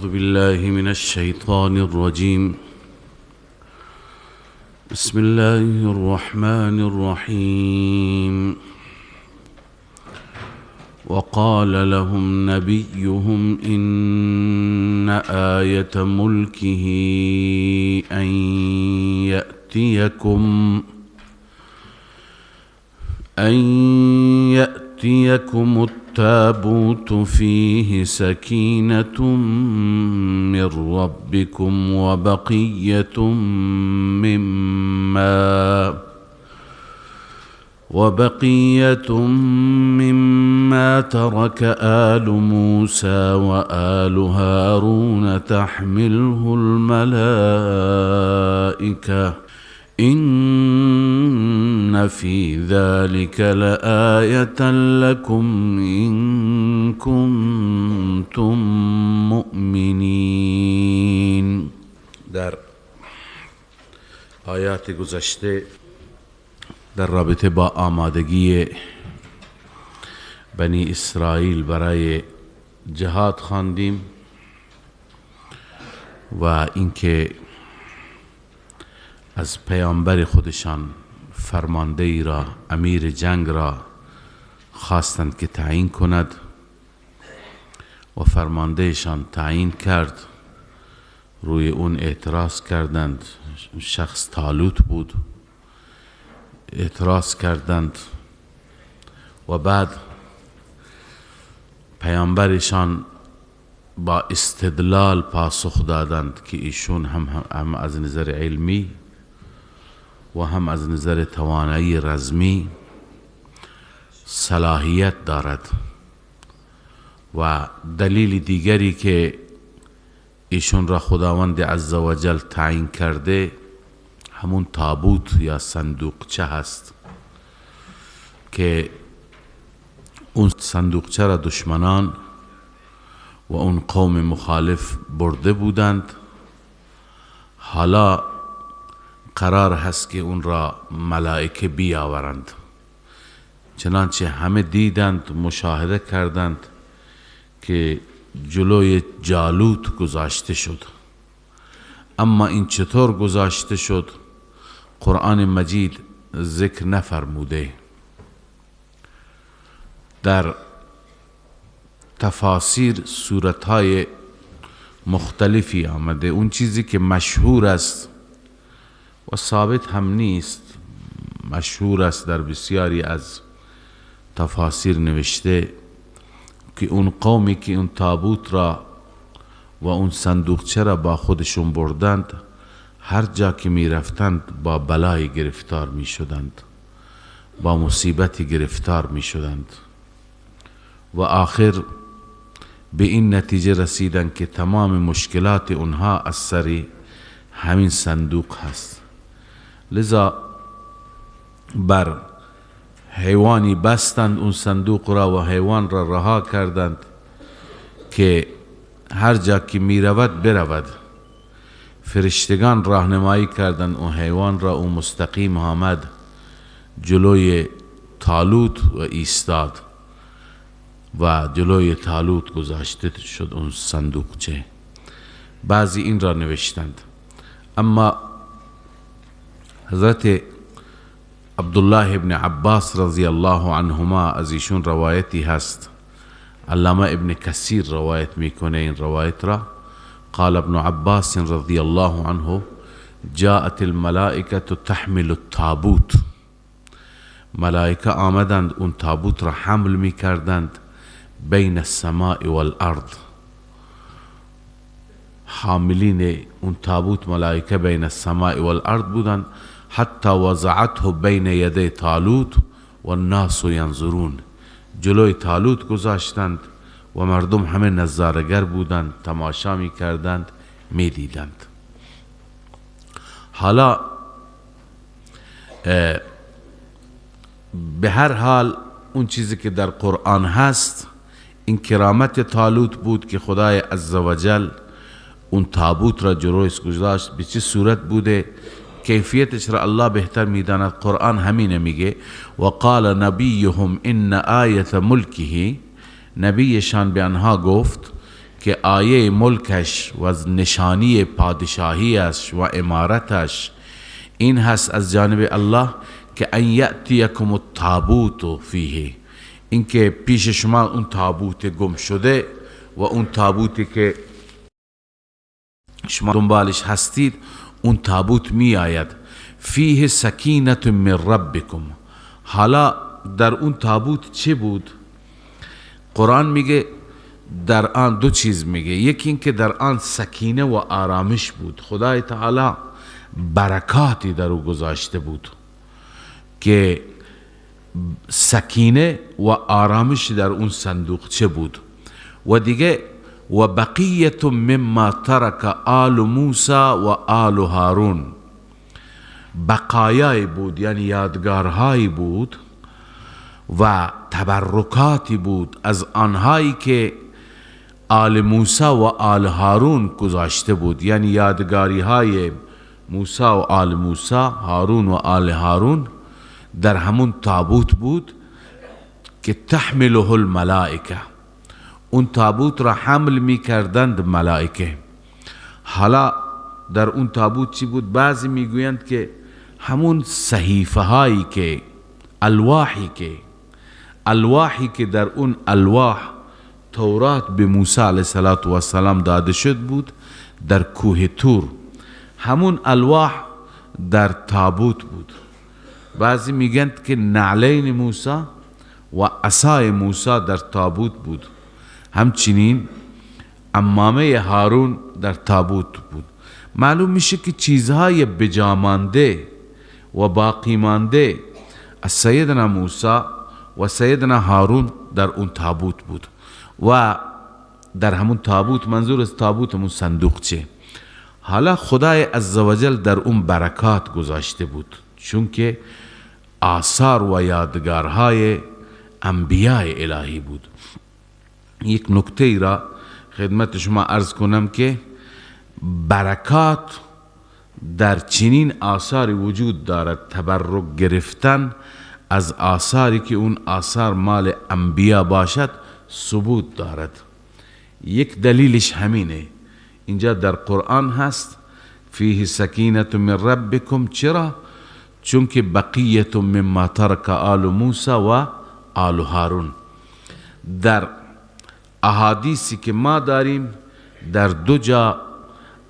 أعوذ بالله من الشيطان الرجيم. بسم الله الرحمن الرحيم. وقال لهم نبيهم إن آية ملكه أن يأتيكم التابوت فيه سكينة من ربكم وبقية مما ترك آل موسى وآل هارون تحمله الملائكة إن في ذلك لآية لكم إن كنتم مؤمنین. در آیات گذشته در رابطه با آمادگی بنی اسرائیل برای جهاد خواندیم و اینکه از پیامبر خودشان فرمانده ای را، امیر جنگ را خواستند که تعیین کند و فرماندهشان تعیین کرد. روی اون اعتراض کردند. شخص طالوت بود. اعتراض کردند و بعد پیامبرشان با استدلال پاسخ دادند که ایشون هم از نظر علمی و هم از نظر توانایی رزمی صلاحیت دارد و دلیل دیگری که ایشون را خداوند عزوجل تعیین کرده همون تابوت یا صندوقچه هست که اون صندوقچه را دشمنان و اون قوم مخالف برده بودند. حالا قرار هست که اون را ملائکه بیاورند. چنانچه همه دیدند، مشاهده کردند که جلوی جالوت گذاشته شد. اما این چطور گذاشته شد قرآن مجید ذکر نفرموده. در تفاسیر صورتهای مختلفی آمده. اون چیزی که مشهور است و ثابت هم نیست، مشهور است در بسیاری از تفاسیر نوشته که اون قومی که اون تابوت را و اون صندوقچه را با خودشون بردند، هر جا که می رفتند با بلای گرفتار می شدند، با مصیبتی گرفتار می شدند و آخر به این نتیجه رسیدند که تمام مشکلات اونها از سر همین صندوق هست. لذا بر حیوانی بستند اون صندوق را و حیوان را رها کردند که هر جا که می رود برود. فرشتگان راهنمایی کردند اون حیوان را. اون مستقیم آمد جلوی طالوت و ایستاد و جلوی طالوت گذاشته شد اون صندوقچه. بعضی این را نوشتند. اما حضرت عبدالله ابن عباس رضی الله عنهما از ایشون روایتی هست. علامه ابن کثیر روایت میکنه این روایت را. قال ابن عباس رضی الله عنه جاءت الملائکه تحمل التابوت. ملائکه آمدند اون تابوت را حمل میکردند بین السماء والارض. حاملین اون تابوت ملائکه بین السماء والارض بودند. حتی وضعته بین یدی طالوت و الناس ینظرون. جلوی طالوت گذاشتند و مردم همه نظارگر بودند، تماشا می کردند، می دیدند. حالا به هر حال اون چیزی که در قرآن هست این کرامت طالوت بود که خدای عزوجل اون تابوت را جلویش گذاشت. به چه صورت بوده کیفیتش را الله بهتر میداند. قرآن همینه میگه و قال نبیهم ان آیت ملکه. نبیشان به آنها گفت که آیه ملکش و نشانی پادشاهیش و امارتش این هست از جانب الله که ان یأتیکم التابوت فیه، این که پیش شما اون تابوت گم شده و اون تابوتی که شما دنبالش هستید اون تابوت می آید، فیه سکینت من ربکم. حالا در اون تابوت چه بود؟ قرآن میگه در آن دو چیز میگه، یکی این که در آن سکینه و آرامش بود، خدای تعالی برکاتی در او گذاشته بود که سکینه و آرامش در اون صندوق چه بود. و دیگه و بقیت مما ترک آل موسی و آل هارون، بقایای بود یعنی یادگارهایی بود و تبرکاتی بود از آنهایی که آل موسی و آل هارون گذاشته بود، یعنی یادگاری های موسی و آل موسی، هارون و آل هارون در همون تابوت بود که تحمله الملائکه، اون تابوت را حمل می کردند ملائکه. حالا در اون تابوت چی بود؟ بعضی می گویند که همون صحیفه هایی که الواحی که در اون الواح تورات به موسی علیه السلام داده شد بود در کوه تور، همون الواح در تابوت بود. بعضی میگند که نعلین موسی و عصای موسی در تابوت بود، همچنین عمامه هارون در تابوت بود. معلوم میشه که چیزهای بجامانده و باقی مانده از سیدنا موسی و سیدنا هارون در اون تابوت بود و در همون تابوت، منظور از تابوت همون صندوق چه. حالا خدای عزوجل در اون برکات گذاشته بود، چون که آثار و یادگارهای انبیاء الهی بود. یک نکته ای را خدمت شما عرض کنم که برکات در چنین آثاری وجود دارد، تبرک گرفتن از آثاری که اون آثار مال انبیا باشد ثبوت دارد. یک دلیلش همینه، اینجا در قرآن هست فیه سکینت من ربکم. چرا؟ چون که بقیت مما ترک آل موسی و آل هارون. در احادیثی که ما داریم در دو جا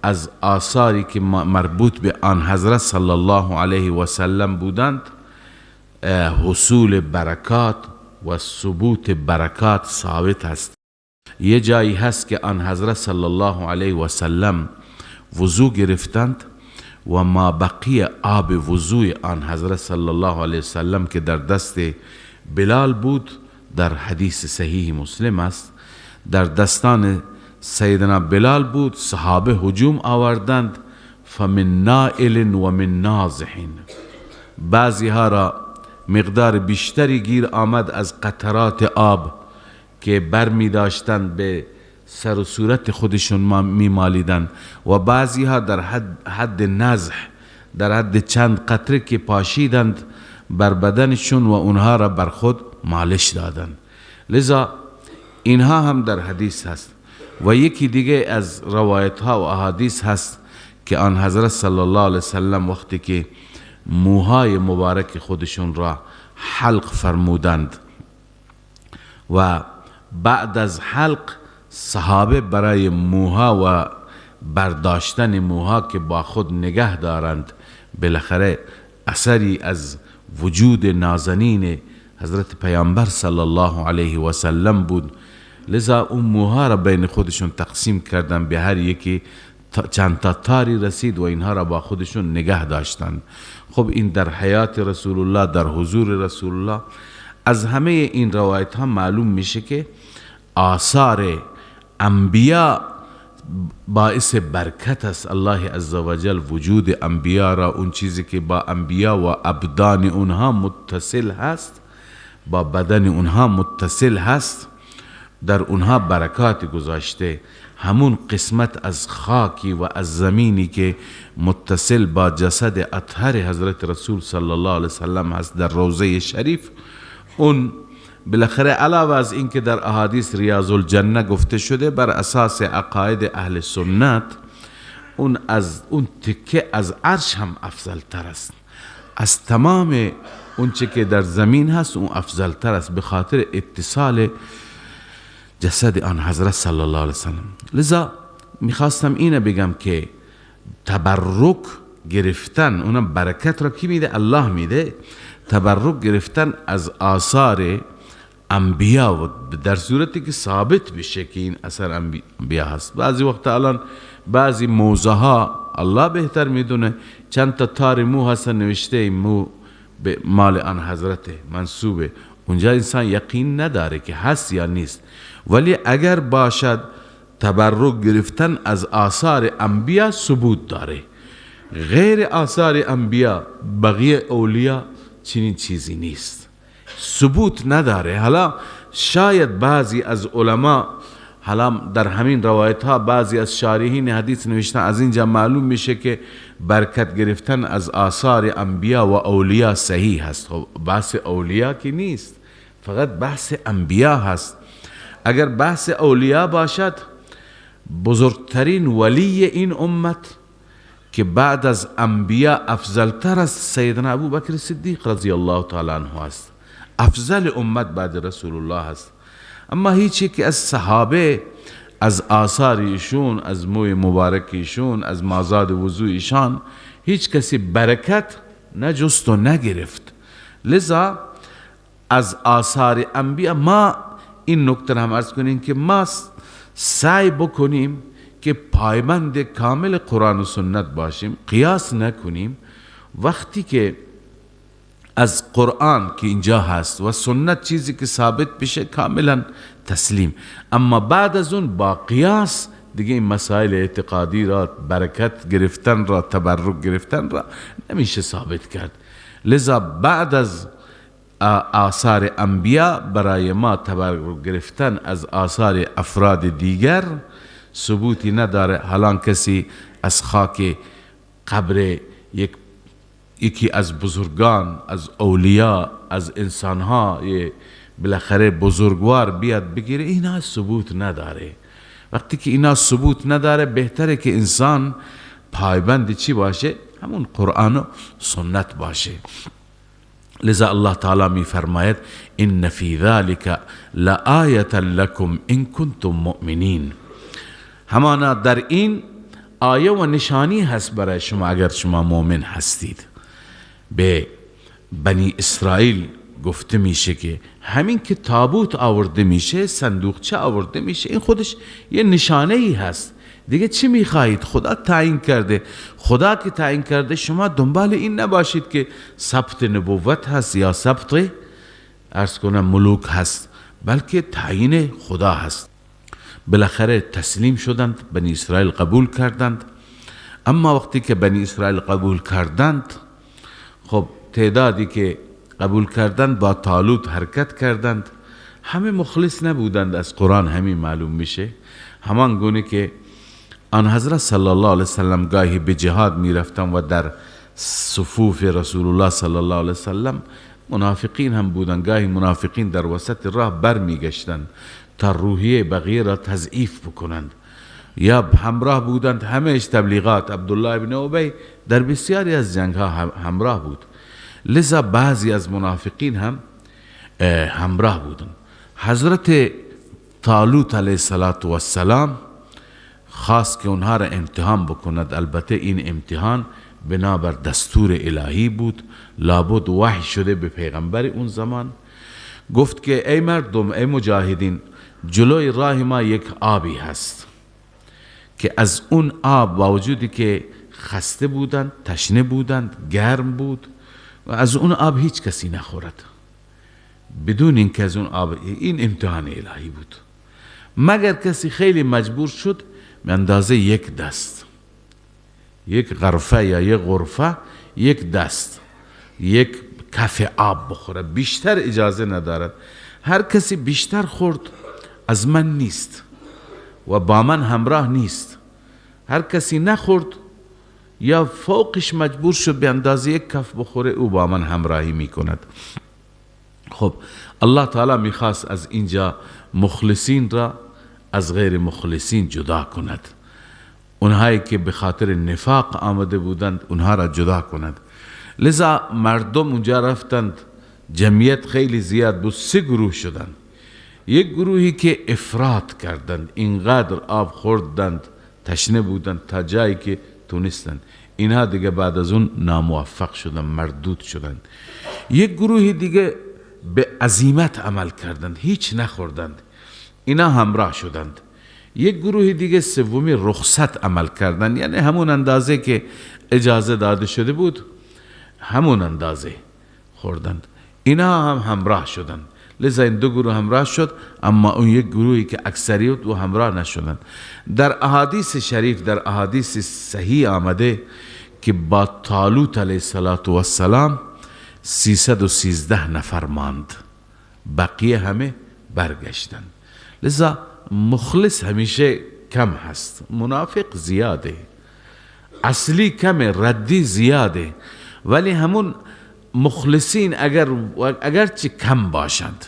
از آثاری که مربوط به آن حضرت صلی الله علیه و سلم بودند حصول برکات و ثبوت برکات ثابت هست. یه جایی هست که آن حضرت صلی الله علیه و سلم وضو گرفتند و ما بقیه آب وضوی آن حضرت صلی الله علیه و سلم که در دست بلال بود، در حدیث صحیح مسلم است، در دستان سیدنا بلال بود. صحابه هجوم آوردند، فمن نائل و من نازح، بعضی ها را مقدار بیشتری گیر آمد از قطرات آب که بر می داشتند به سر و صورت خودشون می مالیدن، و بعضی ها در حد نزح، در حد چند قطره که پاشیدند بر بدنشون و اونها را بر خود مالش دادند. لذا اینها هم در حدیث هست. و یکی دیگه از روایت ها و احادیث هست که آن حضرت صلی الله علیه وسلم وقتی که موهای مبارک خودشون را حلق فرمودند و بعد از حلق صحابه برای موها و برداشتن موها که با خود نگه دارند، بالاخره اثری از وجود نازنین حضرت پیامبر صلی الله علیه و سلم بود. لذا اون موها را بین خودشون تقسیم کردن، به هر یکی چند تا تاری رسید و اینها را با خودشون نگه داشتند. خب این در حیات رسول الله، در حضور رسول الله. از همه این روایت ها معلوم میشه که آثار انبیا باعث برکت است. الله عزوجل وجود انبیا را، اون چیزی که با انبیا و ابدان اونها متصل هست، با بدن اونها متصل هست، در اونها برکات گذاشته. همون قسمت از خاکی و از زمینی که متصل با جسد اطهر حضرت رسول صلی الله علیه وسلم هست در روضه شریف، اون بالاخره علاوه از این که در احادیث ریاض الجنه گفته شده، بر اساس عقاید اهل سنت اون تکه از عرش هم افضل تر است، از تمام اون چه که در زمین هست اون افضل تر است، به خاطر اتصال جسد آن حضرت صلی الله علیه وسلم. لذا میخواستم اینه بگم که تبرک گرفتن، اونم برکت را کی میده؟ الله میده. تبرک گرفتن از آثار انبیا و در صورتی که ثابت بشه که این اثر انبیا هست. بعضی وقت الان بعضی موزه ها الله بهتر میدونه، چند تا تار مو هست نوشته این مو به مال آن حضرت منسوبه، اونجا انسان یقین نداره که هست یا نیست. ولی اگر باشد تبرک گرفتن از آثار انبیا ثبوت داره، غیر آثار انبیا بقیه اولیاء چنین چیزی نیست، ثبوت نداره. حالا شاید بعضی از علما، حالا در همین روایت ها بعضی از شارحین حدیث نوشتن، از اینجا معلوم میشه که برکت گرفتن از آثار انبیا و اولیاء صحیح هست. خب بحث اولیاء کی نیست، فقط بحث انبیا هست. اگر بحث اولیاء باشد، بزرگترین ولی این امت که بعد از انبیا افضل تر از سیدنا ابو بکر صدیق رضی الله تعالی عنه است، افضل امت بعد رسول الله است. اما هیچی که از صحابه، از آثار ایشون، از موی مبارک ایشون، از مازاد وضوء ایشان، هیچ کسی برکت نجست و نگرفت. لذا از آثار انبیا ما این نکته هم عرض کنیم که ما سعی بکنیم که پایبند کامل قرآن و سنت باشیم، قیاس نکنیم. وقتی که از قرآن که اینجا هست و سنت چیزی که ثابت بشه کاملا تسلیم، اما بعد از اون با قیاس دیگه این مسائل اعتقادی را، برکت گرفتن را، تبرک گرفتن را نمیشه ثابت کرد. لذا بعد از آثار انبیا برای ما تبرک گرفتن از آثار افراد دیگر ثبوتی نداره. حالا کسی از خاک قبر یکی از بزرگان، از اولیاء، از انسانها بالاخره بزرگوار بیاد بگیره، اینا ثبوت نداره. وقتی که اینا ثبوت نداره، بهتره که انسان پایبند چی باشه؟ همون قرآن و سنت باشه. لذا الله تعالی می فرماید ان فی ذلک لآیة لکم ان کنتم مؤمنین، همانا در این آیه و نشانی هست برای شما اگر شما مؤمن هستید. به بنی اسرائیل گفته میشه که همین که تابوت آورده میشه، صندوقچه آورده میشه، این خودش یه نشانه ای هست. دیگه چی میخواهید؟ خدا تعیین کرده. خدا که تعیین کرده، شما دنبال این نباشید که ثبت نبوت هست یا ثبت عرض کنم ملوک هست، بلکه تعیین خدا هست. بالاخره تسلیم شدند، بنی اسرائیل قبول کردند. اما وقتی که بنی اسرائیل قبول کردند، خب تعدادی که قبول کردند با طالوت حرکت کردند. همه مخلص نبودند، از قرآن همین معلوم میشه. همان گونه که آن حضرت صلی الله علیه وسلم گاهی به جهاد می رفتن و در صفوف رسول الله صلی الله علیه وسلم منافقین هم بودن. گاهی منافقین در وسط راه بر می گشتن تا روحیه بقیه را تضعیف بکنند، یا همراه بودند همهش تبلیغات. عبدالله ابن ابی در بسیاری از جنگ ها همراه بود. لذا بعضی از منافقین هم همراه بودند. حضرت طالوت علیه السلام خواست که اونها را امتحان بکند. البته این امتحان بنابر دستور الهی بود، لابد وحی شده به پیغمبر اون زمان. گفت که ای مردم، ای مجاهدین، جلوی راه ما یک آبی هست که از اون آب با وجودی که خسته بودند، تشنه بودند، گرم بود، و از اون آب هیچ کسی نخورد بدون اینکه از اون آب، این امتحان الهی بود. مگر کسی خیلی مجبور شد به اندازه یک دست، یک غرفه یا یک غرفه، یک دست، یک کف آب بخوره، بیشتر اجازه ندارد. هر کسی بیشتر خورد از من نیست و با من همراه نیست. هر کسی نخورد یا فوقش مجبور شد به اندازه یک کف بخوره، او با من همراهی می کند. خب الله تعالی میخواست از اینجا مخلصین را از غیر مخلصین جدا کند، اونهایی که به خاطر نفاق آمده بودند اونها را جدا کند. لذا مردم اونجا رفتند، جمعیت خیلی زیاد بود، 3 گروه شدند. یک گروهی که افراط کردند، اینقدر آب خوردند، تشنه بودند تا جایی که تونستند، اینها دیگه بعد از اون ناموفق شدند، مردود شدند. یک گروهی دیگه به عزیمت عمل کردند، هیچ نخوردند، اینا همراه شدند. یک گروه دیگه سومی رخصت عمل کردند، یعنی همون اندازه که اجازه داده شده بود همون اندازه خوردند، اینا هم همراه شدند. لذا این 2 گروه همراه شد، اما اون یک گروهی که اکثریت و همراه نشدند. در احادیث شریف، در احادیث صحیح آمده که با طالوت علیه السلام 313 نفر ماند، بقیه همه برگشتند. لذا مخلص همیشه کم هست، منافق زیاده، اصلی کمه، ردی زیاده، ولی همون مخلصین اگرچه کم باشند،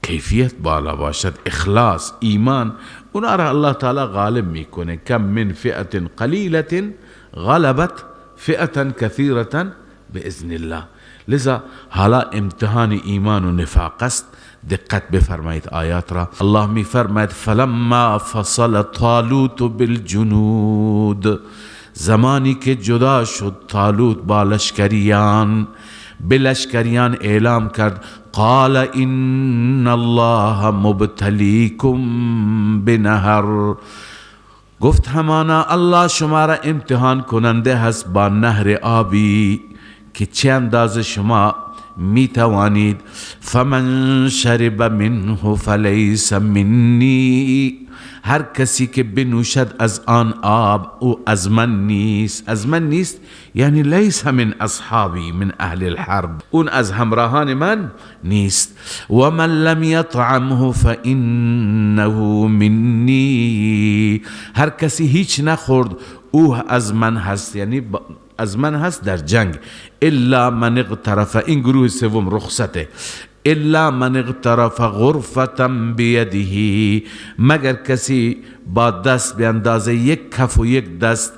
کیفیت بالا باشد، اخلاص، ایمان، اونا را الله تعالی غالب میکنه. کم من فئة قلیلة غلبت فئة کثیرة باذن الله. لذا حالا امتحان ایمان و نفاق است، دقت بفرمایید آیات را. الله می فرماید فلما فصل طالوت بالجنود، زمانی که جدا شد طالوت با لشکریان، به لشکریان اعلام کرد قال ان الله مبتلیکم بنهر، گفت همانا الله شما را امتحان کننده هست با نهر آبی که چه اندازه شما می توانید. فمن شرب منه فلیس منی، هر کسی که بنوشد از آن آب او از من نیست. از من نیست یعنی لیس من اصحابی من اهل الحرب، اون از همراهان من نیست. و من لم یطعمه فانه منی، هر کسی هیچ نخورد او از من هست، یعنی از من هست در جنگ. الا من اغترف، این گروه سوم رخصته، الا من اغترف غرفة بیده، مگر کسی با دست به اندازه 1 کف و 1 دست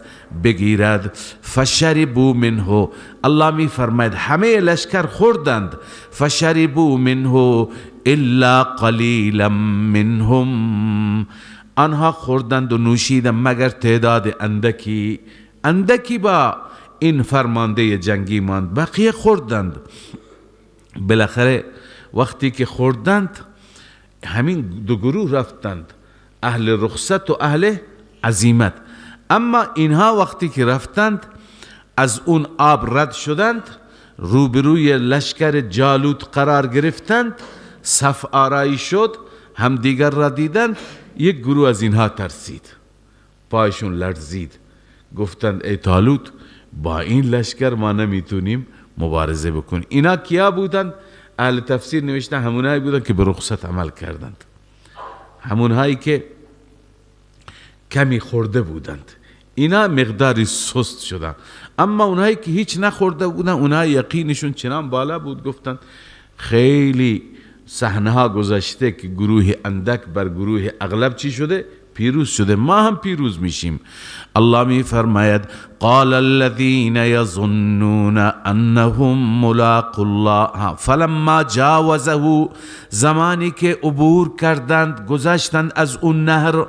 بگیرد. فشربوا منه، الله می فرماید همه لشکر خوردند. فشربوا منه الا قلیلا منهم، آنها خوردند و نوشیدند مگر تعداد اندکی با این فرمانده جنگی ماند، بقیه خوردند. بالاخره وقتی که خوردند همین 2 گروه رفتند، اهل رخصت و اهل عزیمت. اما اینها وقتی که رفتند از اون آب رد شدند، روبروی لشکر جالوت قرار گرفتند، صف آرایی شد، هم دیگر را دیدند. یک گروه از اینها ترسید، پایشون لرزید، گفتند ای طالوت با این لشکر ما نمیتونیم مبارزه بکنیم. اینا کیا بودند؟ اهل تفسیر نوشتن همونهایی بودند که به رخصت عمل کردند، همونهایی که کمی خورده بودند، اینا مقداری سست شدند. اما اونهایی که هیچ نخورده بودند، اونها یقینشون چنان بالا بود، گفتند خیلی صحنه ها گذشته که گروه اندک بر گروه اغلب چی شده؟ پیروز شده، ما هم پیروز میشیم. الله می فرماید قال الذين يظنون انهم ملاقو الله فلما جاوزه، زمانی که عبور کردند، گذشتند از اون نهر،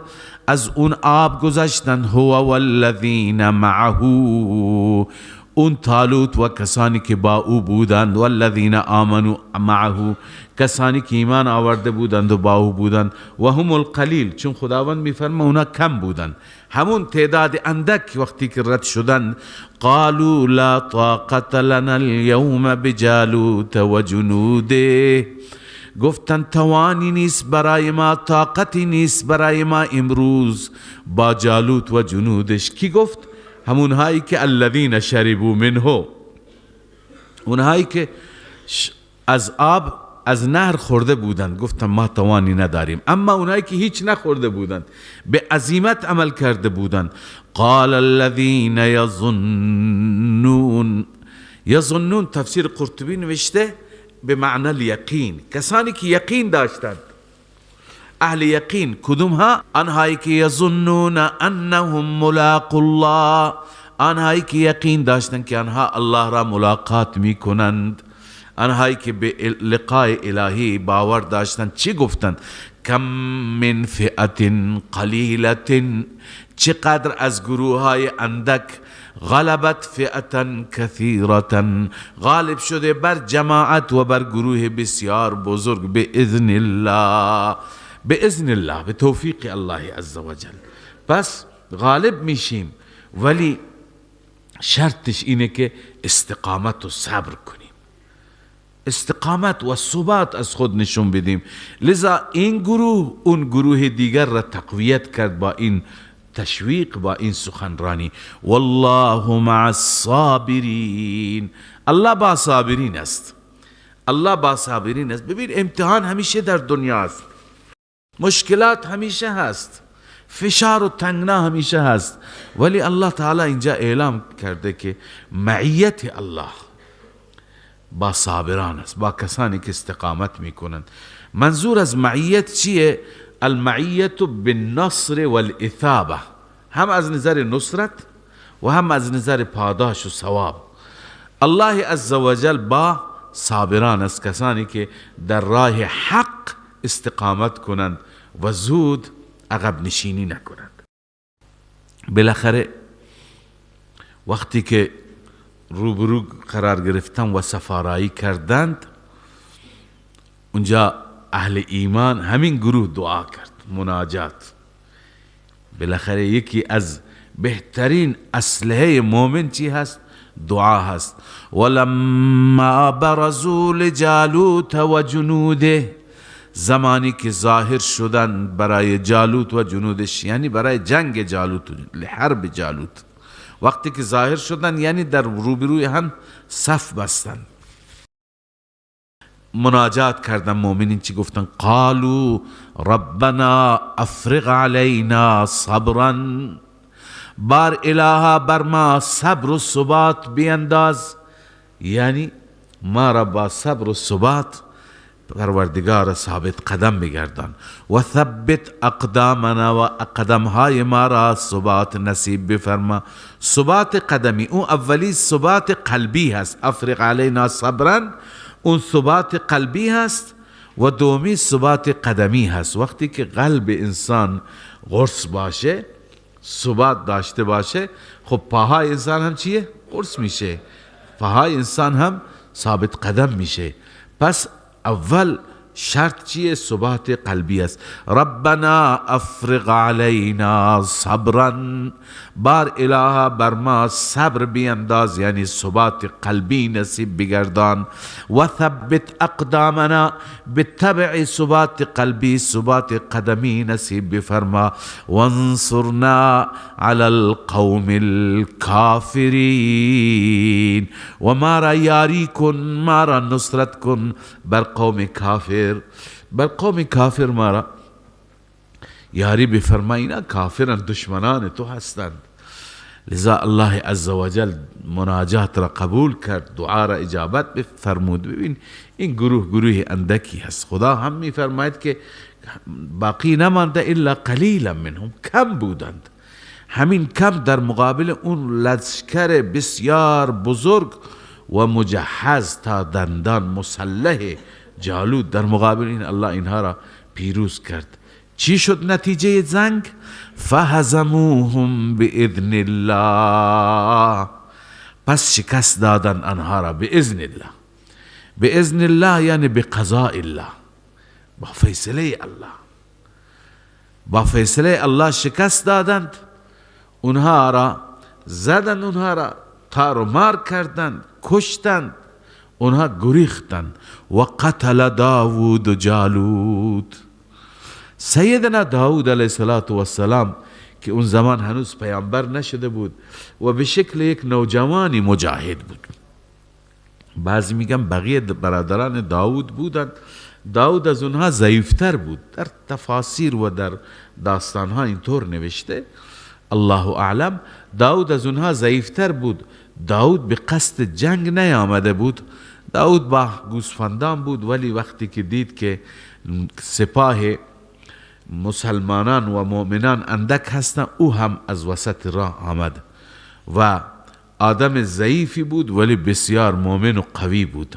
از اون آب گذشتند، هو والذین معه، اون طالوت و کسانی که با او بودند، والذین آمنوا معه، کسانی که ایمان آورده بودند و با او بودند، و هم القلیل، چون خداوند میفرما اونا کم بودند، همون تعداد اندک وقتی که رد شدند، قالوا لا طاقت لنا اليوم بجالوت و جنوده، گفتند توانی نیست برای ما، طاقتی نیست برای ما امروز با جالوت و جنودش. کی گفت؟ همونهایی که الذین شربوا منه، اونهایی که از آب از نهر خورده بودند، گفتند ما توانی نداریم. اما اونهایی که هیچ نخورده بودند، به عزیمت عمل کرده بودند. قال الذین یظنون، یظنون تفسیر قرطبی نوشته به معنی الیقین، کسانی که یقین داشتند. اهل یقین کدوم ها؟ آنهایی که یظنون انهم ملاق الله، آنهایی که یقین داشتند که آنها الله را ملاقات می کنند، آنهایی که به لقای الهی باور داشتند. چی گفتند؟ کم من فئة قلیلة، چقدر از گروه های اندک، غلبت فئة کثیرة، غالب شده بر جماعت و بر گروه بسیار بزرگ، به اذن الله، به اذن الله، به توفیق الله عزوجل. پس غالب میشیم، ولی شرطش اینه که استقامت و صبر کنیم، استقامت و ثبات از خود نشون بدیم. لذا این گروه اون گروه دیگر را تقویت کرد با این تشویق، با این سخنرانی. والله مع الصابرین، الله با صابرین است، الله با صابرین است. ببین امتحان همیشه در دنیا است، مشکلات همیشه هست، فشار و تنگنا همیشه هست، ولی الله تعالی اینجا اعلام کرده که معیت الله با صابران است، با کسانی که استقامت میکنند. منظور از معیت چیه؟ المعیت بالنصر والاثابه، هم از نظر نصرت و هم از نظر پاداش و ثواب. الله عزوجل با صابران است، کسانی که در راه حق استقامت کنند و زود عقب نشینی نکنند. بالاخره وقتی که روبرو قرار گرفتن و سفارایی کردند، اونجا اهل ایمان همین گروه دعا کرد، مناجات. بالاخره یکی از بهترین اسلحه مومن چی هست؟ دعا هست. ولما برزوا لجالوت و جنوده، زمانی که ظاهر شدن برای جالوت و جنودش، یعنی برای جنگ جالوت، لحرب جالوت، وقتی که ظاهر شدن یعنی در روبروی هم صف بستن، مناجات کردن. مؤمنین چی گفتن؟ قالوا ربنا افرغ علینا صبرا، بار الها بر ما صبر و ثبات بینداز، یعنی ما را با صبر و ثبات پروردگار ثابت قدم بگردان. و ثبت اقدامنا، و قدمهای ما را ثبات نصیب بفرما. ثبات قدمی اون اولی ثبات قلبی هست، افرغ علینا صبرا، اون ثبات قلبی هست، و دومی ثبات قدمی هست. وقتی که قلب انسان قرص باشه، ثبات داشته باشه، خب پاهای انسان هم چیه؟ قرص میشه، پاهای انسان هم ثابت قدم میشه. پس اول شرط چیه؟ ثبات قلبی است. ربنا افرغ علینا صبرا، بار الها بر ما صبر بینداز، یعنی ثبات قلبی نصیب بگردان. و ثبت اقدامنا، بالتبع ثبات قلبی ثبات قدمی نصیب بفرما. وانصرنا على القوم الكافرین، و ما را یاری کن، ما را نصرت کن بر قوم کافر، بر قوم کافر ما را یاری بفرما، اینا کافرن، دشمنان تو هستند. لذا الله عزوجل مناجات را قبول کرد، دعا را اجابت بفرمود. ببین این گروه اندکی هست، خدا هم می فرماید که باقی نمانده الا قلیلا منهم، کم بودند. همین کم در مقابل اون لشکر بسیار بزرگ و مجهز تا دندان مسلح جالوت، در مقابل این الله اینها را پیروز کرد. چی شد نتیجه جنگ؟ فهزموهم باذن الله، پس شکست دادن آنها را باذن الله. باذن الله یعنی بقضاء الله، با فیصله الله، با فیصله الله شکست دادند، اونها را زدند، اونها را تار و مار کردند، کشتند، اونها گریختند. و قتل داوود جالوت، سیدنا داود علیه السلام که اون زمان هنوز پیامبر نشده بود و به شکل یک نوجوانی مجاهد بود. بعضی میگن بقیه برادران داود بودند، داود از اونها ضعیفتر بود. در تفاسیر و در داستانها اینطور نوشته، الله اعلم، داود از اونها ضعیفتر بود. داود به قصد جنگ نیامده بود، داود با گوسفندان بود، ولی وقتی که دید که سپاه مسلمانان و مؤمنان اندک هستن، او هم از وسط راه آمد و آدم ضعیفی بود ولی بسیار مؤمن و قوی بود.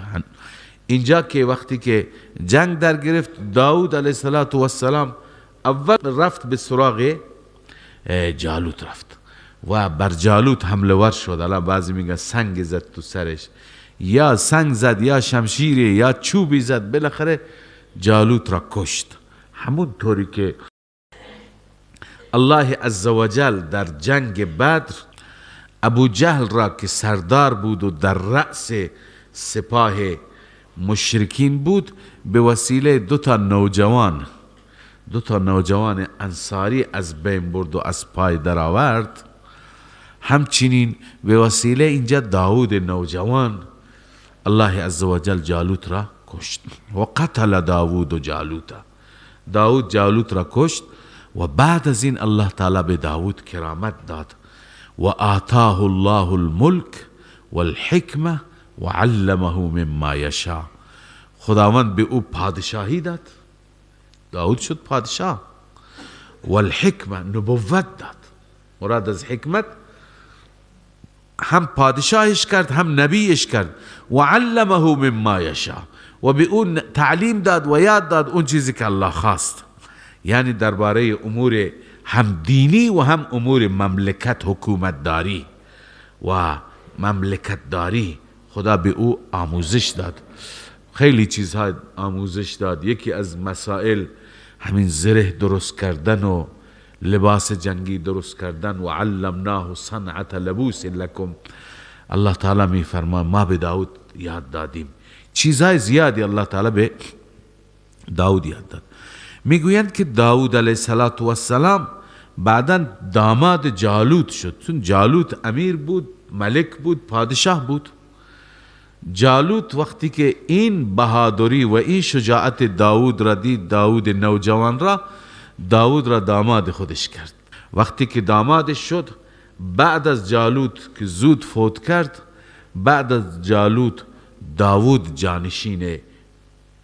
اینجا که وقتی که جنگ در گرفت، داود علیه السلام اول رفت به سراغ جالوت رفت و بر جالوت حمله ور شد. الان بعضی میگن سنگ زد تو سرش، یا سنگ زد یا شمشیری یا چوبی زد، بالاخره جالوت را کشت. همون طوری که الله عزوجل در جنگ بدر ابو جهل را که سردار بود و در رأس سپاه مشرکین بود، به وسیله دو تا نوجوان انصاری از بین برد و از پای درآورد. همچنین به وسیله اینجا داود نوجوان الله عزوجل جالوت را کشت. و قتل داود و جالوت، داود جالوت را کشت و بعد از این الله تعالی به داود کرامت داد و آتاه الله الملک والحکمه و علمه مما یشاء. خداوند به او پادشاهی داد، داود شد پادشاه، والحکمه نبوت داد. مراد از حکمت هم پادشاهش کرد هم نبیش کرد، و علمه مما یشاء، و به اون تعلیم داد و یاد داد اون چیزی که الله خواست. یعنی درباره امور هم دینی و هم امور مملکت، حکومت داری و مملکت داری خدا به او آموزش داد. خیلی چیزها آموزش داد. یکی از مسائل همین زره درست کردن و لباس جنگی درست کردن. و علمناه صنعة لبوس لکم. الله تعالی می فرماید ما به داود یاد دادیم. چیزهای زیادی الله تعالی به داود یاد داد. میگویند که داود علیه السلام بعدا داماد جالوت شد، چون جالوت امیر بود، ملک بود، پادشاه بود. جالوت وقتی که این بهادری و این شجاعت داود را دید، داود نوجوان را، داود را داماد خودش کرد. وقتی که دامادش شد، بعد از جالوت که زود فوت کرد، بعد از جالوت داود جانشین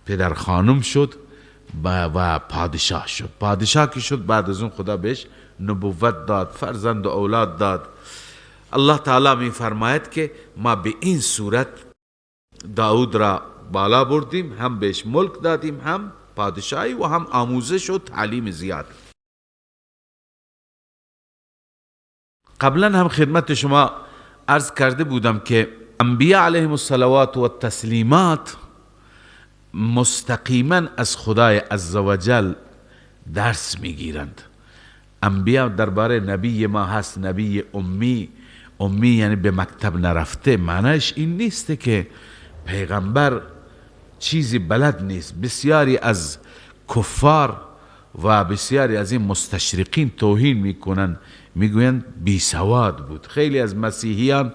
پدر خانم شد و پادشاه شد. پادشاه که شد، بعد از اون خدا بهش نبوت داد، فرزند و اولاد داد. الله تعالی می فرماید که ما به این صورت داود را بالا بردیم، هم بهش ملک دادیم، هم پادشاهی و هم آموزش و تعلیم زیاد. قبلا هم خدمت شما عرض کرده بودم که انبیاء علیهم الصلوات و التسلیمات مستقیما از خدای عزوجل درس میگیرند. انبیاء درباره نبی ما هست نبی امی. امی یعنی به مکتب نرفته. معنیش این نیست که پیغمبر چیزی بلد نیست. بسیاری از کفار و بسیاری از این مستشرقین توهین میکنن، میگویند بی سواد بود. خیلی از مسیحیان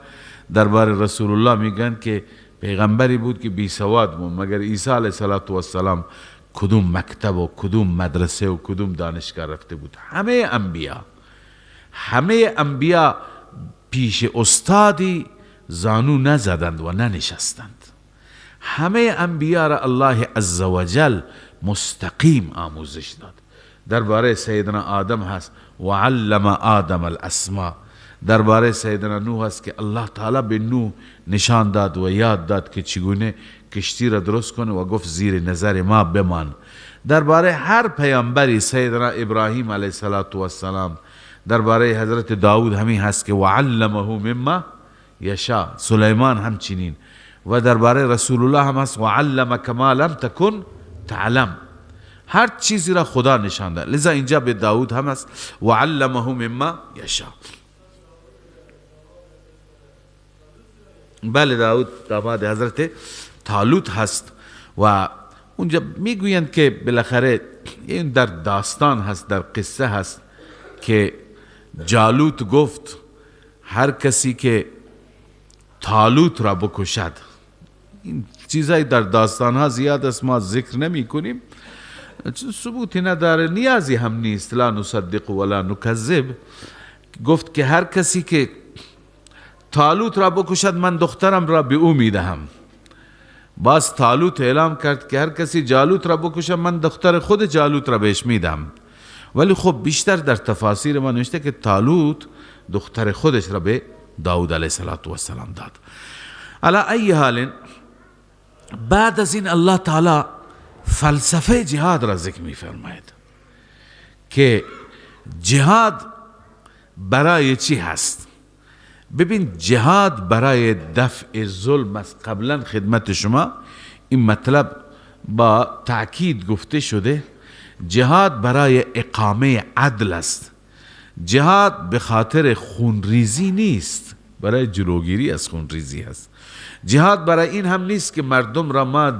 درباره رسول الله میگن که پیغمبری بود که بی سواد بود، مگر عیسی علیه السلام کدوم مکتب و کدوم مدرسه و کدوم دانشگاه رفته بود؟ همه انبیا پیش استادی زانو نزدند و ننشستند. همه انبیا را الله عزوجل مستقیم آموزش داد. درباره سیدنا آدم هست و علم آدم الاسماء. درباره سیدنا نوح هست که الله تعالی به نوح نشان داد و یاد داد که چگونه کشتی را درست کنه و گفت زیر نظر ما بمان. درباره هر پیامبری، سیدنا ابراهیم علیه السلام، درباره حضرت داود همین هست که وعلمه مما یشاء. سلیمان همچنین. و درباره رسول الله هم هست وعلمک ما لم تکن تعلم. هر چیزی را خدا نشان داد. لذا اینجا به داود هم هست وعلمه مما یشاء. بله، داود داماد حضرت طالوت هست و اونجا میگویند که بالاخره این در داستان هست، در قصه هست که جالوت گفت هر کسی که طالوت را بکشد. این چیزایی در داستان ها زیاد است، ما ذکر نمی کنیم، ثبوتی نداره، نیازی هم نیست. لا نصدق ولا نکذب. گفت که هر کسی که طالوت را بکشد من دخترم را به او میدهم. باز طالوت اعلام کرد که هر کسی جالوت را بکشه من دختر خود جالوت را بهش میدم. ولی خب بیشتر در تفاسیر ما نوشته که طالوت دختر خودش را به داود علیه السلام داد. علی ای حال بعد از این الله تعالی فلسفه جهاد را ذکر می فرماید که جهاد برای چی هست. ببین جهاد برای دفع ظلم است. قبلا خدمت شما این مطلب با تأکید گفته شده. جهاد برای اقامه عدل است. جهاد به خاطر خونریزی نیست، برای جلوگیری از خونریزی است. جهاد برای این هم نیست که مردم را ما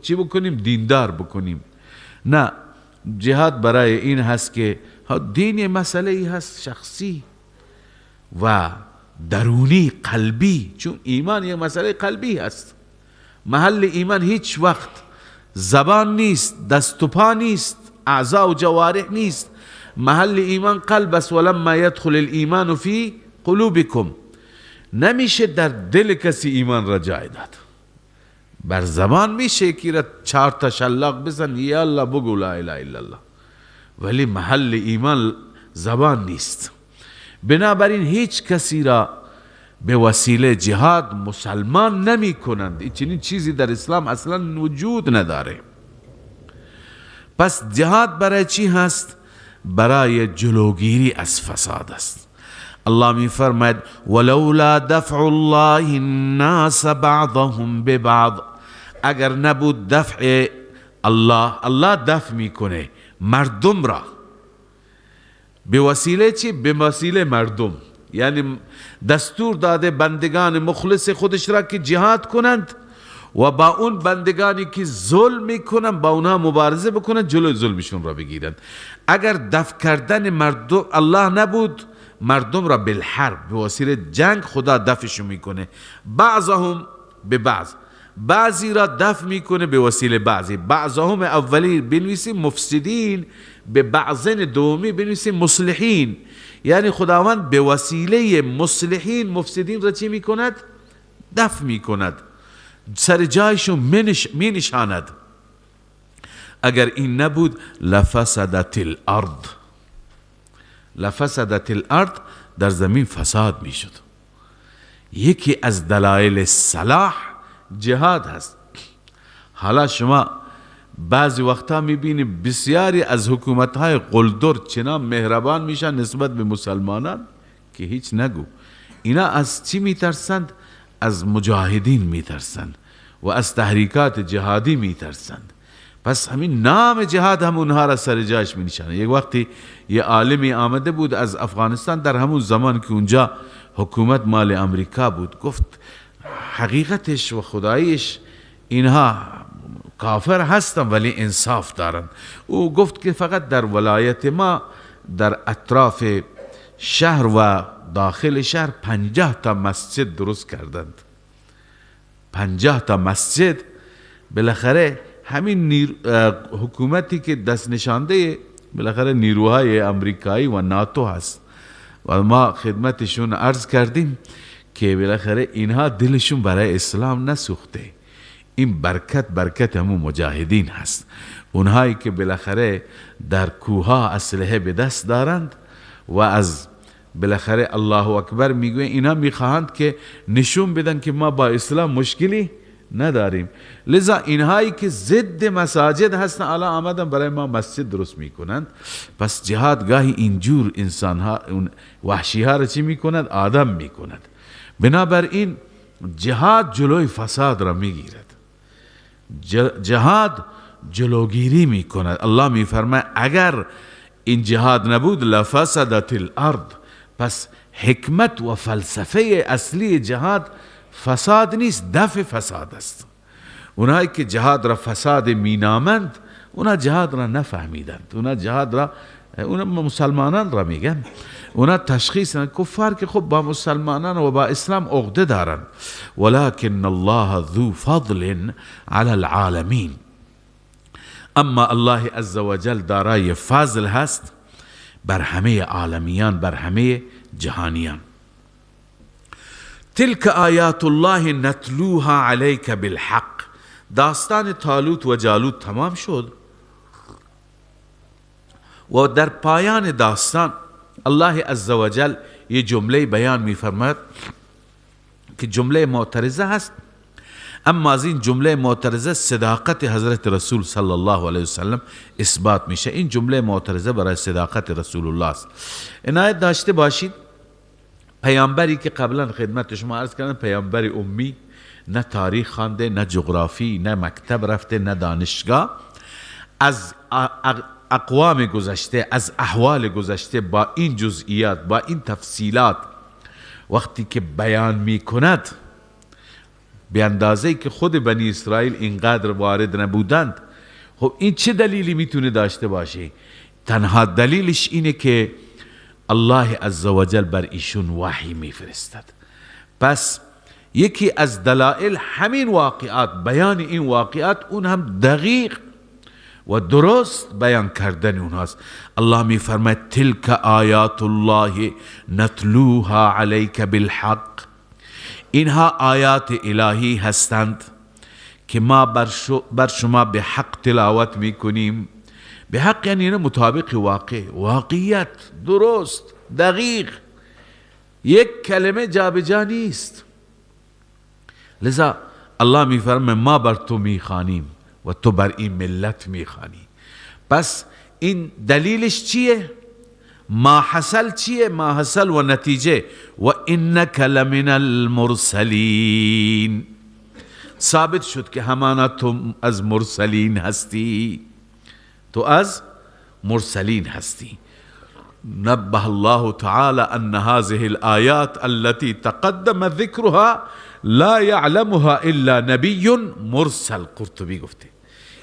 چی بکنیم؟ دیندار بکنیم. نه، جهاد برای این هست که دین مسئله ای هست شخصی و درونی قلبی، چون ایمان یک مسئله قلبی هست. محل ایمان هیچ وقت زبان نیست، دست و پا نیست، اعضا و جوارح نیست. محل ایمان قلب است. ولما يدخل الایمان فی قلوبکم. نمیشه در دل کسی ایمان را جای داد. بر زبان میشه که را 4 تا شلاق بزن یا الله بگو لا اله الا الله، ولی محل ایمان زبان نیست. بنابراین هیچ کسی را به وسیله جهاد مسلمان نمی کنند. این چنین چیزی در اسلام اصلا وجود نداره. پس جهاد برای چی هست؟ برای جلوگیری از فساد است. الله می فرماید ولولا دفع الله الناس بعضهم ببعض. اگر نبود دفع الله دفع میکنه مردم را به وسیله چی؟ به وسیله مردم. یعنی دستور داده بندگان مخلص خودش را که جهاد کنند و با اون بندگانی که ظلم میکنن با اونها مبارزه بکنند، جلوی ظلمشون را بگیرند. اگر دفع کردن مردم الله نبود، مردم را بالحرب به وسیله جنگ خدا دفعشون میکنه. بعضهم به بعض، بعضی را دفع میکنه به وسیله بعضی. بعضهم اولی بنویسیم مفسدین، به بعضن دومی بنویسیم مصلحین. یعنی خداوند به وسیله مصلحین مفسدین را چی میکند؟ دفع میکند، سر جایشون می نشاند. اگر این نبود لفسدت الارض، لفسدت الارض، در زمین فساد می شد. یکی از دلایل صلاح جهاد هست. حالا شما بعضی وقتا می بینید بسیاری از حکومت‌های قلدر چنان مهربان میشن نسبت به مسلمانان که هیچ نگو. اینا از چی می ترسند؟ از مجاهدین می ترسند و از تحریکات جهادی می ترسند. پس همین نام جهاد هم اونها را سر جایش می نشانه. یک وقتی یه عالمی آمده بود از افغانستان در همون زمان که اونجا حکومت مال امریکا بود، گفت حقیقتش و خدایش اینها کافر هستن ولی انصاف دارن. او گفت که فقط در ولایت ما در اطراف شهر و داخل شهر 50 تا مسجد درست کردند. 50 تا مسجد. بالاخره همین حکومتی که دست نشانده بالاخره نیروهای امریکایی و ناتو هست و ما خدمتشون عرض کردیم که بالاخره اینها دلشون برای اسلام نسوخته. این برکت همون مجاهدین هست، اونهایی که بالاخره در کوها اسلحه به دست دارند و از بالاخره الله اکبر میگوین. اینا میخواهند که نشون بدن که ما با اسلام مشکلی نداریم. لذا اینهایی که ضد مساجد هستن الان آمدن برای ما مسجد درست میکنند. پس جهاد گاهی اینجور انسانها اون وحشی ها را چی میکند؟ آدم میکند. بنابراین جهاد جلوی فساد را میگیرد، جهاد جلوگیری میکند. الله میفرماید اگر این جهاد نبود لفسدت الارض. پس حکمت و فلسفه اصلی جهاد فساد نیست، دفع فساد است. اونایی که جهاد را فساد مینامند اونا جهاد را نفهمیدند. اونا جهاد را، اونا مسلمانان را میگن، اونا تشخیص کفار که خب با مسلمانان و با اسلام عقده دارن. ولكن الله ذو فضل على العالمین. اما الله عزوجل دارای فضل هست بر همه عالمیان، بر همه جهانیان. تلك آیات الله نتلوها علیک بالحق. داستان طالوت و جالوت تمام شد و در پایان داستان الله عزوجل یه جمله بیان می‌فرماید که جمله معترضه هست، اما از این جمله معترضه صداقت حضرت رسول صلی الله علیه وسلم اثبات میشه. این جمله معترضه برای صداقت رسول الله است. عنایت داشته باشید پیامبری که قبلا خدمت شما عرض کردم پیامبر امی، نه تاریخ خوانده، نه جغرافی، نه مکتب رفته، نه دانشگاه، از اقوام گذشته، از احوال گذشته با این جزئیات، با این تفصیلات وقتی که بیان می کند، به اندازه‌ای که خود بنی اسرائیل اینقدر وارد نبودند، خب این چه دلیلی میتونه داشته باشه؟ تنها دلیلش اینه که الله عزوجل بر ایشون وحی میفرستد. پس یکی از دلائل همین واقعات، بیان این واقعات، اون هم دقیق و درست بیان کردن اونهاست. الله میفرماید تلک آیات الله نتلوها علیک بالحق، اینها آیات الهی هستند که ما بر شما به حق تلاوت میکنیم. به حق یعنی مطابق واقع، واقعیت، درست، دقیق، یک کلمه جابجا نیست. لذا الله میفرمه ما بر تو میخوانیم و تو بر این ملت میخوانی. پس این دلیلش چیه؟ ما حصل چیه؟ ما حصل و نتیجه و انک لمن المرسلین، ثابت شد که همانا تو از مرسلین هستی، تو از مرسلین هستی. نبه الله تعالی ان هذه الآیات التي تقدم ذکرها لا يعلمها الا نبی مرسل. قرطبی گفته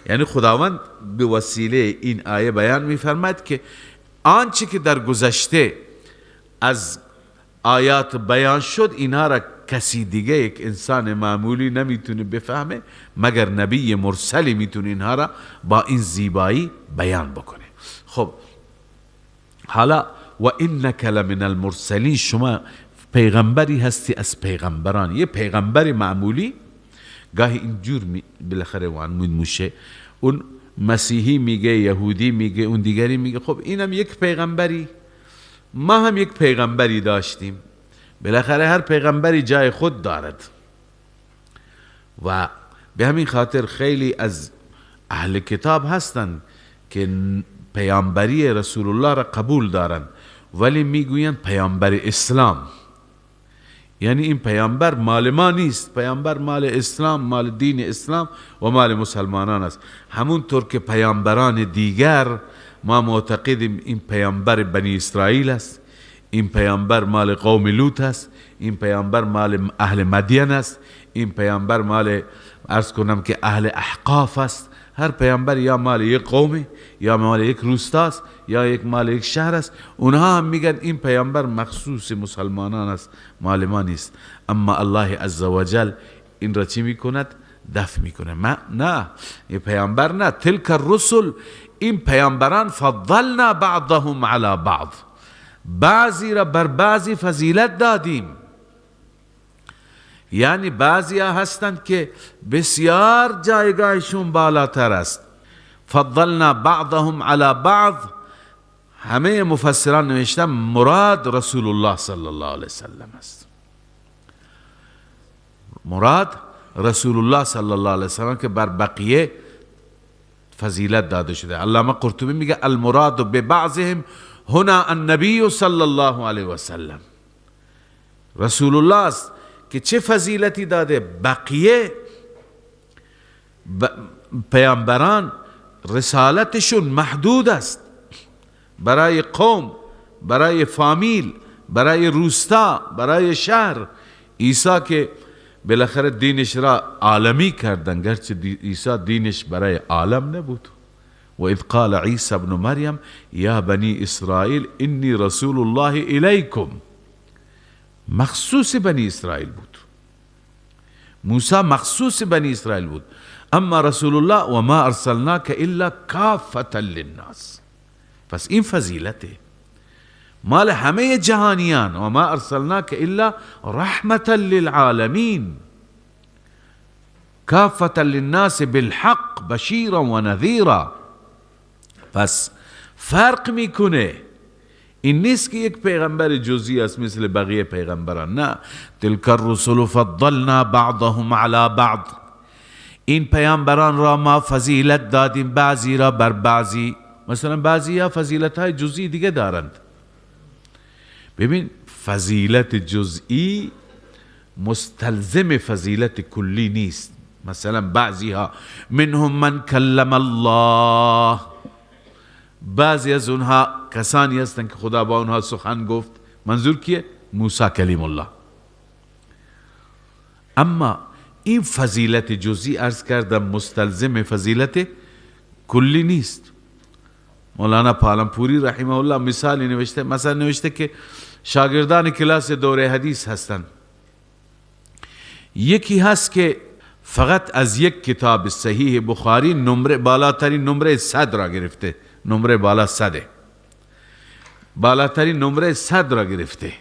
یعنی خداوند به وسیله این آیه بیان می‌فرماید که آنچه که در گذشته از آیات بیان شد، اینها را کسی دیگه، یک انسان معمولی نمیتونه بفهمه مگر نبی مرسلی میتونه اینها را با این زیبایی بیان بکنه. خب حالا و انک لمن المرسلین، شما پیغمبری هستی از پیغمبران. یه پیغمبر معمولی گاهی اینجور بالاخره وانمود میشه، اون مسیحی میگه، یهودی میگه، اون دیگری میگه خب اینم یک پیغمبری، ما هم یک پیغمبری داشتیم. بالاخره هر پیغمبری جای خود دارد و به همین خاطر خیلی از اهل کتاب هستند که پیامبری رسول الله را قبول دارند ولی میگویند پیامبر اسلام، یعنی این پیامبر مال ما نیست، پیامبر مال اسلام، مال دین اسلام و مال مسلمانان است. همونطور که پیامبران دیگر ما معتقدیم این پیامبر بنی اسرائیل است، این پیامبر مال قوم لوط است، این پیامبر مال اهل مدین است، این پیامبر مال عرض کنم که اهل احقاف است. هر پیامبر یا مال یک قوم، یا مال یک روستاست، یا یک مال یک شهر است. اونها هم میگن این پیامبر مخصوص مسلمانان است، مال ما نیست. اما الله عزوجل این را چی میکند؟ دفع میکنه. نه، این پیامبر نه. تلک الرسل، این پیامبران فضلنا بعضهم علی بعض، بعضی را بر بعضی فضیلت دادیم. یعنی بعضی ها هستند که بسیار جایگاهشون بالاتر است. فضلنا بعضهم علی بعض، همه مفسران نوشتن مراد رسول الله صلی الله علیه وسلم است. مراد رسول الله صلی الله علیه وسلم که بر بقیه فضیلت داده شده. علامه قرطبی میگه المراد ببعضهم هنا النبی صلی الله علیه وسلم، رسول الله است که چه فضیلتی داده. بقیه پیامبران رسالتشون محدود است، برای قوم، برای فامیل، برای روستا، برای شهر. عیسی که بالاخره دینش را عالمی کردن، گرچه عیسی دینش برای عالم نبود. و اذ قال عیسی ابن مریم یا بنی اسرائیل انی رسول الله الیکم، مخصوص بنی اسرائیل بود. موسی مخصوص بنی اسرائیل بود. اما رسول الله و ما ارسلناک الا کافة للناس، پس این فضیلته، مال همه جهانیان. و ما ارسلناک الا رحمة للعالمین، کافة للناس بالحق بشیرا و نذیرا. پس فرق میکنه، این نیست که یک پیغمبر جزئی است مثل بقیه پیغمبران، نه. تلک الرسل فضلنا بعضهم على بعض، این پیامبران را ما فضیلت دادیم بعضی را بر بعضی. مثلا بعضی ها فضیلت های جزئی دیگه دارند. ببین فضیلت جزئی مستلزم فضیلت کلی نیست. مثلا بعضی ها منهم من کلم الله، بعضی از اونها کسانی هستند که خدا با اونها سخن گفت. منظور کیه؟ موسی کلیم الله. اما این فضیلت جزئی عرض کردم مستلزم فضیلت کلی نیست. مولانا پالنپوری رحمه الله مثالی نوشته، مثلا نوشته که شاگردان کلاس دوره حدیث هستند، یکی هست که فقط از یک کتاب صحیح بخاری نمره بالاترین نمره 100 را گرفته، نمره بالا 100، بالاترین نمره 100 را گرفته.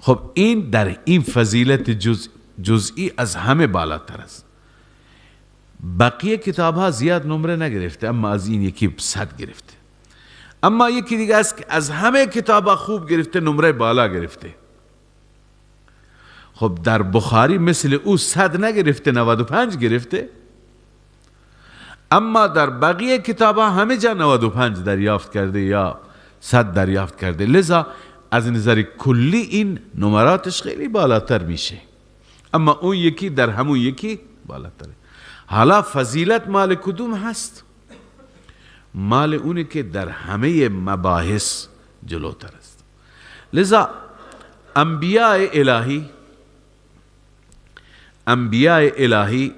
خب این در این فضیلت جزئی از همه بالاتر است. بقیه کتاب ها زیاد نمره نگرفته، اما از این یکی 100 گرفته. اما یکی دیگه است که از همه کتاب ها خوب گرفته، نمره بالا گرفته. خب در بخاری مثل او 100 نگرفته، 95 گرفته، اما در بقیه کتاب ها همه جا 95 دریافت کرده یا 100 دریافت کرده. لذا از نظر کلی این نمراتش خیلی بالاتر میشه، اما اون یکی در همون یکی بالاتره. حالا فضیلت مال کدوم هست؟ مال اونه که در همه مباحث جلوتر است. لذا انبیاء الهی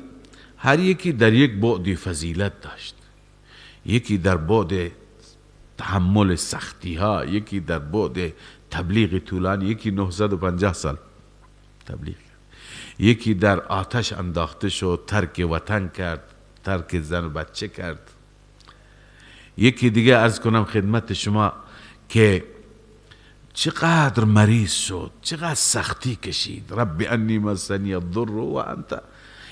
هر یکی در یک بعد فضیلت داشت. یکی در بعد تحمل سختی ها، یکی در بعد تبلیغ طولانی، یکی 950 سال تبلیغ، یکی در آتش انداخته شد، ترک وطن کرد، ترک زن و بچه کرد. یکی دیگه عرض کنم خدمت شما که چقدر مریض شد، چقدر سختی کشید، رب انی مسنی الضر و انت.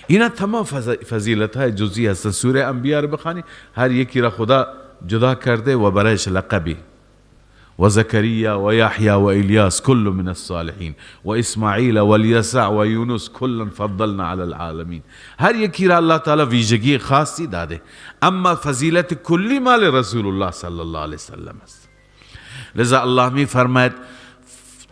اینا تمام فضیلت های جزئی هستن. سوره انبیاء رو بخوانی، هر یکی را خدا جدا کرده و برایش لقبی. و زکریا و یحیی و الیاس کل من الصالحین و اسماعیل و الیسع و یونس کلا فضلنا علی العالمین. هر یکی را الله تعالی ویژگی خاصی داده، اما فضیلت کلی مال رسول الله صلی الله علیه وسلم است. لذا الله می فرماید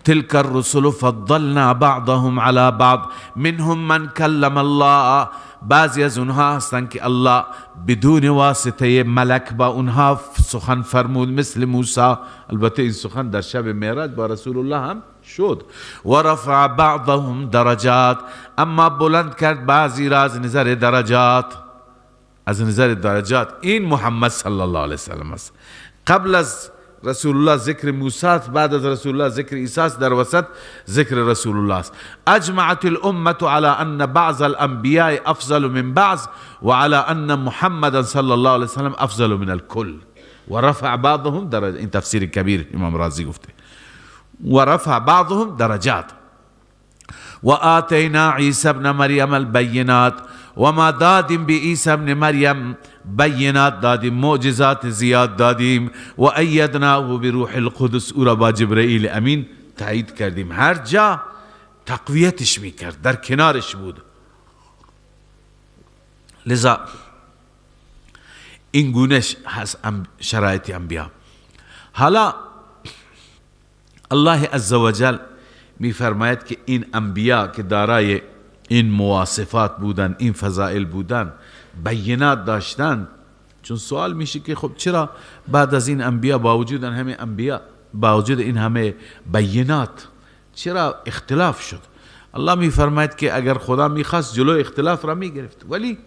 تلك الرسل فضلنا بعضهم على بعض منهم من کلم الله. بعضی از اونها هستند که الله بدون واسطه ملک با اونها سخن فرمود، مثل موسی. البته این سخن در شب معراج با رسول الله هم شد. و رفع بعضهم درجات، اما بلند کرد بعضی را از نظر درجات. از نظر درجات این محمد صلی الله علیه وسلم است. قبل از رسول الله ذکر موسی، بعد از رسول الله ذکر عیسی، در وسط ذکر رسول الله است. اجمعت الامه على ان بعض الانبیاء افضل من بعض و على ان محمد صلی الله علیه وسلم افضل من الكل و رفع بعضهم درجات. این تفسیر کبیر امام رازی گفته. و رفع بعضهم درجات و آتینا عیسی ابن مریم البینات، و ما دادیم به عیسی ابن مریم بینات دادیم، معجزات زیاد دادیم. و ایدناه بروح القدس، او را با جبرئیل امین تایید کردیم. هر جا تقویتش میکرد، در کنارش بود. لذا این گونه هست شرایط انبیا. حالا الله عزوجل می فرماید که این انبیا که دارای این مواصفات بودن، این فضائل بودن، بینات داشتن. چون سوال میشه که خب چرا بعد از این انبیا با وجود همه انبیا، با وجود این همه بینات، چرا اختلاف شد؟ الله می فرماید که اگر خدا میخواست جلو اختلاف را میگرفت، ولی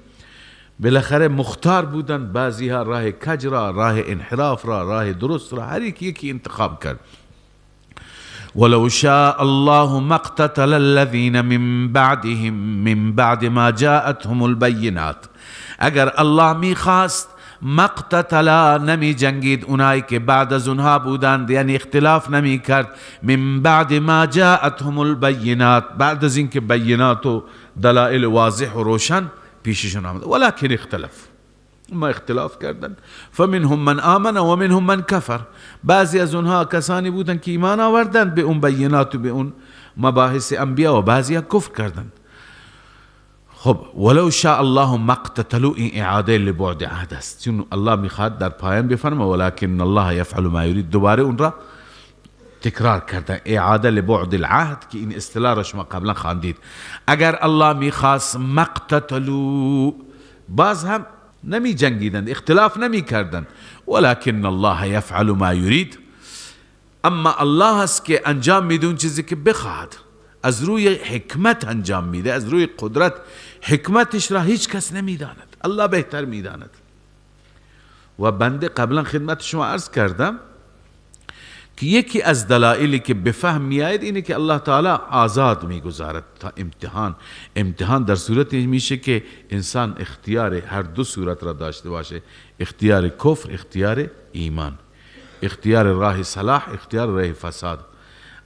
بالاخره مختار بودن. بعضی ها راه کج را، راه انحراف را، راه درست را، هر یکی انتخاب کرد. ولو شاء الله ما اقتتل الذين من بعدهم من بعد ما جاءتهم البينات. اگر الله میخواست مقتتلا نمی جنگید اونایی که بعد از اونها بودند، یعنی اختلاف نمی کرد. من بعد ما جاءتهم البینات، بعد از اینکه بینات و دلائل واضح و روشن پیششون آمد. ولکن اختلاف، ما اختلاف کردند. فمنهم من آمن و منهم من کفر، بعضی از اونها کسانی بودند که ایمان آوردند به اون بینات و به اون مباحث انبیا و بعضی کفر کردند. خب ولو شاء الله مقتتلوا، این اعاده لبعد عهد است، چون الله میخواد در پایان بفرمه ولکن الله یفعل ما یرید، دوباره اون را تکرار کرده، اعاده لبعد العهد که این اصطلاح را شما قبلا خواندید. اگر الله میخواست مقتتلوا، باز هم نمی جنگیدند، اختلاف نمی کردند. ولکن الله یفعل ما یرید، اما الله است که انجام میده اون چیزی که بخواهد، از روی حکمت انجام میده، از روی قدرت. حکمتش را هیچ کس نمیداند، الله بهتر میداند. و بنده قبلا خدمت شما عرض کردم که یکی از دلایلی که به فهم میآید اینه که الله تعالی آزاد میگذارد تا امتحان در صورت میشه که انسان اختیار هر دو صورت را داشته باشه، اختیار کفر، اختیار ایمان، اختیار راه صلاح، اختیار راه فساد.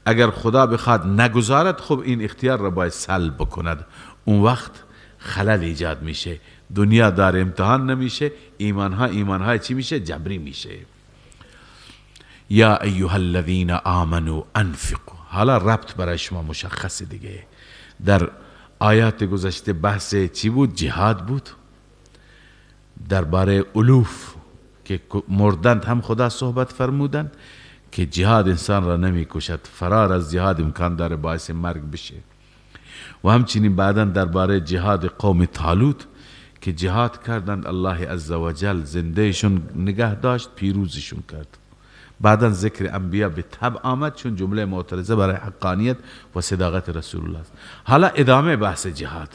اگر خدا بخواد نگذارد، خب این اختیار را باید سلب بکند، اون وقت خلل ایجاد میشه، دنیا دار امتحان نمیشه، ایمانها چی میشه؟ جبری میشه. یا ایها الذین آمنوا انفقوا، حالا ربط برای شما مشخص دیگه. در آیات گذشته بحث چی بود؟ جهاد بود، درباره الوف که مردند هم خدا صحبت فرمودند که جهاد انسان را نمی کشد، فرار از جهاد امکان داره باعث مرگ بشه. و همچنین بعدا درباره جهاد قوم طالوت که جهاد کردند، الله عزوجل زندهشون نگه داشت، پیروزشون کرد. بعدا ذکر انبیا به تبع آمد، چون جمله معترضه برای حقانیت و صداقت رسول الله است. حالا ادامه بحث جهاد.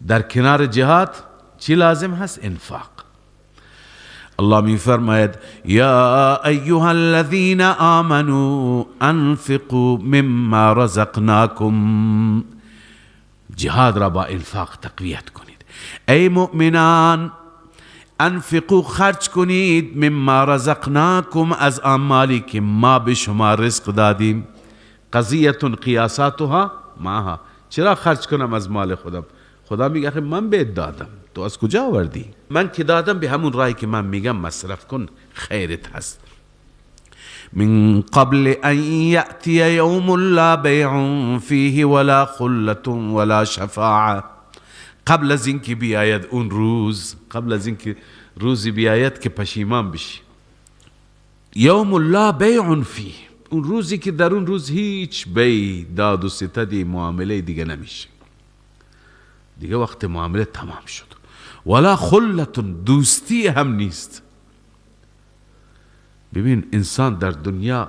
در کنار جهاد چی لازم هست؟ انفاق. الله می فرماید یا ایها الذین آمنوا انفقوا مما رزقناکم، جهاد را با انفاق تقویت کنید. ای مؤمنان، انفقوا خرج کنید، مما رزقناکم از آن که ما به شما رزق دادیم. قضیه قیاساتها معها، چرا خرج کنم از مال خودم؟ خدا میگه آخه من بهت دادم، تو از کجا آوردی؟ من که دادم به همون راهی که من میگم مصرف کن، خیرت هست. من قبل ان یأتی یوم لا بیع فیه ولا خلة ولا شفاعه، قبل از اینکه بیاید اون روز، قبل از اینکه روزی بیاید که پشیمان بشی. یوم لا بیع فیه، اون روزی که در اون روز هیچ بیع، داد و ستدی، معامله دیگه نمیشه، دیگه وقت معامله تمام شد. ولا خلتون، دوستی هم نیست. ببین انسان در دنیا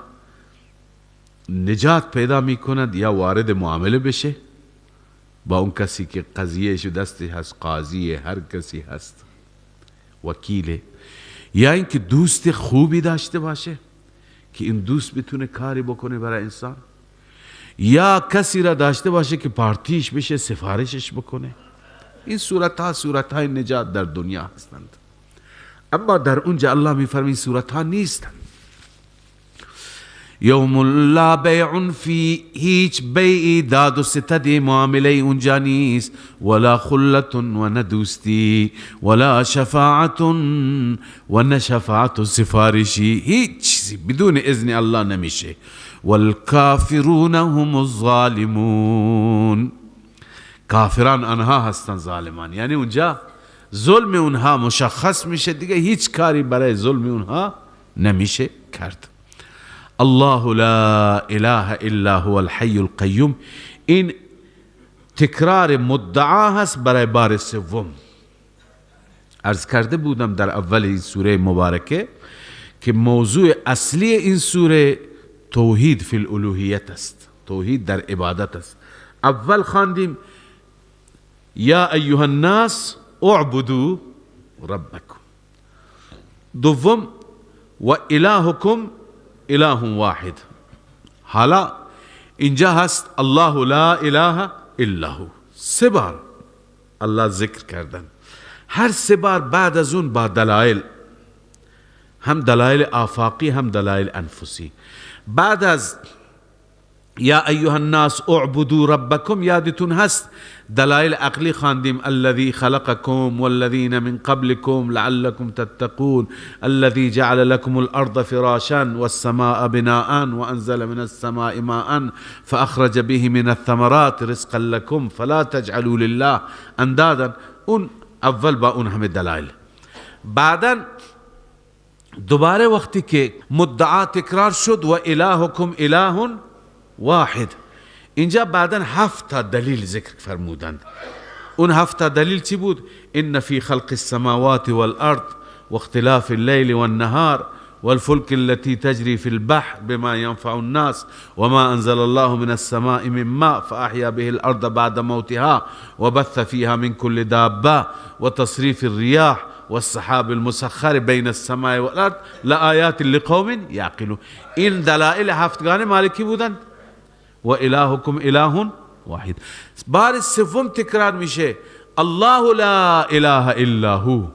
نجات پیدا می کند یا وارد معامله بشه با اون کسی که قضیهش دستی هست، قاضی، هر کسی هست، وکیله، یا اینکه دوست خوبی داشته باشه که این دوست بتونه کاری بکنه برای انسان، یا کسی را داشته باشه که پارتیش بشه، سفارشش بکنه. این صورتهای نجات در دنیا هستند، اما در اونجا الله میفرماید این صورتها نیستند. یوم لا بیع فی، هیچ بیعی، داد و ستدی، معامله اونجا نیست. ولا خلة، و نه دوستی. ولا شفاعت، و نه شفاعت و سفارشی، هیچ چیزی بدون اذن الله نمیشه. والکافرون هم الظالمون، کافران آنها هستن ظالمان، یعنی اونجا ظلم اونها مشخص میشه، دیگه هیچ کاری برای ظلم اونها نمیشه کرد. الله لا اله الا هو الحی القیوم، این تکرار مدعا هست برای بار سوم. عرض کرده بودم در اول این سوره مبارکه که موضوع اصلی این سوره توحید فی الالوهیت است، توحید در عبادت است. اول خواندیم یا ایها الناس اعبدوا ربکم، دوم و الهکم اله واحد. حالا اینجا هست الله لا اله الا هو، سه بار الله ذکر کردن. هر 3 بار بعد از اون با دلایل، هم دلایل آفاقی هم دلایل انفسی. بعد از یا ایها الناس اعبدوا ربکم یادتون هست دلایل عقلی خواندیم، الذی خلقکم والذین من قبلکم لعلکم تتقون، الذی جعل لكم الارض فراشا والسماء بناء وانزل من السماء ماء فاخرج به من الثمرات رزقا لكم فلا تجعلوا لله اندادا. اون اول با اون همه دلایل. بعدا دوباره وقتی که مدعا تکرار شد و الهکم اله واحد، اینجا بعدا 7 دلیل ذکر فرمودند. اون 7 دلیل چی بود؟ ان فی خلق السماوات والارض واختلاف الليل والنهار والفلك التي تجري في البحر بما ينفع الناس وما انزل الله من السماء من ماء فاحيا به الارض بعد موتها وبث فيها من كل دابه وتصريف الرياح والسحاب المسخر بين السماء والارض لآیات لقوم یعقلون. این دلائل 7 مالکی بودند. و الهکم اله واحد. بار سوم تکرار میشه الله لا اله الا هو.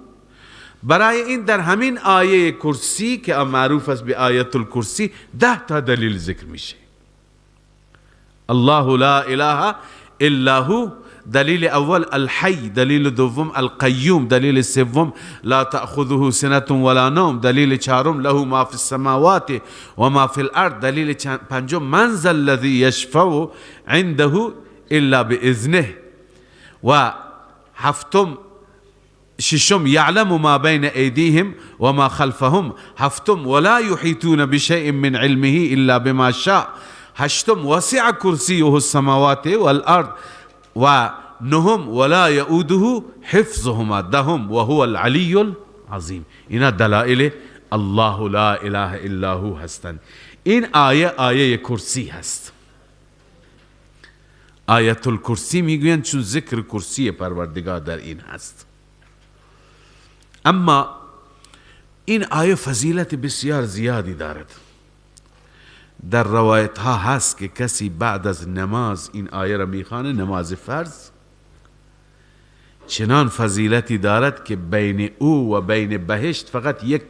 برای این در همین آیه کرسی که معروف است به آیت الکرسی 10 دلیل ذکر میشه. الله لا اله الا هو، دلیل اول الحی، دلیل دوم القیوم، دلیل سوم لا تأخذه سنة ولا نوم، دلیل چهارم له ما فی السماوات و ما فی الارض، دلیل پنجم من ذا الذی یشفع عنده الا باذنه، و ششم یعلم ما بین ایدیهم و ما خلفهم، هفتم ولا یحیطون بشیء من علمه الا بما شاء، هشتم وسع کرسیه السماوات والارض، و نهم ولا یؤوده حفظهما، دهم وهو العلی العظیم. اینا دلائل الله لا اله الا هو هستند. این آیه کرسی هست. آیت الکرسی میگویند چون ذکر کرسی پروردگار در این هست. اما این آیه فضیلت بسیار زیادی دارد. در روایت ها هست که کسی بعد از نماز این آیه را میخوانه، نماز فرض، چنان فضیلتی دارد که بین او و بین بهشت فقط یک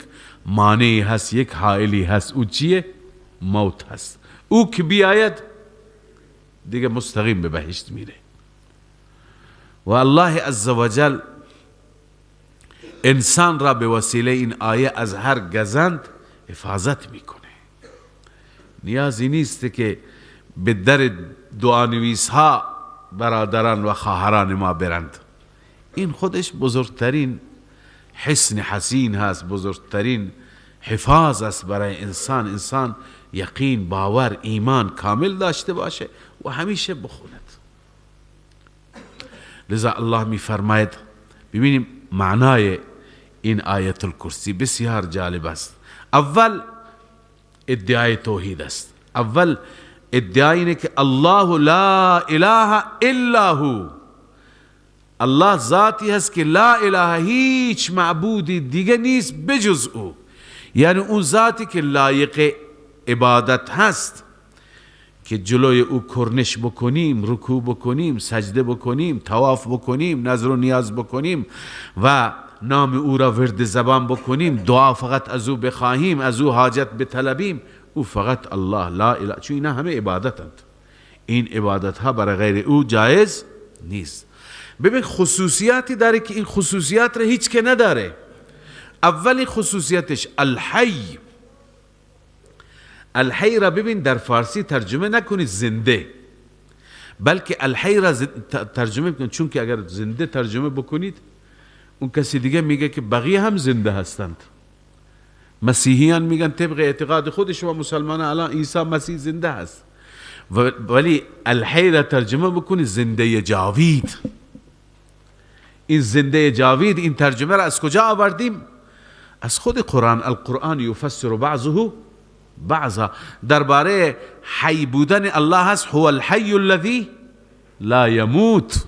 مانعی هست، یک حائلی هست. او چیه؟ موت هست. او که بیاید دیگه مستقیم به بهشت میره. و الله عزوجل انسان را به وسیله این آیه از هر گزند حفاظت میکنه. نیازی نیست که به در دعانویس ها برادران و خواهران ما برند. این خودش بزرگترین حسن حسین هست، بزرگترین حفاظ است برای انسان. انسان یقین، باور، ایمان کامل داشته باشه و همیشه بخوند. لذا الله می فرماید، ببینیم معنای این آیت الکرسی بسیار جالب است. اول ادعای توحید است. اول ادعای اینه که الله لا اله الا هو، الله ذاتی هست که لا اله، هیچ معبودی دیگه نیست بجز او. یعنی اون ذاتی که لایق عبادت هست، که جلوی او کرنش بکنیم، رکوع بکنیم، سجده بکنیم، طواف بکنیم، نظر و نیاز بکنیم و نام او را ورد زبان بکنیم، دعا فقط از او بخواهیم، از او حاجت بطلبیم، او فقط الله لا اله. چون اینا همه عبادتند. این عبادت ها برای غیر او جایز نیست. ببین خصوصیاتی داره که این خصوصیات را هیچ که نداره. اولی خصوصیتش الحی. الحی را ببین در فارسی ترجمه نکنید زنده، بلکه الحی را ترجمه کنید، چون که اگر زنده ترجمه بکنید اون کسی دیگه میگه که بقیه هم زنده هستند. مسیحیان میگن طبق اعتقاد خودش و مسلمان الان عیسی مسیح زنده هست، ولی الحی را ترجمه بکنید زنده جاوید. این زنده جاوید، این ترجمه را از کجا آوردیم؟ از خود قرآن. القرآن یفسر بعضه بعضا. درباره حی بودن الله هست هو الحی الذی لا یموت.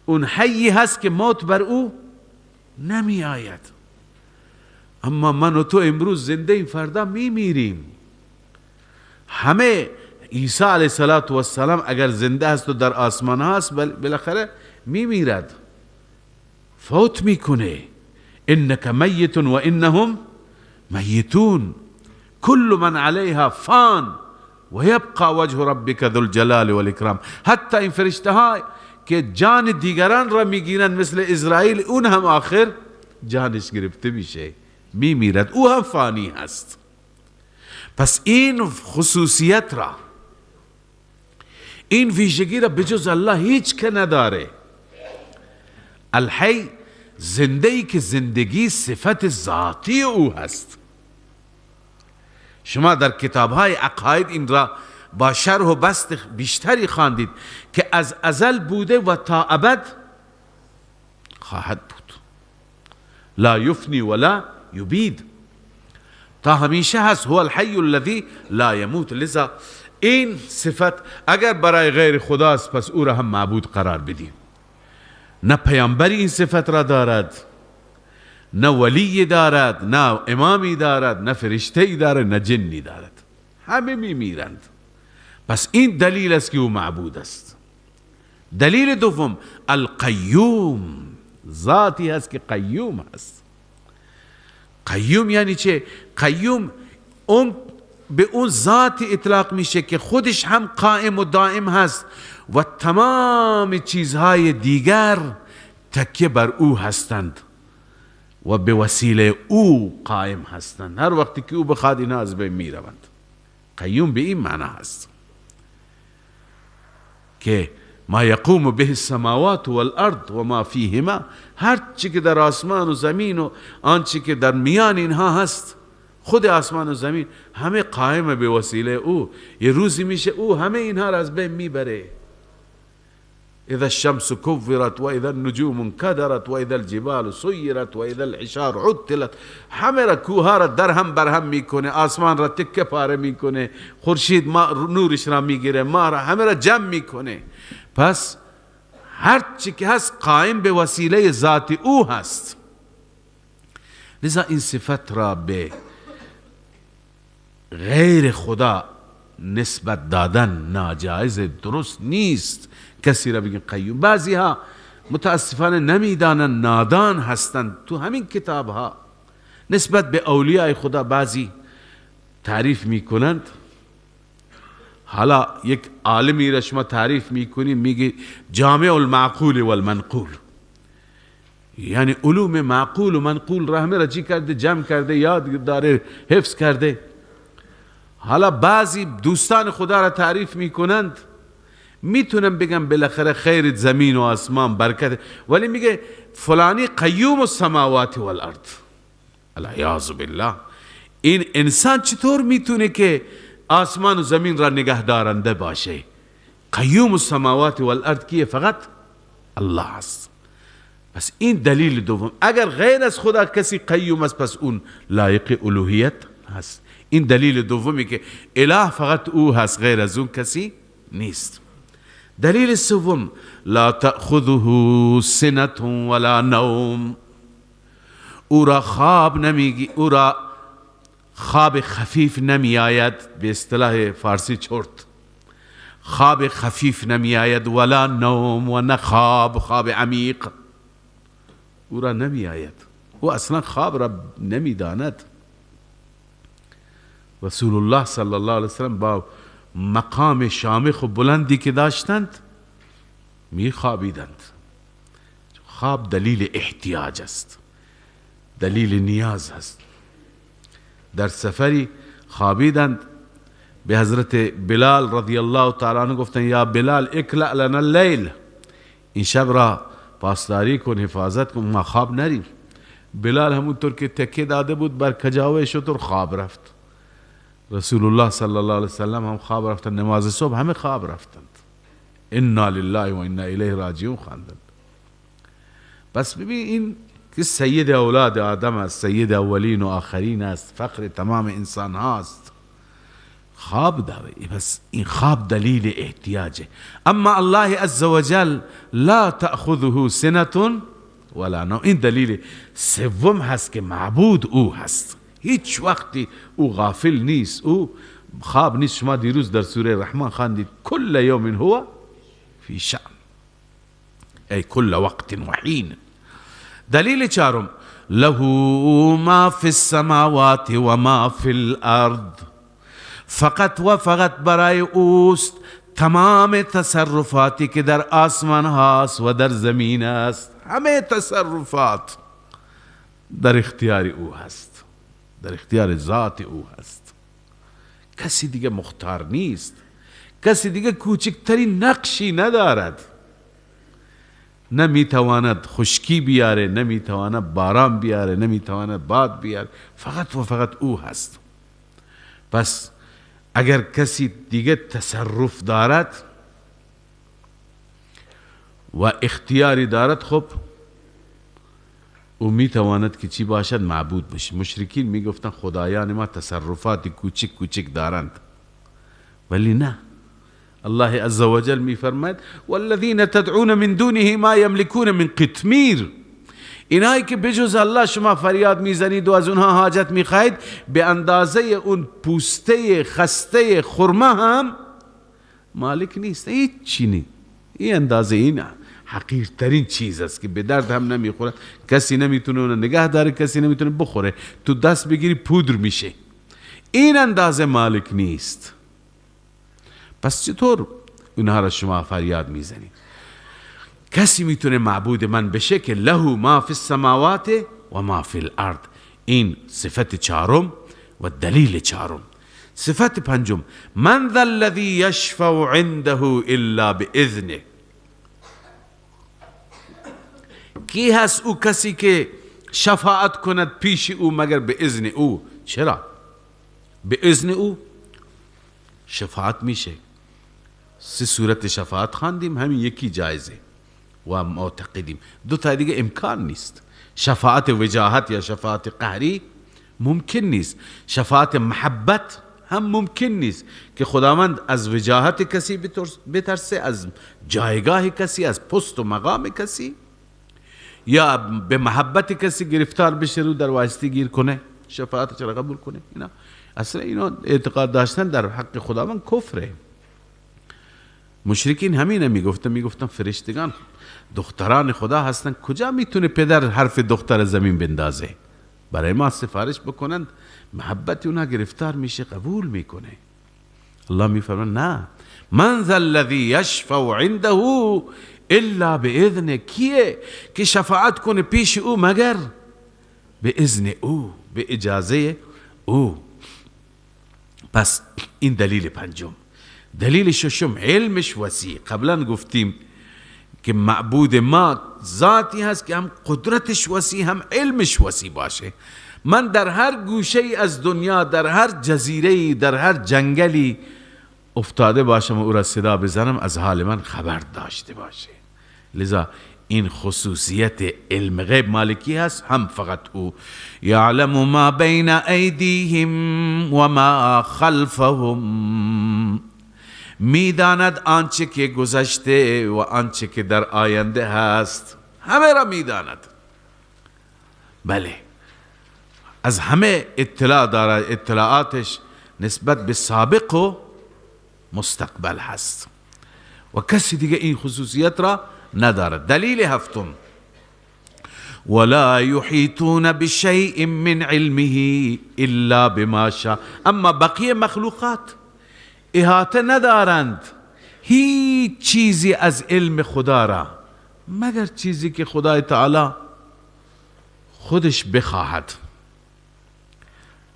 اون حی هست که موت بر او نمی آید. اما من و تو امروز زنده این، فردا می میریم. همه عیسی علیه السلام اگر زنده هست و در آسمان هست بالاخره می میرد. فوت میکنه. انک میت و انهم میتون کل من علیها فان و یبقى وجه ربک ذو الجلال والاکرام. حتی این فرشته ها که جان دیگران را میگیرند مثل اسرائیل، اون هم آخر جانش گرفته میشه، میمیرد، او هم فانی هست. پس این خصوصیت را، این ویژگی را بجز الله هیچ که نداره. الحی، زنده ای که زندگی صفت ذاتی او هست. شما در کتاب‌های عقاید این را با شرح و بسط بیشتری خواندید که از ازل بوده و تا ابد خواهد بود. لا یفنی ولا یبید، تا همیشه هست. هو الحی الذی لا یموت. لذا این صفت اگر برای غیر خداست، پس او را هم معبود قرار بدیم. نه پیامبری این صفت را دارد، نه ولی دارد، نه امامی دارد، نه فرشته‌ای دارد، نه جنی دارد، همه میمیرند. پس این دلیل است که او معبود است. دلیل دوم، القیوم، ذاتی هست که قیوم هست. قیوم یعنی چه؟ قیوم اون به اون ذات اطلاق میشه که خودش هم قائم و دائم هست و تمام چیزهای دیگر تکیه بر او هستند و به وسیله او قائم هستند. هر وقتی که او بخواد اینا از بین میروند. قیوم به این معنی هست که ما یقوم به السماوات والارض و ما فیهما، هر چی که در آسمان و زمین و آنچه که در میان اینها هست، خود آسمان و زمین همه قائم به وسیله او. یه روزی میشه او همه اینها را از بین میبره. اذا الشمس كورت و اذا النجوم انكدرت و اذا الجبال سيرت و اذا العشار عطلت. همه را، کوها را در هم بر هم میکنه، آسمان را تکه پاره میکنه، خورشید نورش را میگیره، ماه را، همه را جمع میکنه. پس هر چی که هست قائم به وسیله ذات او هست. لذا این صفت را به غیر خدا نسبت دادن ناجایز، درست نیست. کسی را بگیم قیوم. بعضی ها متاسفانه نمیدانن، نادان هستند. تو همین کتاب ها نسبت به اولیاء خدا بعضی تعریف میکنند. حالا یک عالمی را شما تعریف میکنی، میگی جامع المعقول والمنقول، یعنی علوم معقول و منقول را همه را چی کرده؟ جمع کرده، یاد داره، حفظ کرده. حالا بعضی دوستان خدا را تعریف میکنند، میتونم بگم بالاخره خیر زمین و آسمان برکت، ولی میگه فلانی قیوم السماوات والارض. العیاذ بالله. این انسان چطور میتونه که آسمان و زمین را نگه دارنده باشه؟ قیوم السماوات والارض کیه؟ فقط الله است. پس این دلیل دوم. اگر غیر از خدا کسی قیوم است، پس اون لایق الوهیت هست. این دلیل دومی که اله فقط او هست، غیر از اون کسی نیست. دلیل سوم، لا تأخذه سنة ولا نوم. او را خواب نمیگی، او را خواب خفیف نمی آید، به اصطلاح فارسی چرت. خواب خفیف نمی آید، ولا نوم، و نه خواب عمیق او را نمی آید. او اصلا خواب را نمی داند. رسول الله صلی الله علیه وسلم با مقام شامخ و بلندی که داشتند می خوابیدند. خواب دلیل احتیاج است، دلیل نیاز است. در سفری خوابیدند، به حضرت بلال رضی الله تعالی عنه گفتن یا بلال اکلأ لنا اللیل، این شب را پاسداری کن، حفاظت کن، ما خواب نریم. بلال همونطور که تکیه داده بود بر کجاوه شتر خواب رفت. رسول الله صلی الله علیه وسلم هم خواب رفتند، نماز صبح همه خواب رفتند. انا لله و انا الیه راجعون خواندند. پس ببین این که سید اولاد آدم است، سید اولین و آخرین است، فخر تمام انسان هاست، خواب داره. پس این خواب دلیل احتیاجه. اما الله عز وجل لا تأخذه سنة ولا نوم. این دلیل سوم هست که معبود او هست، هیچ وقتی او غافل نیست، او خواب نیست. شما دیروز در سوره رحمان خواندید کل یوم هو فی شأن، ای کل وقت و حین. دلیل چهارم له ما فی السماوات و ما فی الارض، فقط و فقط برای اوست تمام تصرفاتی که در آسمان هاست و در زمین است. همه تصرفات در اختیار او هست، در اختیار ذات او هست. کسی دیگه مختار نیست، کسی دیگه کوچکترین نقشی ندارد. نمیتواند خشکی بیاره، نمیتواند باران بیاره، نمیتواند باد بیاره، فقط و فقط او هست. پس اگر کسی دیگه تصرف دارد و اختیاری دارد، خب او میتواند که چی باشد؟ معبود بشه. مشرکین میگفتن خدایان ما تصرفات کوچک کوچک دارند، ولی نه، الله عز وجل میفرماید والذین تدعون من دونه ما یملکون من قطمیر، اینایی که بجز الله شما فریاد میزنید و از اونها حاجت میخواهید، به اندازه اون پوسته خسته خرما هم مالک نیست. هیچ چی نیست. این اندازه این حقیرترین چیز است که به درد هم نمیخوره، کسی نمیتونه اون نگه داره، کسی نمیتونه بخوره، تو دست بگیری پودر میشه. این اندازه مالک نیست. پس چطور اونها را شما فریاد میزنید؟ کسی میتونه معبود من بشه که له ما فی السماوات و ما فی الارض. این صفت چهارم و دلیل چهارم. صفت پنجم من ذا الذی یشفع عنده الا باذنه. کی هست او کسی که شفاعت کند پیش او مگر به اذن او؟ چرا؟ به اذن او شفاعت میشه. سه صورت شفاعت خواندیم، همین یکی جایزه و معتقدیم، دو تا دیگه امکان نیست. شفاعت وجاهت یا شفاعت قهری ممکن نیست. شفاعت محبت هم ممکن نیست که خداوند از وجاهت کسی بترسه، از جایگاه کسی، از پست و مقام کسی، یا به محبت کسی گرفتار بشه رو در واسطه گیر کنه، شفاعت چرا قبول کنه؟ اینا اصلا اینا اعتقاد داشتن در حق خداوند کفره. مشرکین همین میگفتن فرشتگان دختران خدا هستن، کجا میتونه پدر حرف دختر زمین بندازه؟ برای ما سفارش بکنند، محبت اونها گرفتار میشه، قبول میکنه. الله میفرماید نه، من ذا الذی یشفع عنده الا باذنه. کیه که شفاعت کنه پیش او مگر به اذن او، به اجازه او. پس این دلیل پنجم. دلیل ششم علمش وسیع. قبلا گفتیم که معبود ما ذاتی هست که هم قدرتش وسیع هم علمش وسیع باشه. من در هر گوشه ای از دنیا، در هر جزیره ای، در هر جنگلی افتاده باشم و او را صدا بزنم، از حال من خبر داشته باشه. لذا این خصوصیت علم غیب مالکی هست، هم فقط او. یعلم ما بین ایدیهم و ما خلفهم، میداند آنچه که گذشته و آنچه که در آینده هست، همه را میداند. بله، از همه اطلاع دارد، اطلاعاتش نسبت به سابق و مستقبل هست و کسی دیگه این خصوصیت را ندارد. دلیل هفتم ولا یحیطون بشیء من علمه الا بما شاء. اما بقیه مخلوقات احاطه ندارند هیچ چیزی از علم خدا را مگر چیزی که خدای تعالی خودش بخواهد.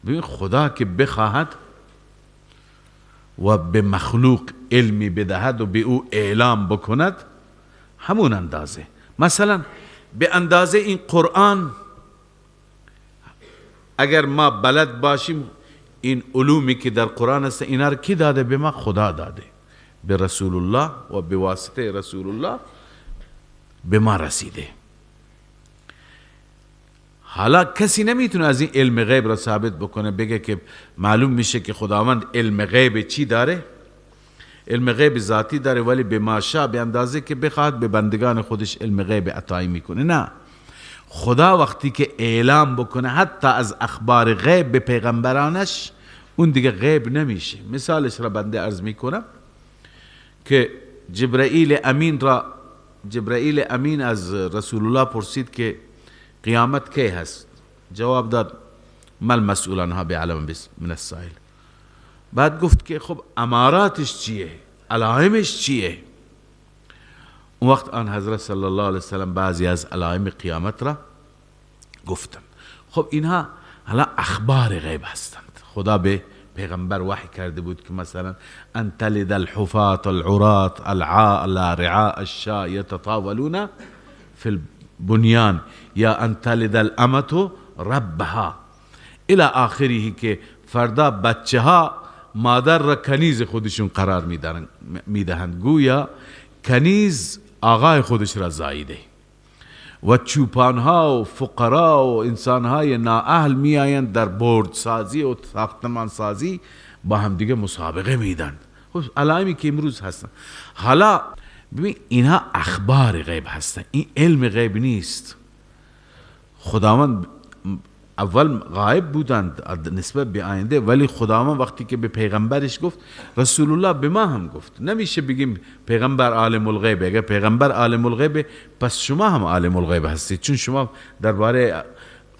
ببین، خدا که بخواهد و به مخلوق علمی بدهد و به او اعلام بکند، همون اندازه. مثلا به اندازه این قرآن اگر ما بلد باشیم، این علومی که در قرآن است اینا رو کی داده؟ به ما خدا داده، به رسول الله و به واسطه رسول الله به ما رسیده. حالا کسی نمیتونه از این علم غیب را ثابت بکنه، بگه که معلوم میشه که خداوند علم غیب چی داره؟ علم غیب ذاتی داره، ولی به ماشا، به اندازه که بخواد به بندگان خودش علم غیب عطایی میکنه. نه، خدا وقتی که اعلام بکنه حتی از اخبار غیب به پیغمبرانش، اون دیگه غیب نمیشه. مثالش را بنده عرض میکنم که جبرائیل امین از رسول الله پرسید که قیامت کی هست؟ جواب داد مل مسئول عنها بعلم من السائل. بعد گفت که خب اماراتش چیه؟ علائمش چیه؟ اون وقت آن حضرت صلی الله علیه وسلم بعضی از علائم قیامت را گفتن. خب اینها حالا اخبار غیب هستند. خدا به پیغمبر وحی کرده بود که مثلا ان تلد الحفاة العراة العاء رعاء الشاء يتطاولون في البنيان یا ان تلد الامة ربها الى آخره، که فردا بچه ها مادر را کنیز خودشون قرار میدهند، گویا کنیز آقای خودش را زاییده. و چوپان ها و فقرا و انسان های نااهل می آیند در برج سازی و ساختمان سازی با هم دیگه مسابقه میدن. خب علائمی که امروز هستن. حالا ببین اینها اخبار غیب هستن، این علم غیب نیست. خداوند اول غایب بودند نسبت به آینده، ولی خداوند وقتی که به پیغمبرش گفت، رسول الله به ما هم گفت. نمیشه بگیم پیغمبر عالم الغیب. اگر پیغمبر عالم الغیب پس شما هم عالم الغیب هستید، چون شما درباره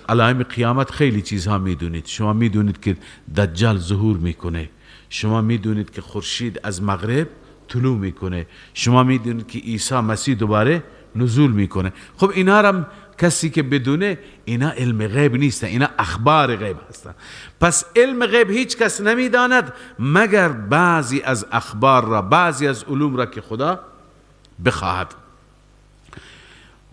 علائم قیامت خیلی چیزها میدونید. شما میدونید که دجال ظهور میکنه، شما میدونید که خورشید از مغرب طلوع میکنه، شما میدونید که عیسی مسیح دوباره نزول میکنه. خب اینا را کسی که بدونه، اینا علم غیب نیست، اینا اخبار غیب هستن. پس علم غیب هیچ کس نمیداند مگر بعضی از اخبار را، بعضی از علوم را که خدا بخواهد.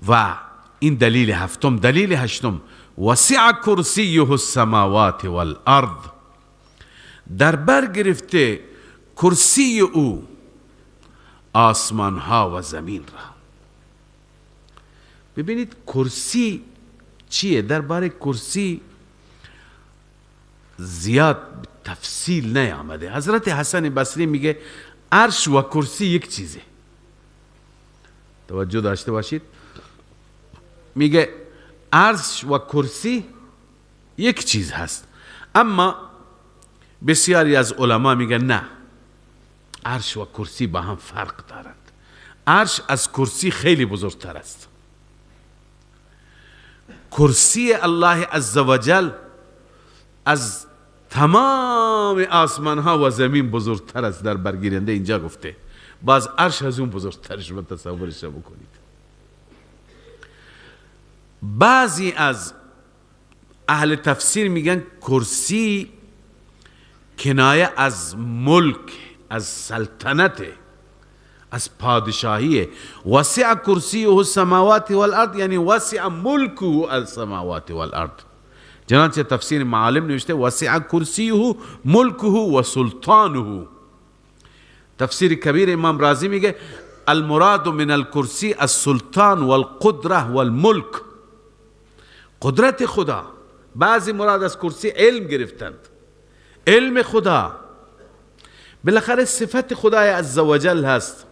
و این دلیل هفتم. دلیل هشتم، وسع کرسیه السماوات والارض، در بر گرفته کرسی او آسمان ها و زمین را. ببینید کرسی چیه؟ درباره کرسی زیاد تفصیل نیامده. حضرت حسن بصری میگه عرش و کرسی یک چیزه. توجه داشته باشید، میگه عرش و کرسی یک چیز هست. اما بسیاری از علما میگن نه، عرش و کرسی با هم فرق دارند. عرش از کرسی خیلی بزرگتر است. کرسی الله عزوجل از تمام آسمان ها و زمین بزرگتر است. در برگیرنده اینجا گفته، باز عرش از اون بزرگتر، شما تصورش بکنید. بعضی از اهل تفسیر میگن کرسی کنایه از ملک، از سلطنت، از پادشاهی. وسع کرسیه السماوات والارض یعنی وسع ملکه السماوات والارض. چنانچه تفسیر معالم نوشته وسع کرسیه ملکه و سلطانه. تفسیر کبیر امام رازی میگه المراد من الکرسی السلطان والقدره والملک، قدرت خدا. بعضی مراد از کرسی علم گرفتند، علم خدا. بالاخره صفت خدای عزوجل هست،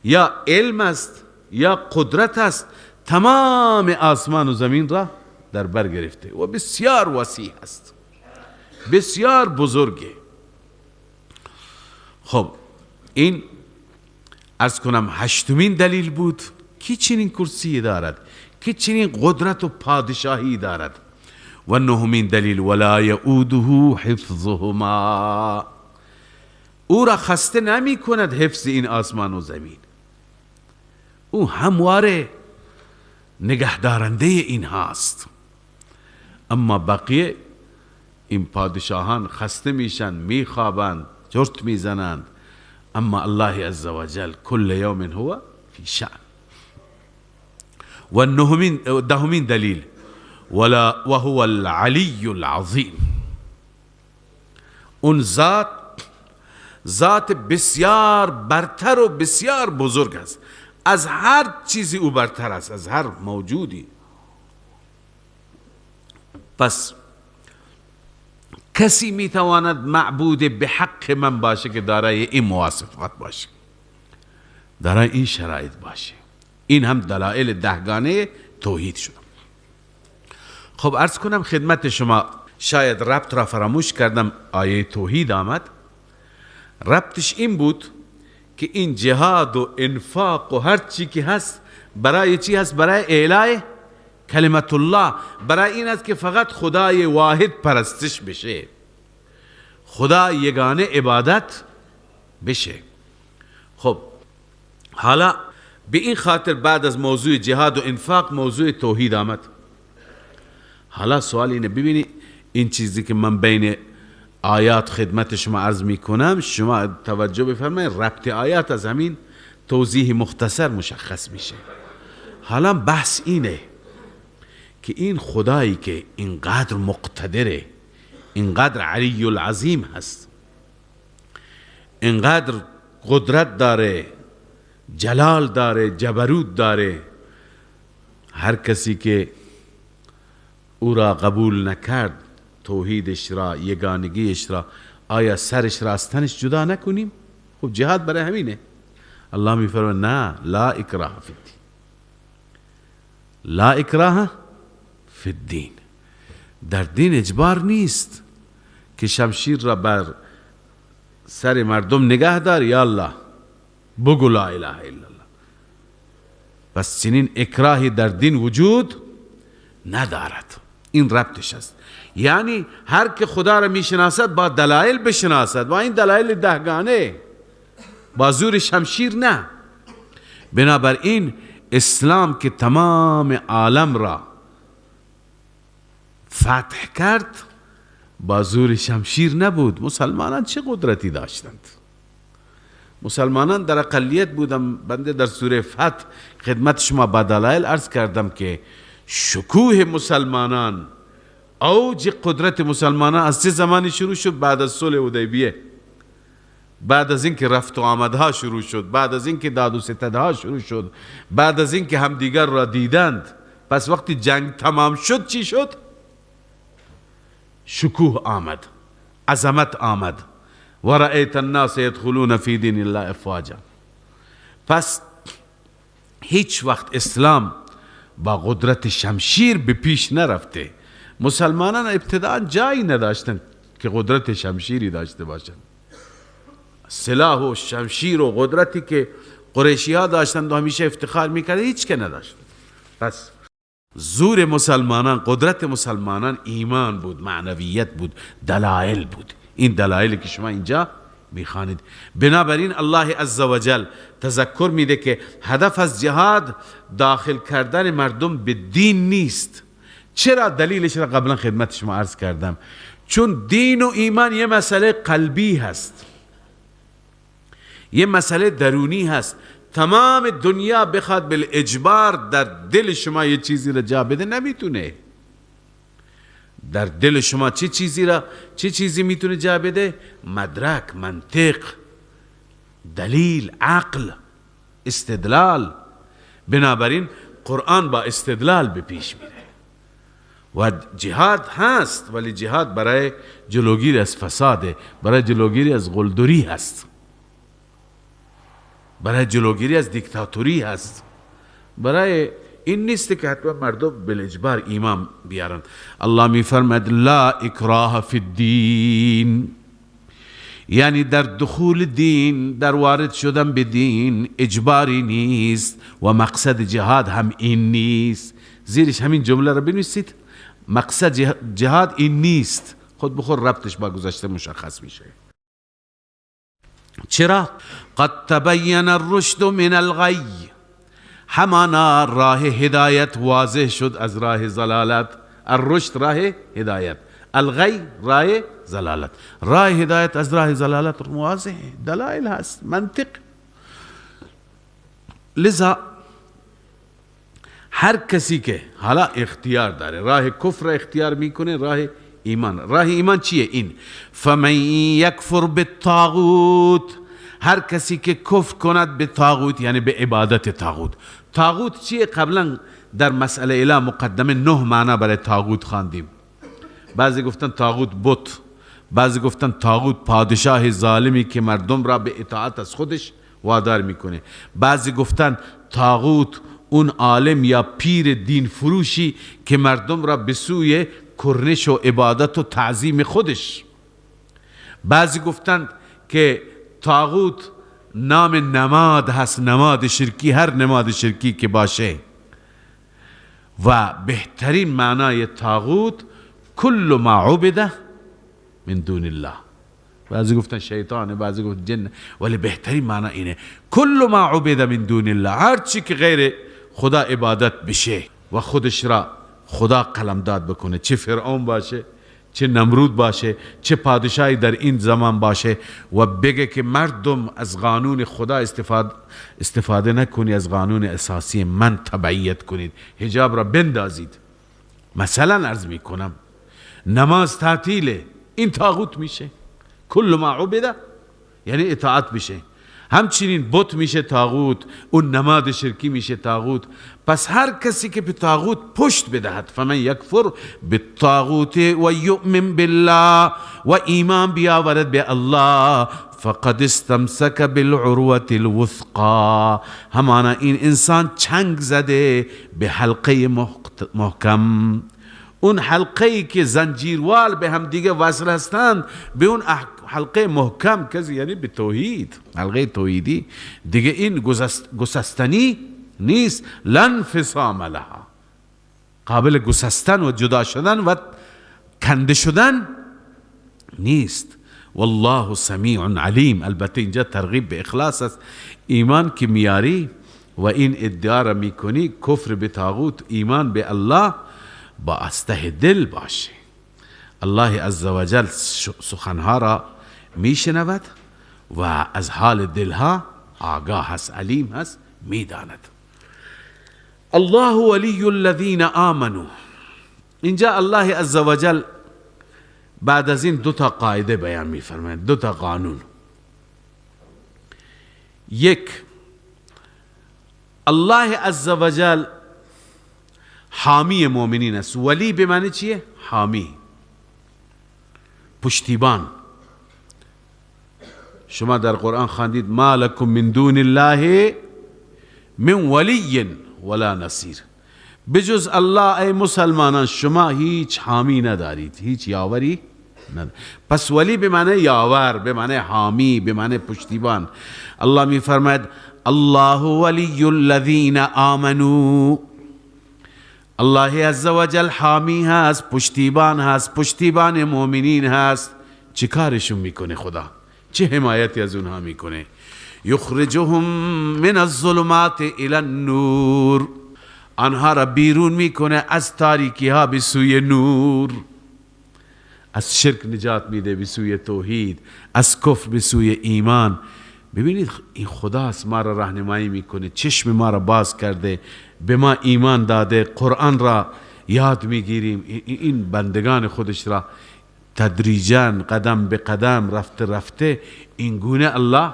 یا علم است یا قدرت است. تمام آسمان و زمین را در بر گرفته و بسیار وسیع است، بسیار بزرگه. خب این عرض کنم هشتمین دلیل بود که چنین کرسی دارد، که چنین قدرت و پادشاهی دارد. و نهمین دلیل ولا یؤوده حفظهما، او را خسته نمی کند حفظ این آسمان و زمین. او همواره نگهدارنده این هاست. اما بقیه این پادشاهان خسته میشن، میخوابند، چرت میزنند. اما الله عزوجل کل یوم هو فی شأن. و دهمین دلیل و هو العلی العظیم، اون ذات بسیار برتر و بسیار بزرگ است. از هر چیزی او برتر است، از هر موجودی. پس کسی میتواند معبود به حق من باشه که دارای این مواصفات باشه، دارای این شرایط باشه. این هم دلائل دهگانه توحید شد. خب عرض کنم خدمت شما، شاید ربط را فراموش کردم، آیه توحید آمد. ربطش این بود که این جهاد و انفاق و هر چی که هست برای چی هست؟ برای اعلای کلمت الله برای این است که فقط خدای واحد پرستش بشه، خدا یگانه عبادت بشه. خب حالا به این خاطر بعد از موضوع جهاد و انفاق موضوع توحید آمد. حالا سوال اینه، ببینید این چیزی که من بین آیات خدمت شما عرض می کنم، شما توجه بفرمایید، ربط آیات از همین توضیح مختصر مشخص میشه. حالا بحث اینه که این خدایی که اینقدر مقتدره، اینقدر علی العظیم هست، اینقدر قدرت داره، جلال داره، جبروت داره، هر کسی که او را قبول نکرد، توحیدش را، یگانگیش را، آیا سرش را از تنش جدا نکنیم؟ خب جهاد برای همینه. الله میفرماید نه، لا اکراه فی الدین، لا اکراه فی الدین، در دین اجبار نیست که شمشیر را بر سر مردم نگه دار، یا الله بگو لا اله الا الله. پس چنین اکراهی در دین وجود ندارد. این ربطش است. یعنی هر که خدا را میشناسد با دلایل بشناسد، با این دلایل دهگانه، با زور شمشیر نه. بنابراین اسلام که تمام عالم را فتح کرد با زور شمشیر نبود. مسلمانان چه قدرتی داشتند؟ مسلمانان در اقلیت بودم. بنده در سوره فتح خدمت شما با دلایل عرض کردم که شکوه مسلمانان، اوج قدرت مسلمانان از چه زمانی شروع شد؟ بعد از صلح حدیبیه، بعد از اینکه رفت و آمدها شروع شد، بعد از اینکه داد و ستدها شروع شد، بعد از اینکه همدیگر را دیدند. پس وقتی جنگ تمام شد چی شد؟ شکوه آمد، عظمت آمد. و رأیت الناس يدخلون فی دین الله افواجا. پس هیچ وقت اسلام با قدرت شمشیر به پیش نرفته. مسلمانان ابتداء جایی نداشتند که قدرت شمشیری داشته باشند. سلاح و شمشیر و قدرتی که قریشی ها داشتند و همیشه افتخار میکرد هیچ که نداشت. پس زور مسلمانان، قدرت مسلمانان ایمان بود، معنویت بود، دلائل بود. این دلایلی که شما اینجا میخوانید. بنابراین الله عزوجل تذکر میده که هدف از جهاد داخل کردن مردم به دین نیست. چرا؟ دلیلش را قبلا خدمت شما عرض کردم. چون دین و ایمان یه مسئله قلبی هست، یه مسئله درونی هست. تمام دنیا بخواد بالاجبار در دل شما یه چیزی را جا بده نمیتونه. در دل شما چه چیزی میتونه جا بده؟ مدرک، منطق، دلیل، عقل، استدلال. بنابراین قرآن با استدلال به پیش میره. و جهاد هست، ولی جهاد برای جلوگیری از فساده، برای جلوگیری از قلدری هست، برای جلوگیری از دیکتاتوری هست. برای این نیست که حتما مردم بالاجبار ایمان بیارن. الله میفرماید لا اکراه فی الدین، یعنی در دخول دین، در وارد شدن به دین اجباری نیست و مقصد جهاد هم این نیست. زیرش همین جمله را بنویسید، مقصد جهاد این نیست. خود بخور ربطش با گذشته مشخص میشه. چرا؟ قد تبین الرشد من الغی، همانا راه هدایت واضح شد از راه ضلالت. الرشد راه هدایت، الغی راه ضلالت. راه هدایت از راه ضلالت واضح، دلائل هست، منطق. لذا هر کسی که حالا اختیار داره، راه کفر اختیار میکنه، راه ایمان چیه؟ این فمن یکفر بالطاغوت، هر کسی که کفر کند به طاغوت، یعنی به عبادت طاغوت. طاغوت چیه؟ قبلا در مسئله اله مقدمه 9 معنا برای طاغوت خواندیم. بعضی گفتن طاغوت بت، بعضی گفتن طاغوت پادشاه ظالمی که مردم را به اطاعت از خودش وادار میکنه، بعضی گفتن طاغوت اون عالم یا پیر دین فروشی که مردم را به سوی کرنش و عبادت و تعظیم خودش. بعضی گفتند که طاغوت نام نماد هست، نماد شرکی، هر نماد شرکی که باشه. و بهترین معنای طاغوت کل ما عبده من دون الله. بعضی گفتن شیطانه، بعضی گفتن جن، ولی بهترین معنی اینه کل ما عبده من دون الله، هر چی که غیر خدا عبادت بشه و خودش را خدا قلمداد بکنه، چه فرعون باشه، چه نمرود باشه، چه پادشاهی در این زمان باشه، و بگه که مردم از قانون خدا استفاده نکنید، از قانون اساسی من تبعیت کنید، حجاب را بندازید. مثلا عرض می کنم نماز تعطیله، این طاغوت میشه. کل ما عبده یعنی اطاعت بشه. همچنین بت میشه طاغوت، اون نماد شرکی میشه طاغوت. پس هر کسی که به طاغوت پشت بدهد، فمن یکفر بالطاغوت و یؤمن بالله، و ایمان بیاورد به الله، فقد استمسک بالعروة الوثقا، همانا این انسان چنگ زده به حلقه محکم. اون حلقه ای که زنجیروال به هم دیگه وصل هستند، به اون حلقه محکم کسی، یعنی به توحید، حلقه توحیدی دیگه این گسستنی نیست. لن انفصام لها، قابل گسستن و جدا شدن و کنده شدن نیست. والله سمیع علیم. البته اینجا ترغیب به اخلاص است. ایمان که میاری و این ادعا را میکنی، کفر به طاغوت، ایمان به الله، با استه دل باشه. الله عزوجل سخنها را میشنود و از حال دلها آگاه هست، علیم هست، میداند. الله ولی الذین آمنوا. اینجا الله عزوجل بعد از این دو تا قاعده بیان میفرماید، دو تا قانون. یک، الله عزوجل حامی مؤمنین است. ولی به معنی چیه؟ حامی، پشتیبان. شما در قرآن خواندید ما لکم من دون الله من ولی ولا نصیر. بجز الله ای مسلمانان شما هیچ حامی ندارید، هیچ یاوری ندارید. پس ولی به معنی یاور، به معنی حامی، به معنی پشتیبان. الله می فرماید الله ولی الذین آمنوا. الله عزوجل حامی هست، پشتیبان هست، پشتیبان مؤمنین هست. چه کارشون میکنه خدا؟ چه حمایتی از اونها میکنه؟ یخرجهم من الظلمات الی النور، آنها را بیرون میکنه از تاریکی ها به سوی نور. از شرک نجات میده به سوی توحید، از کفر به سوی ایمان. ببینید این خداست ما را راهنمایی میکنه، چشم ما را باز کرده، به ما ایمان داده، قرآن را یاد میگیریم. این بندگان خودش را تدریجاً قدم به قدم رفته رفته این گونه الله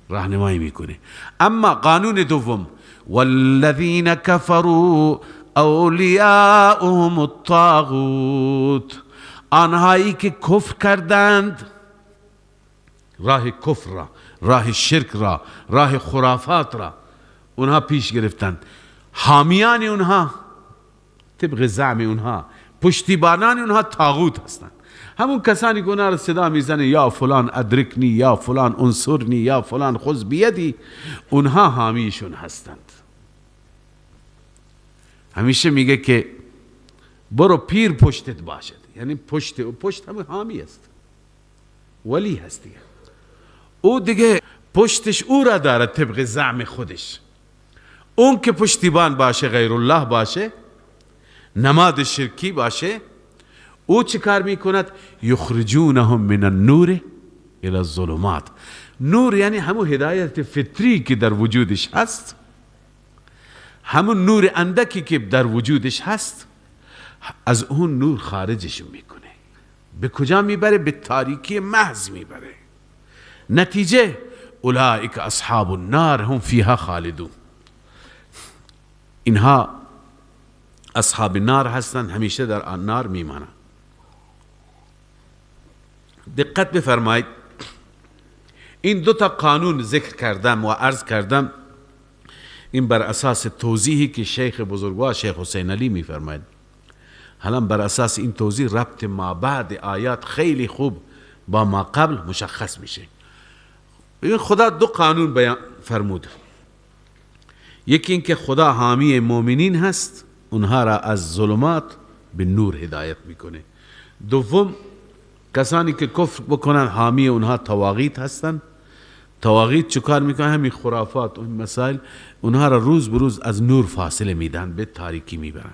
راهنمایی میکنه. اما قانون دوم، والذین کفروا اولیاؤهم الطاغوت، آنهایی که کفر کردند، راه کفر را، راه شرک را، راه خرافات را اونها پیش گرفتند. حامیان اونها طبق زعم اونها، پشتیبانان اونها طاغوت هستند. همون کسانی که اونها را صدا میزنه یا فلان ادرکنی، یا فلان انصرنی، یا فلان خذ بیدی، اونها حامیشون هستند. همیشه میگه که برو پیر پشتت باشد، یعنی پشت همون حامی است، ولی هست دیگه. او دیگه پشتش او را دارد طبق زعم خودش. اون که پشتیبان باشه، غیر الله باشه، نماد شرکی باشه، او چه کار میکند؟ یخرجونهم من النور الى الظلمات. نور یعنی همون هدایت فطری که در وجودش هست، همون نور اندکی که در وجودش هست، از اون نور خارجش میکنه. به کجا میبره؟ به تاریکی محض میبره. نتیجه اولئک اصحاب النار هم فیها خالدون. اینها اصحاب النار هستند، همیشه در آن نار میمانند. دقت بفرمایید، این دو تا قانون ذکر کردم و عرض کردم، این بر اساس توضیحی که شیخ بزرگوار شیخ حسین علی میفرماید. حالا بر اساس این توضیح ربط ما بعد آیات خیلی خوب با ما قبل مشخص میشه. ببین خدا دو قانون بیان فرمود. یکی این که خدا حامی مؤمنین هست، اونها را از ظلمات به نور هدایت میکنه. دوم، کسانی که کفر بکنن حامی اونها طواغیت هستن. طواغیت چه کار میکنن؟ همین خرافات و مسائل اونها را روز به روز از نور فاصله میدن، به تاریکی میبرن.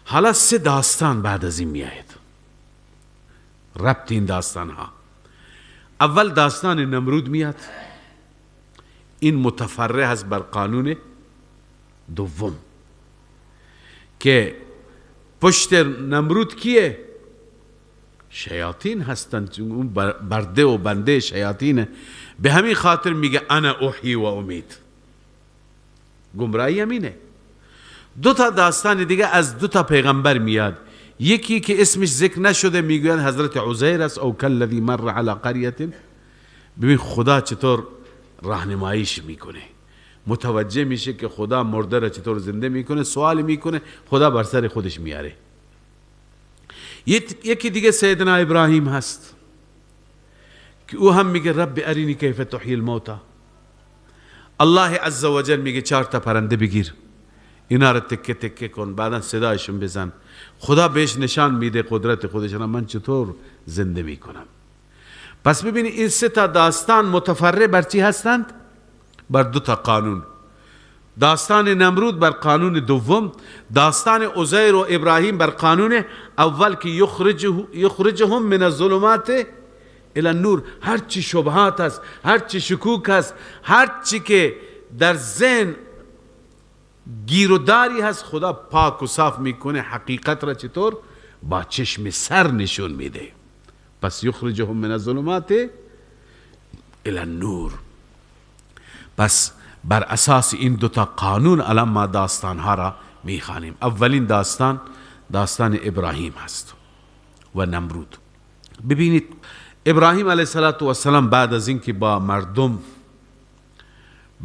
حالا 3 داستان بعد از این میآید، ربط این داستان ها. اول داستان نمرود میاد، این متفرع هست بر قانون دوم که پشت نمرود کیه؟ شیاطین هستند، اون برده و بنده شیاطینه. به همین خاطر میگه انا احیی و امید. گمراهی همینه. 2 تا داستان دیگه از 2 تا پیغمبر میاد. یکی که اسمش ذکر نشده میگویند حضرت عزیر است، او کالذی مر علی قریة. ببین خدا چطور راهنماییش میکنه، متوجه میشه که خدا مرده را چطور زنده میکنه، سوال میکنه، خدا بر سر خودش میاره. یکی دیگه سیدنا ابراهیم هست که او هم میگه رب ارینی کیف تحیی الموتى. الله عزوجل میگه 4 تا پرنده بگیر، اینا را تکه تکه کن، بعدا صدایشون بزن. خدا بهش نشان میده قدرت خودش را، من چطور زنده میکنم. پس ببینید این 3 تا داستان متفرع بر چی هستند؟ بر 2 تا قانون. داستان نمرود بر قانون دوم، داستان عزیر و ابراهیم بر قانون اول که یخرجهم من الظلمات الی النور. هر چی شبهات است، هر چی شکوک است، هر چی که در ذهن گیروداری هست، خدا پاک و صاف میکنه، حقیقت را چطور؟ با چشم سر نشون میده. پس یخرجهم من الظلمات الی النور. پس بر اساس این 2 تا قانون الان ما داستان ها را میخوانیم. اولین داستان ابراهیم هست و نمرود. ببینید ابراهیم علیه السلام بعد از اینکه با مردم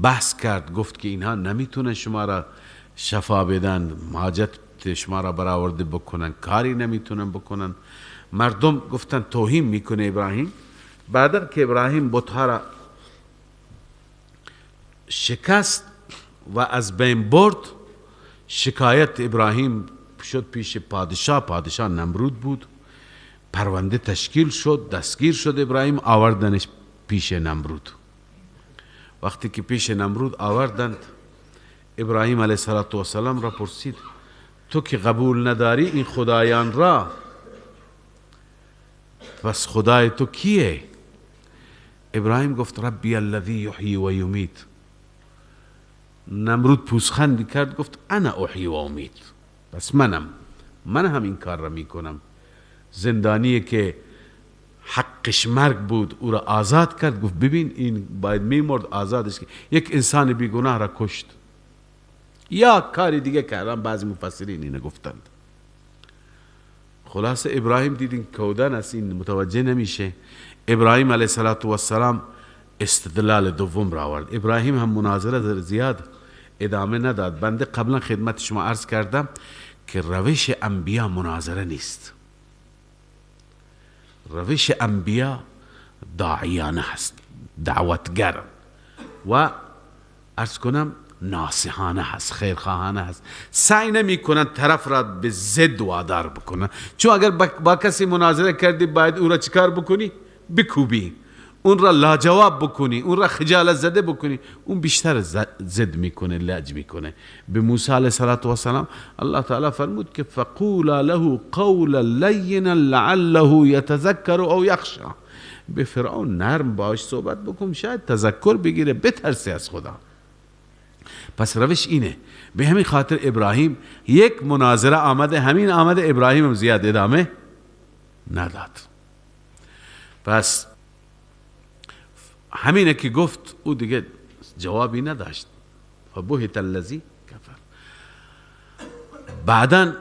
بحث کرد، گفت که اینها نمیتونن شما را شفا بدن، حاجت شما را برآورده بکنن، کاری نمیتونن بکنن. مردم گفتن توهین میکنه ابراهیم. بعد که ابراهیم بت‌ها را شکست و از بین برد، شکایت ابراهیم شد پیش پادشاه نمرود بود. پرونده تشکیل شد، دستگیر شد ابراهیم، آوردنش پیش نمرود. وقتی که پیش نمرود آوردند، ابراهیم علیه السلام را پرسید تو که قبول نداری این خدایان را، پس خدای تو کیه؟ ابراهیم گفت ربی الذی یحیی و یمیت. نمرود پوزخندی کرد، گفت انا احیی و امیت. پس من هم این کار را میکنم. زندانی که حقش مرگ بود او را آزاد کرد، گفت ببین این باید میمرد، آزادش کرد. یک انسان بیگناه را کشت یا کاری دیگه کردن، بعضی مفسرین اینه گفتند. خلاصه ابراهیم دیدین کودن است، این متوجه نمیشه. ابراهیم علیه السلام استدلال دوم را آورد. ابراهیم هم مناظره زیاد ادامه نداد. بنده قبلا خدمت شما عرض کردم که روش انبیا مناظره نیست. روش انبیا داعیانه هست، دعوتگر، و عرض کنم ناصحانه هست، خیرخواهانه هست. سعی نمی کنن طرف را به ضد وادار بکنن. چون اگر با کسی مناظره کردی باید او را چیکار بکنی؟ بکوبی، اون را لاجواب بکنی، اون را خجالت زده بکنی. اون بیشتر ضد میکنه، لج میکنه. به موسی علیه السلام الله تعالی فرمود که فقولا له قولا لینا لعله یتذکر او یخشی. به فرعون نرم باش صحبت بکن، شاید تذکر بگیره، بترسه از خدا. پس روش اینه. به همین خاطر ابراهیم یک مناظره آمده، همین آمده، ابراهیم هم زیاد ادامه نداد. پس همینه که گفت، او دیگه جوابی نداشت. فبهت الذی کفر. بعدن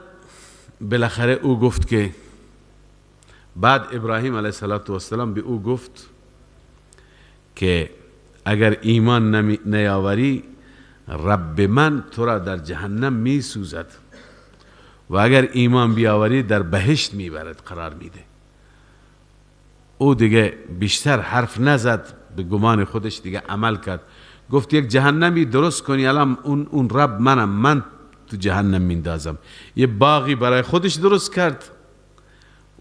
بالاخره او گفت که بعد ابراهیم علیه السلام به او گفت که اگر ایمان نیاوری رب من تو را در جهنم می سوزد و اگر ایمان بیاوری در بهشت میبرد، قرار میده. او دیگه بیشتر حرف نزد، به گمان خودش دیگه عمل کرد. گفت یک جهنمی درست کنی، الان اون رب منم، من تو جهنم میندازم. یه باغی برای خودش درست کرد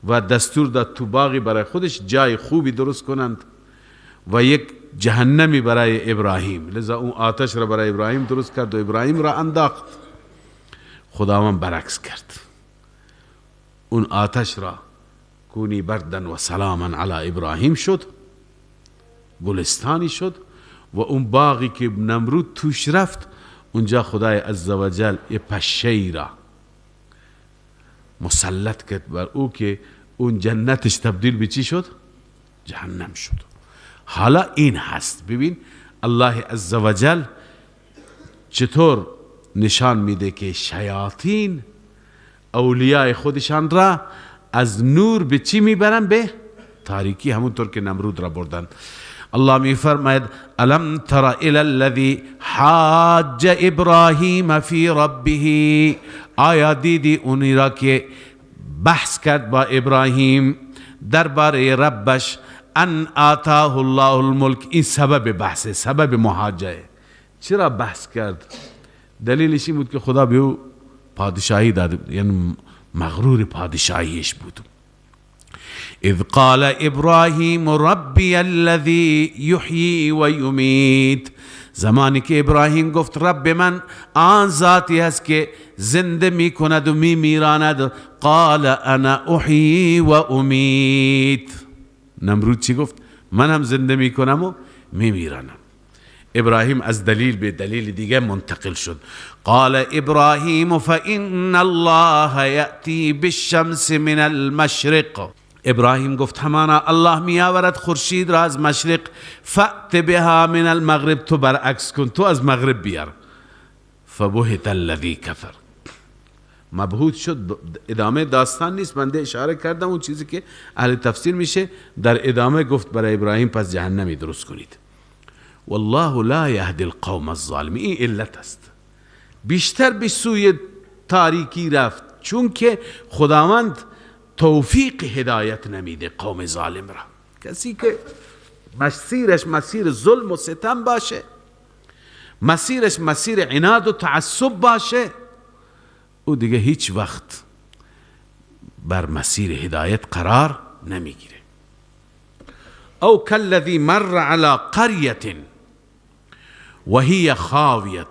و دستور داد تو باغی برای خودش جای خوبی درست کنند و یک جهنمی برای ابراهیم. لذا اون آتش را برای ابراهیم درست کرد و ابراهیم را انداخت. خداوند برعکس کرد، اون آتش را کونی بردن و سلاما علی ابراهیم شد، گلستانی شد، و اون باغی که نمرود توش رفت اونجا خدای عزوجل یه پشه‌ای را مسلط کرد بر او که اون جنتش تبدیل به چی شد؟ جهنم شد. حالا این هست، ببین الله عزوجل چطور نشان میده که شیاطین اولیاء خودشان را از نور به چی میبرن؟ به تاریکی، همونطور که نمرود را بردن. الله میفرماید الم تر الی الذی حاج ابراهیم فی ربه، آیا دیدی اونی را که بحث کرد با ابراهیم درباره ربش، ان آتاه الله الملک. این سبب بحثه، سبب محاجه. چرا بحث کرد؟ دلیلش این بود که خدا به او پادشاهی داد، یعنی مغرور پادشاهیش بود. اذ قال ابراهیم ربی الذی یحیی و یمیت، زمانی که ابراهیم گفت رب من آن ذاتی هست که زنده می کند و می میراند. قال انا احیی و امیت. نمرود چی گفت؟ من هم زنده می کنم و می میرانم. ابراهیم از دلیل به دلیل دیگه منتقل شد. قال ابراهیم فإن الله یأتی بالشمس من المشرق، ابراهیم گفت همانا الله می آورد خورشید را از مشرق، فأت بها من المغرب، تو برعکس کن، تو از مغرب بیار. فبهت الذی کفر، مبهوت شد. ادامه داستان نیست، من اشاره کردم اون چیزی که اهل تفسیر میشه در ادامه گفت برای ابراهیم پس جهنمی درست کنید. والله لا یهدی القوم الظالمین. این علت است، بیشتر به سوی تاریکی رفت چون که خداوند توفیق هدایت نمیده قوم ظالم را. کسی که مسیرش مسیر ظلم و ستم باشه، مسیرش مسیر عناد و تعصب باشه، او دیگه هیچ وقت بر مسیر هدایت قرار نمیگیره. او کالذی مر علی قریة وهی خاویة.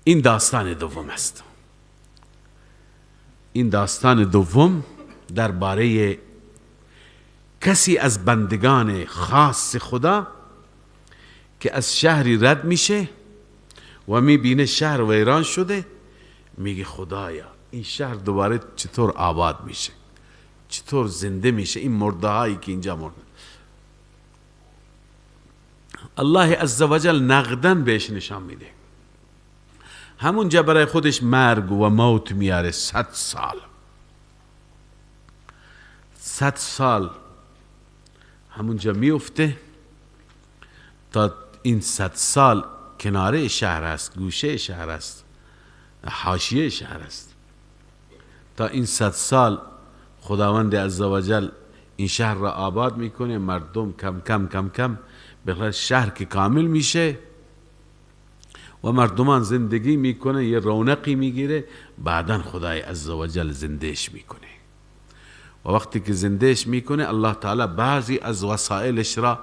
این داستان دوم است. این داستان دوم درباره کسی از بندگان خاص خدا که از شهری رد میشه و میبینه شهر ویران شده، میگه خدایا این شهر دوباره چطور آباد میشه، چطور زنده میشه، این مرده هایی که اینجا مرده. الله عزوجل نقدن بهش نشان میده. همونجا برای خودش مرگ و موت میاره. 100 سال 100 سال همونجا میفته تا این 100 سال کناره شهر است، گوشه شهر است، حاشیه شهر است. تا این 100 سال خداوند عزوجل این شهر را آباد میکنه، مردم کم کم کم کم بخاطر شهر که کامل میشه و مردمان زندگی میکنه، یه رونقی میگیره. بعداً خدای عزوجل زندهش میکنه و وقتی که زندهش میکنه الله تعالی بعضی از وسائلش را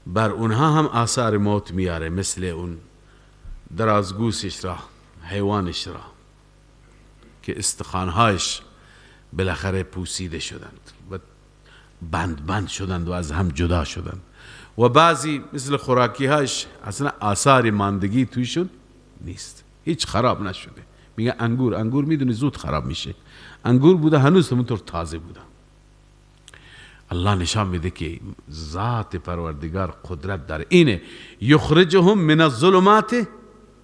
بر اونها هم آثار موت میاره، مثل اون درازگوشش را، حیوانش را که استخوانهایش بالاخره پوسیده شدند و بند شدند و از هم جدا شدند، و بعضی مثل خوراکی هاش اصلا آثار ماندگی تویشون نیست، هیچ خراب نشده. میگه انگور میدونی زود خراب میشه، انگور بوده هنوز همونطور تازه بوده. الله نشان میده که ذات پروردگار قدرت داره. اینه یخرجهم من الظلمات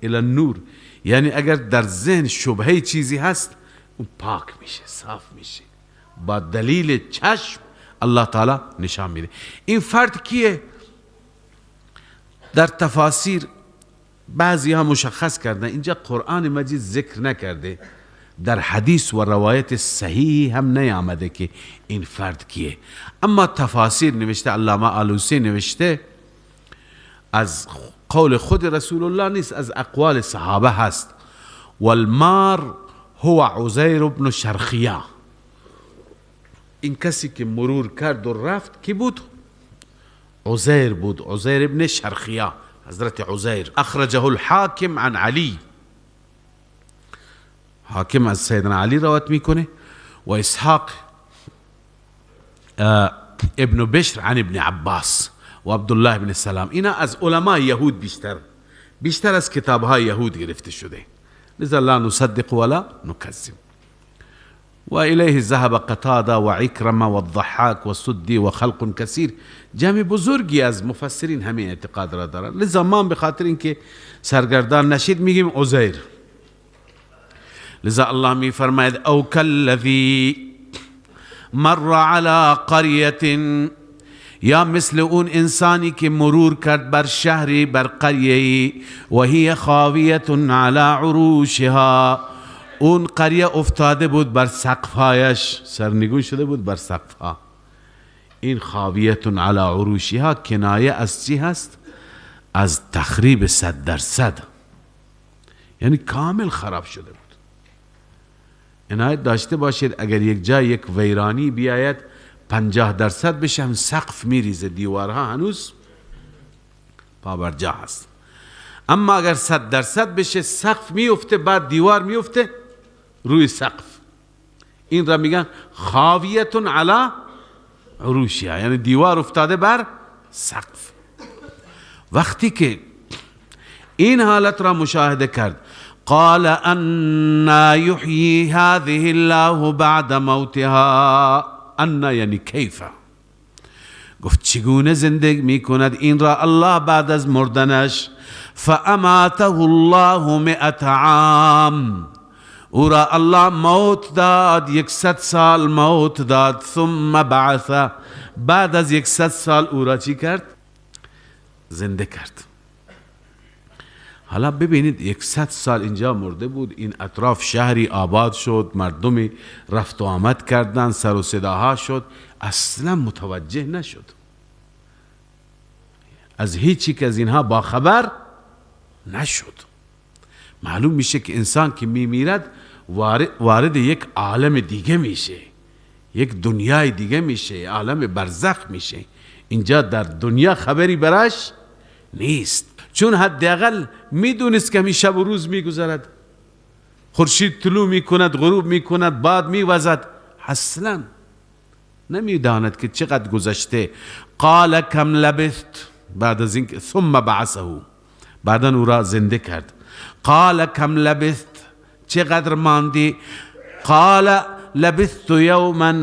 الی النور، یعنی اگر در ذهن شبهه چیزی هست اون پاک میشه، صاف میشه، با دلیل چشم الله تعالی نشان میده. این فرد کیه؟ در تفاسیر بعضی ها مشخص کردن، اینجا قرآن مجید ذکر نکرده، در حدیث و روایت صحیح هم نیامده که این فرد کیه، اما تفاسیر نوشته، علامه آلوسی نوشته از قول خود رسول الله نیست، از اقوال صحابه هست. والمار هو عزیر بن شرخیه. این کسی که مرور کرد و رفت کی بود؟ عزیر بود، عزیر ابن شرخیه، حضرت عزیر. اخرجه الحاکم عن علی، حاکم از سیدنا علی روایت میکنه. و اسحاق ابن بشر عن ابن عباس و عبدالله ابن سلام. اینا از علماء یهود بیشتر از کتابهای یهود گرفته شده، لذا لا نصدق ولا نكذب. و الیه ذهب قتاده و عکرمه و الضحاک و سدی و خلق کثیر. جمع بزرگی از مفسرین همین اعتقاد را دارن، لذا ما به خاطر اینکه سرگردان نشید میگیم عزیر. لذا الله می فرماید او کالذی مر علی قریة، یا مثل اون انسانی که مرور کرد بر شهری، بر قریه، و هی خاویة علی عروشها، اون قریه افتاده بود بر سقفهایش، سرنگون شده بود بر سقفها. این خاویة علی عروشها کنایه از چی هست؟ از تخریب 100%، یعنی کامل خراب شده بود. عنایت داشته باشید اگر یک جای یک ویرانی بیاید 50% بشه، هم سقف میریزه، دیوارها هنوز پابرجا هست. اما اگر 100% بشه سقف میفته، بعد دیوار میفته روی سقف. این را میگن خاویة علی عروشها، یعنی دیوار افتاده بر سقف. وقتی که این حالت را مشاهده کرد، قال انا یحیی هذه الله بعد موتها. انا یعنی کیف، گفت چگونه زندگی میکند این را الله بعد از مردنش. فاماته الله 100 عام، او را الله موت داد، 100 سال موت داد. ثم بعث، بعد از 100 سال او را چی کرد؟ زنده کرد. حالا ببینید 100 سال اینجا مرده بود، این اطراف شهری آباد شد، مردمی رفت و آمد کردن، سر و صداها شد، اصلا متوجه نشد، از هیچی که از اینها باخبر نشد. معلوم میشه که انسان که میمیرد وارد یک عالم دیگه میشه، یک دنیای دیگه میشه، عالم برزخ میشه. اینجا در دنیا خبری براش نیست، چون حداقل میدونست که همین شب و روز میگذرد، خورشید طلوع میکند، غروب میکند، بعد میوزد، اصلا نمیداند که چقدر گذشته. قال کم لبثت، بعد از اینکه ثم بعثه، بعدا او را زنده کرد. قال کم لبثت، چقدر ماندی؟ قال لبثت یوما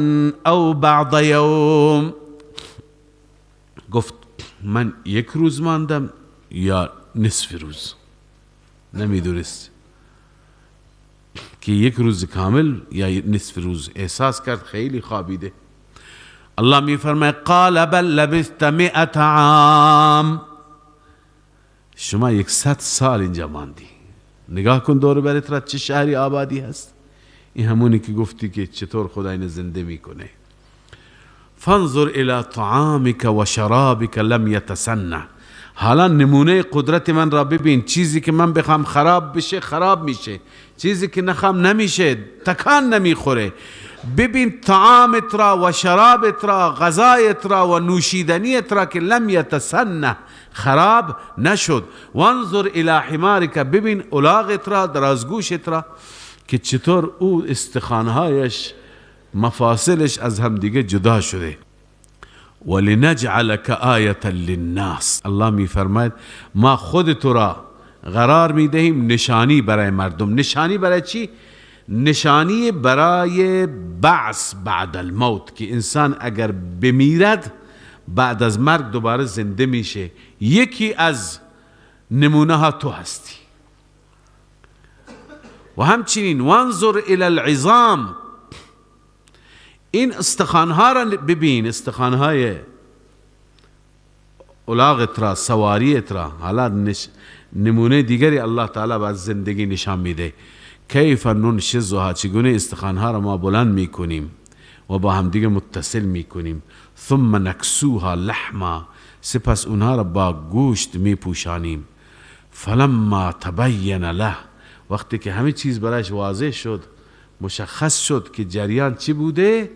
او بعض یوم، گفت من 1 روز ماندم یا نصف روز. نمیدونست که 1 روز کامل یا نصف روز، احساس کرد خیلی خوابیده. الله می فرماید قال بل لبثت 100 عام، شما 100 سال اینجا ماندی. نگاه کن دور برت را چه شهری آبادی هست. این همونی که گفتی که چطور خدا اینو زنده میکنه. فانظر الى طعامك و شرابك لم يتسنى، حالا نمونه قدرت من را ببین، چیزی که من بخوام خراب بشه خراب میشه، چیزی که نخوام نمیشه، تکان نمیخوره. ببین طعامت را و شرابت را، غذایت را و نوشیدنیت را که لم یتسنى، خراب نشد. وانظر الى حمارک، ببین الاغت را، درازگوشت را که چطور او استخوانهایش، مفاصلش از هم دیگه جدا شده. ولنجعلک آیة للناس، الله می فرماید ما خود تو را قرار می دهیم نشانی برای مردم. نشانی برای چی؟ نشانی برای بعث بعد الموت، که انسان اگر بمیرد بعد از مرگ دوباره زنده میشه. یکی از نمونه ها تو هستی. و همچنین وانظر الی العظام، این استخوانها را ببین، استخوانهای الاغت را، سواریت را. حالا نمونه دیگری الله تعالی باز زندگی نشان میده. کیف ننشزها، چگونه استخوانها را ما بلند میکنیم و با هم دیگه متصل میکنیم. ثم نکسوها لحما، سپس اونها را با گوشت میپوشانیم. فلما تبین له، وقتی که همه چیز برایش واضح شد، مشخص شد که جریان چی بوده،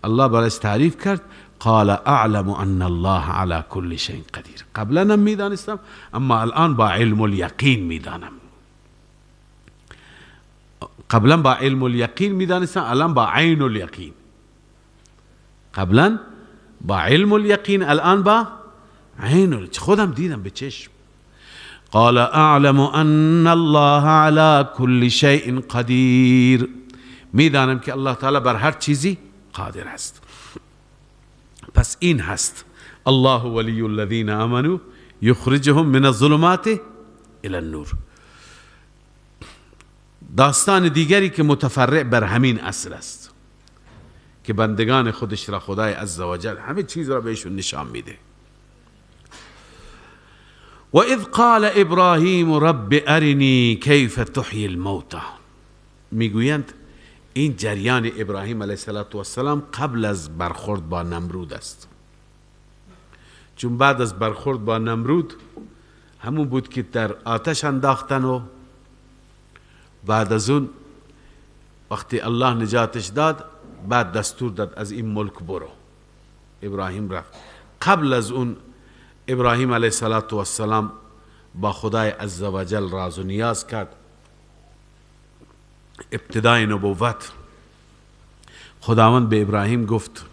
الله برایش تعریف کرد قال اعلم ان الله على كل شيء قدیر. قبلا هم میدانستم اما الان با علم الیقین میدانم. قبلا با علم الیقین میدانستم، الان با عین الیقین. قبلا با علم الیقین، الان با عین، خودم دیدم به چشم. قال اعلم ان الله على كل شيء قدیر، میدانم که الله تعالی بر هر چیزی قادر است. پس این هست الله ولی الذین آمنوا یخرجهم من الظلمات الى النور. داستان دیگری که متفرع بر همین اصل است که بندگان خودش را خدای عزوجل همه چیز را بهشون نشان میده. و اذ قال ابراهیم رب ارنی کیف تحیی الموتى، میگویند این جریان ابراهیم علیه السلام قبل از برخورد با نمرود است، چون بعد از برخورد با نمرود همون بود که در آتش انداختن و بعد از اون وقتی الله نجاتش داد بعد دستور داد از این ملک برو. ابراهیم رفت. قبل از اون ابراهیم علیه السلام با خدای عزوجل راز و نیاز کرد. ابتدای نبوت خداوند به ابراهیم گفت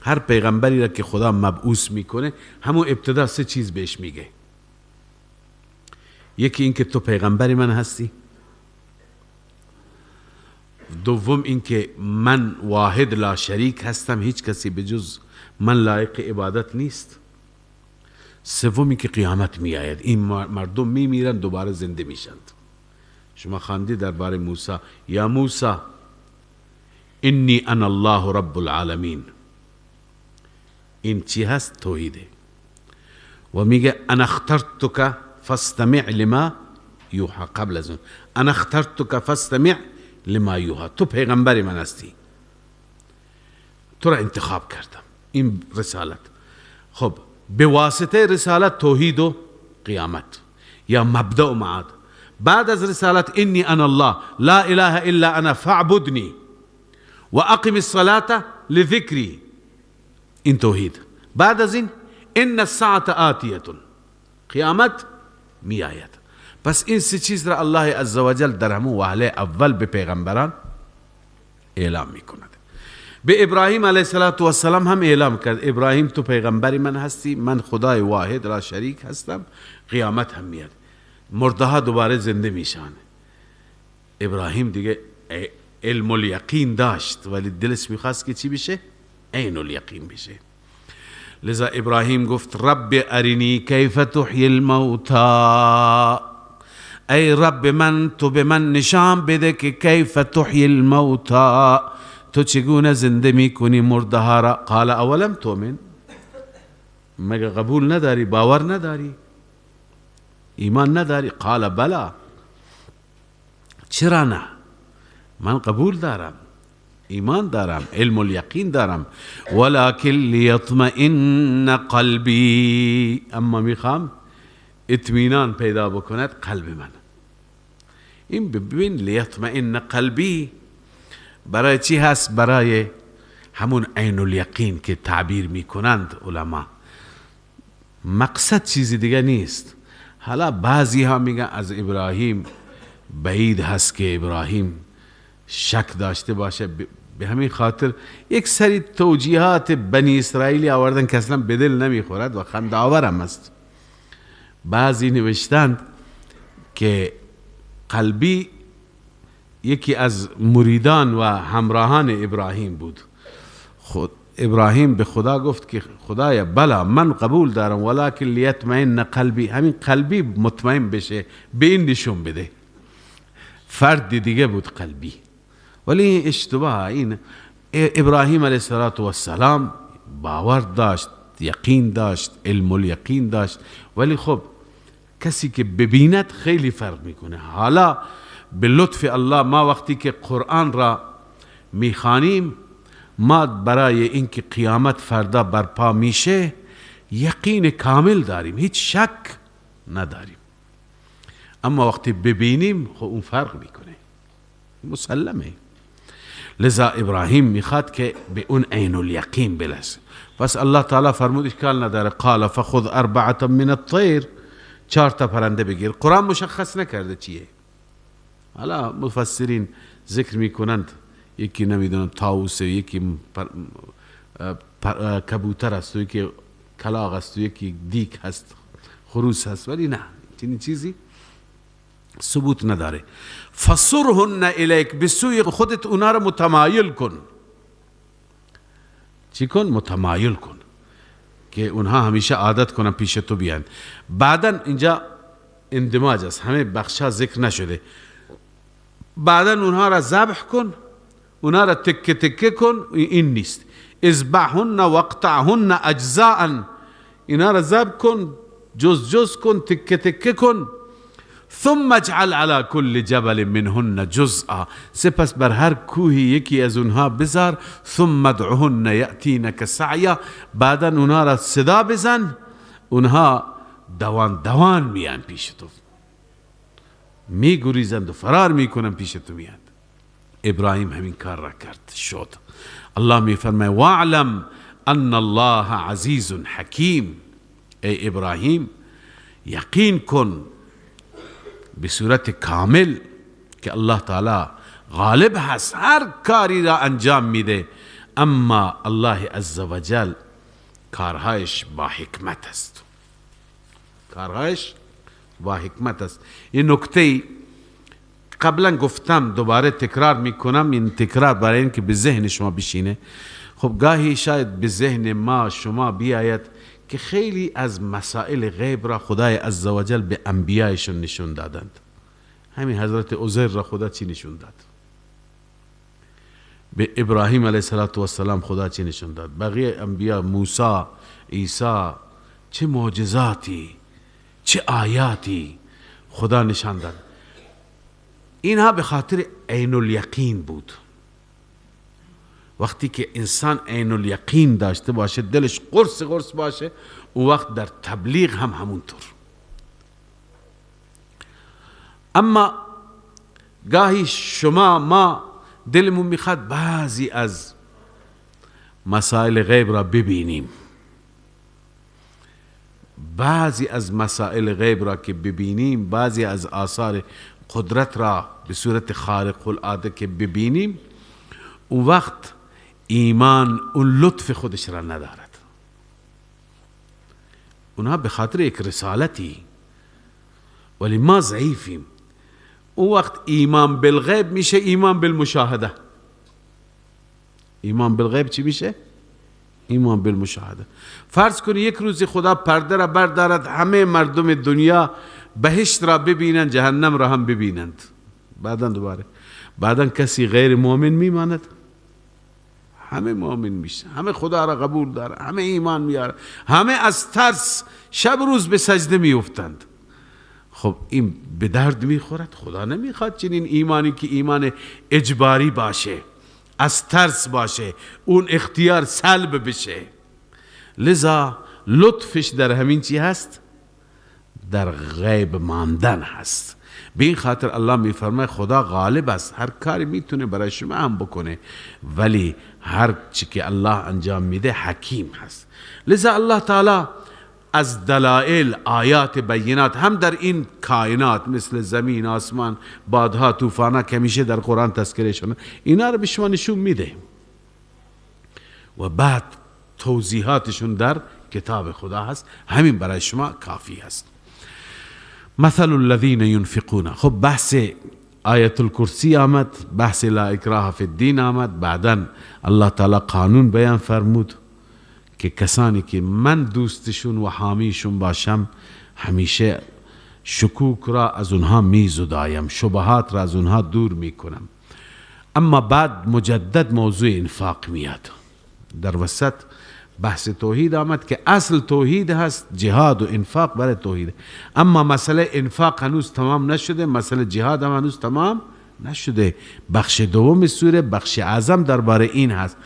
هر پیغمبری را که خدا مبعوث میکنه همون ابتدا سه چیز بهش میگه. یکی این که تو پیغمبر من هستی، دوم این که من واحد لا شریک هستم، هیچ کسی به جز من لایق عبادت نیست، سوم این که قیامت می آید، این مردم می میرن دوباره زنده میشند. شما خواندید درباره موسی، یا موسی انی انا الله رب العالمین. این چی هست؟ توحیده. و میگه انا اخترتک فاستمع لما یوحى. قبل از اون انا اخترتک فاستمع لما یوحى، تو پیغمبر من هستی، تو را انتخاب کردم. این رسالت. خب به واسطه رسالت توحید و قیامت یا مبدأ و معاد. بعد از رسالت انی انا الله لا اله الا انا فاعبدنی و اقم الصلاة لذکری، این توحید. بعد از این ان الساعة آتیه، قیامت می آید. پس این سه چیز را الله عزوجل در همون وهله اول به پیغمبران اعلام می کند. به ابراهیم علیه السلام هم اعلام کرد ابراهیم تو پیغمبری من هستی، من خدای واحد را شریک هستم، قیامت هم میاد، مرده ها دوباره زنده میشن. ابراهیم دیگه علم الیقین داشت ولی دلش میخواست که چی بشه؟ عین الیقین بشه. لذا ابراهیم گفت رب ارینی کیف تحیی الموتى، ای رب من تو به من نشان بده که کیف تحیی الموتى، تو چگونه زنده میکنی مرده ها را. قال اولم تؤمن، مگه قبول نداری، باور نداری، ایمان نداری؟ قال بلا، چرا نه، من قبول دارم، ایمان دارم، علم الیقین دارم، ولکن لیطمئن قلبی، اما میخوام اطمینان پیدا بکند قلب من. این ببین لیطمئن قلبی برای چی هست؟ برای همون عین الیقین که تعبیر میکنند علما. مقصد چیزی دیگه نیست. حالا بعضی ها میگن از ابراهیم بعید هست که ابراهیم شک داشته باشه، به همین خاطر یک سری توجیهات بنی اسرائیلی آوردن که اصلا به دل نمیخورد و خنده آور هم است. بعضی نوشتند که قلبی یکی از مریدان و همراهان ابراهیم بود. خود ابراهیم به خدا گفت که خدایا بلا من قبول دارم ولکن لیطمئن قلبی، همین قلبی مطمئن بشه، به این نشون بده. فرد دیگه بود قلبی، ولی اشتباه. این ابراهیم علیه السلام باور داشت، یقین داشت، علم الیقین داشت، ولی خب کسی که ببیند خیلی فرق میکنه. حالا به لطف الله ما وقتی که قرآن را میخوانیم ما برای اینکه قیامت فردا برپا میشه یقین کامل داریم، هیچ شک نداریم. اما وقتی ببینیم خب اون فرق میکنه، مسلمه. لذا ابراهیم میخواد که به اون عین الیقین برسه. پس الله تعالی فرمود اشکال نداره، قال فخذ 4 من الطیر، 4 تا پرنده بگیر. قرآن مشخص نکرده چیه. حالا مفسرین ذکر میکنند یکی نمیدونم طاووس، یکی کبوتر است، یکی کلاغ است، یکی دیک هست، خروس هست، ولی نه چنین چیزی ثبوت نداره. فصرهن الیک، به سوی خودت اونا رو متمایل کن. چی کن؟ متمایل کن که اونها همیشه عادت کنن پیش تو بیان. بعدن اینجا اندماج است، همه بخشا ذکر نشده. بعدن اونها را ذبح کن، اونها را تکه تکه کن، این نیست. اذبحهن واقطعهن اجزاء، اینا را ذبح کن، جز جز کن، تکه تکه کن. ثم اجعل على كل جبل منهن جزءا، سپس بر هر کوهی یکی از اونها بذار. ثم ادعهن یأتینک سعیا، بعدا اونها را صدا بزن، اونها دوان دوان میان پیش تو، میگریزند و فرار میکنن پیش تو میان. ابراهیم همین کار را کرد، شد. الله میفرماید واعلم ان الله عزیز حکیم. ای ابراهیم یقین کن به صورت کامل که الله تعالی غالب هست، هر کاری را انجام میده، اما الله عزوجل کارهایش با حکمت است، کارهایش با حکمت است. این نکته قبلا گفتم، دوباره تکرار میکنم، این تکرار برای این که به ذهن شما بشینه. خب گاهی شاید به ذهن ما شما بیاید که خیلی از مسائل غیب را خدای عزوجل به انبیایشون نشون دادند. همین حضرت عزیر را خدا چی نشون داد؟ به ابراهیم علیه السلام خدا چی نشون داد؟ بقیه انبیا، موسی، عیسی، چه معجزاتی، چه آیاتی خدا نشان داد. اینها به خاطر عین الیقین بود. وقتی که انسان عین الیقین داشته باشه، دلش قرص قرص باشه، اون وقت در تبلیغ هم همونطور. اما گاهی شما ما دلمون میخواد بعضی از مسائل غیب را ببینیم، بعضی از مسائل غیب را که ببینیم، بعضی از آثار قدرت را به صورت خارق العاده که ببینیم، اون وقت ایمان اون لطف خودش را ندارد. اونها به خاطر یک رسالتی، ولی ما ضعیفیم. اون وقت ایمان بالغیب میشه ایمان بالمشاهده. ایمان بالغیب چی میشه؟ ایمان بالمشاهده. فرض کنی یک روزی خدا پرده را بردارد، همه مردم دنیا بهشت را ببینند، جهنم را هم ببینند. بعدن کسی غیر مؤمن میماند؟ همه مؤمن میشه، همه خدا را قبول داره، همه ایمان میاره، همه از ترس شب روز به سجده میافتند. خب این به درد میخورد؟ خدا نمیخواد چنین ایمانی که ایمان اجباری باشه، از ترس باشه، اون اختیار سلب بشه. لذا لطفش در همین چی هست؟ در غیب ماندن هست. به این خاطر الله میفرماید خدا غالب است، هر کاری میتونه برای شما هم بکنه، ولی هر چی که الله انجام میده حکیم هست. لذا الله تعالی از دلائل، آیات بینات هم در این کائنات مثل زمین، آسمان، بادها، طوفانها که همیشه در قرآن تذکره شده، اینا رو به شما نشون میده و بعد توضیحاتشون در کتاب خدا هست. همین برای شما کافی هست. مثل الذین ينفقون. خب بحث آیت الکرسی آمد، بحث لا اکراه فی الدین آمد. بعدا الله تعالی قانون بیان فرمود که کسانی که من دوستشون و حامیشون باشم، همیشه شکوک را از اونها می زدایم، شبهات را از اونها دور می کنم. اما بعد مجدد موضوع انفاق میاد. در وسط بحث توحید آمد که اصل توحید هست، جهاد و انفاق برای توحید. اما مسئله انفاق هنوز تمام نشده، مسئله جهاد هم هنوز تمام نشده. بخش دوم سوره، بخش اعظم درباره این هست.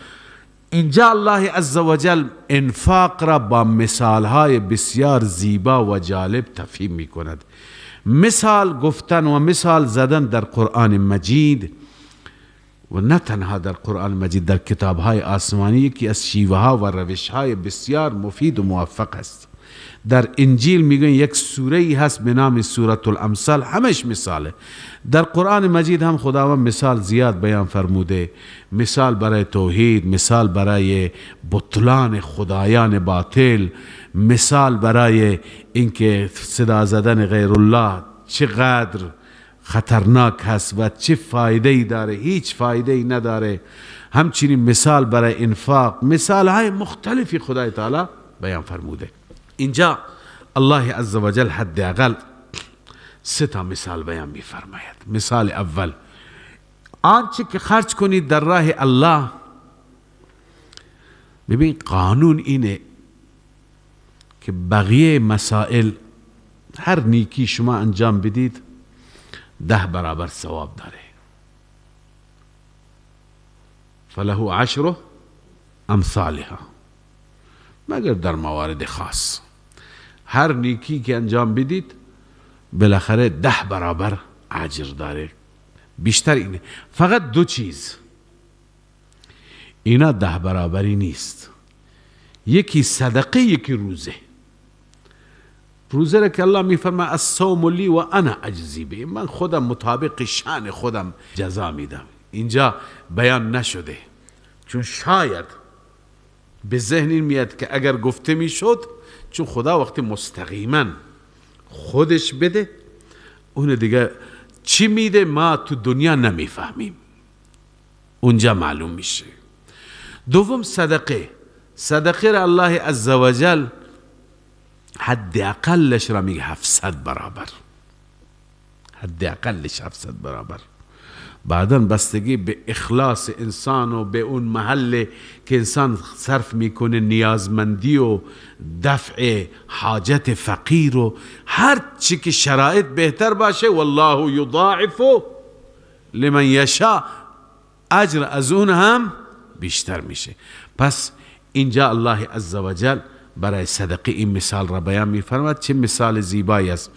اینجا الله عزوجل انفاق را با مثالهای بسیار زیبا و جالب تفهیم می کند. مثال گفتن و مثال زدن در قرآن مجید و نه تنها در قرآن مجید، در کتابهای آسمانی یکی از شیوه ها و روش های بسیار مفید و موفق است. در انجیل میگن یک سوره ای هست به نام سورة الامثال، همش مثاله. در قرآن مجید هم خداوند مثال زیاد بیان فرموده، مثال برای توحید، مثال برای بطلان خدایان باطل، مثال برای اینکه صدا زدن غیر الله چقدر خطرناک هست و چه فایده ای داره، هیچ فایده ای نداره. همچنین مثال برای انفاق، مثال های مختلفی خدای تعالی بیان فرموده. اینجا الله عزوجل حداقل 3 مثال بیان می فرماید. مثال اول، آنچه که خرج کنید در راه الله، ببین قانون اینه که بقیه مسائل هر نیکی شما انجام بدید 10 برابر ثواب داره. فله 10 امثالها، مگر در موارد خاص. هر نیکی که انجام بدید بالاخره 10 برابر اجر داره. بیشتر اینه. فقط 2 چیز اینا 10 برابری نیست، یکی صدقه، یکی روزه. روزه را که الله میفرماید الصوم لی و انا اجزی به، من خودم مطابق شأن خودم جزا میدم. اینجا بیان نشده، چون شاید به ذهن این میاد که اگر گفته میشد، چون خدا وقتی مستقیما خودش بده، اون دیگه چی میده ما تو دنیا نمیفهمیم، اونجا معلوم میشه. دوم صدقه. صدقه را الله عزوجل حد اقلش را میگه 700 برابر، حد اقلش 700 برابر. بعداً بستگی به اخلاص انسان و به اون محل که انسان صرف میکنه، نیازمندی و دفع حاجت فقیر و هر چی که شرایط بهتر باشه، والله یضاعف لمن یشاء، اجر از اون هم بیشتر میشه. پس اینجا الله عزوجل برای صدقه این مثال را بیان میفرماید. چه مثال زیبایی است.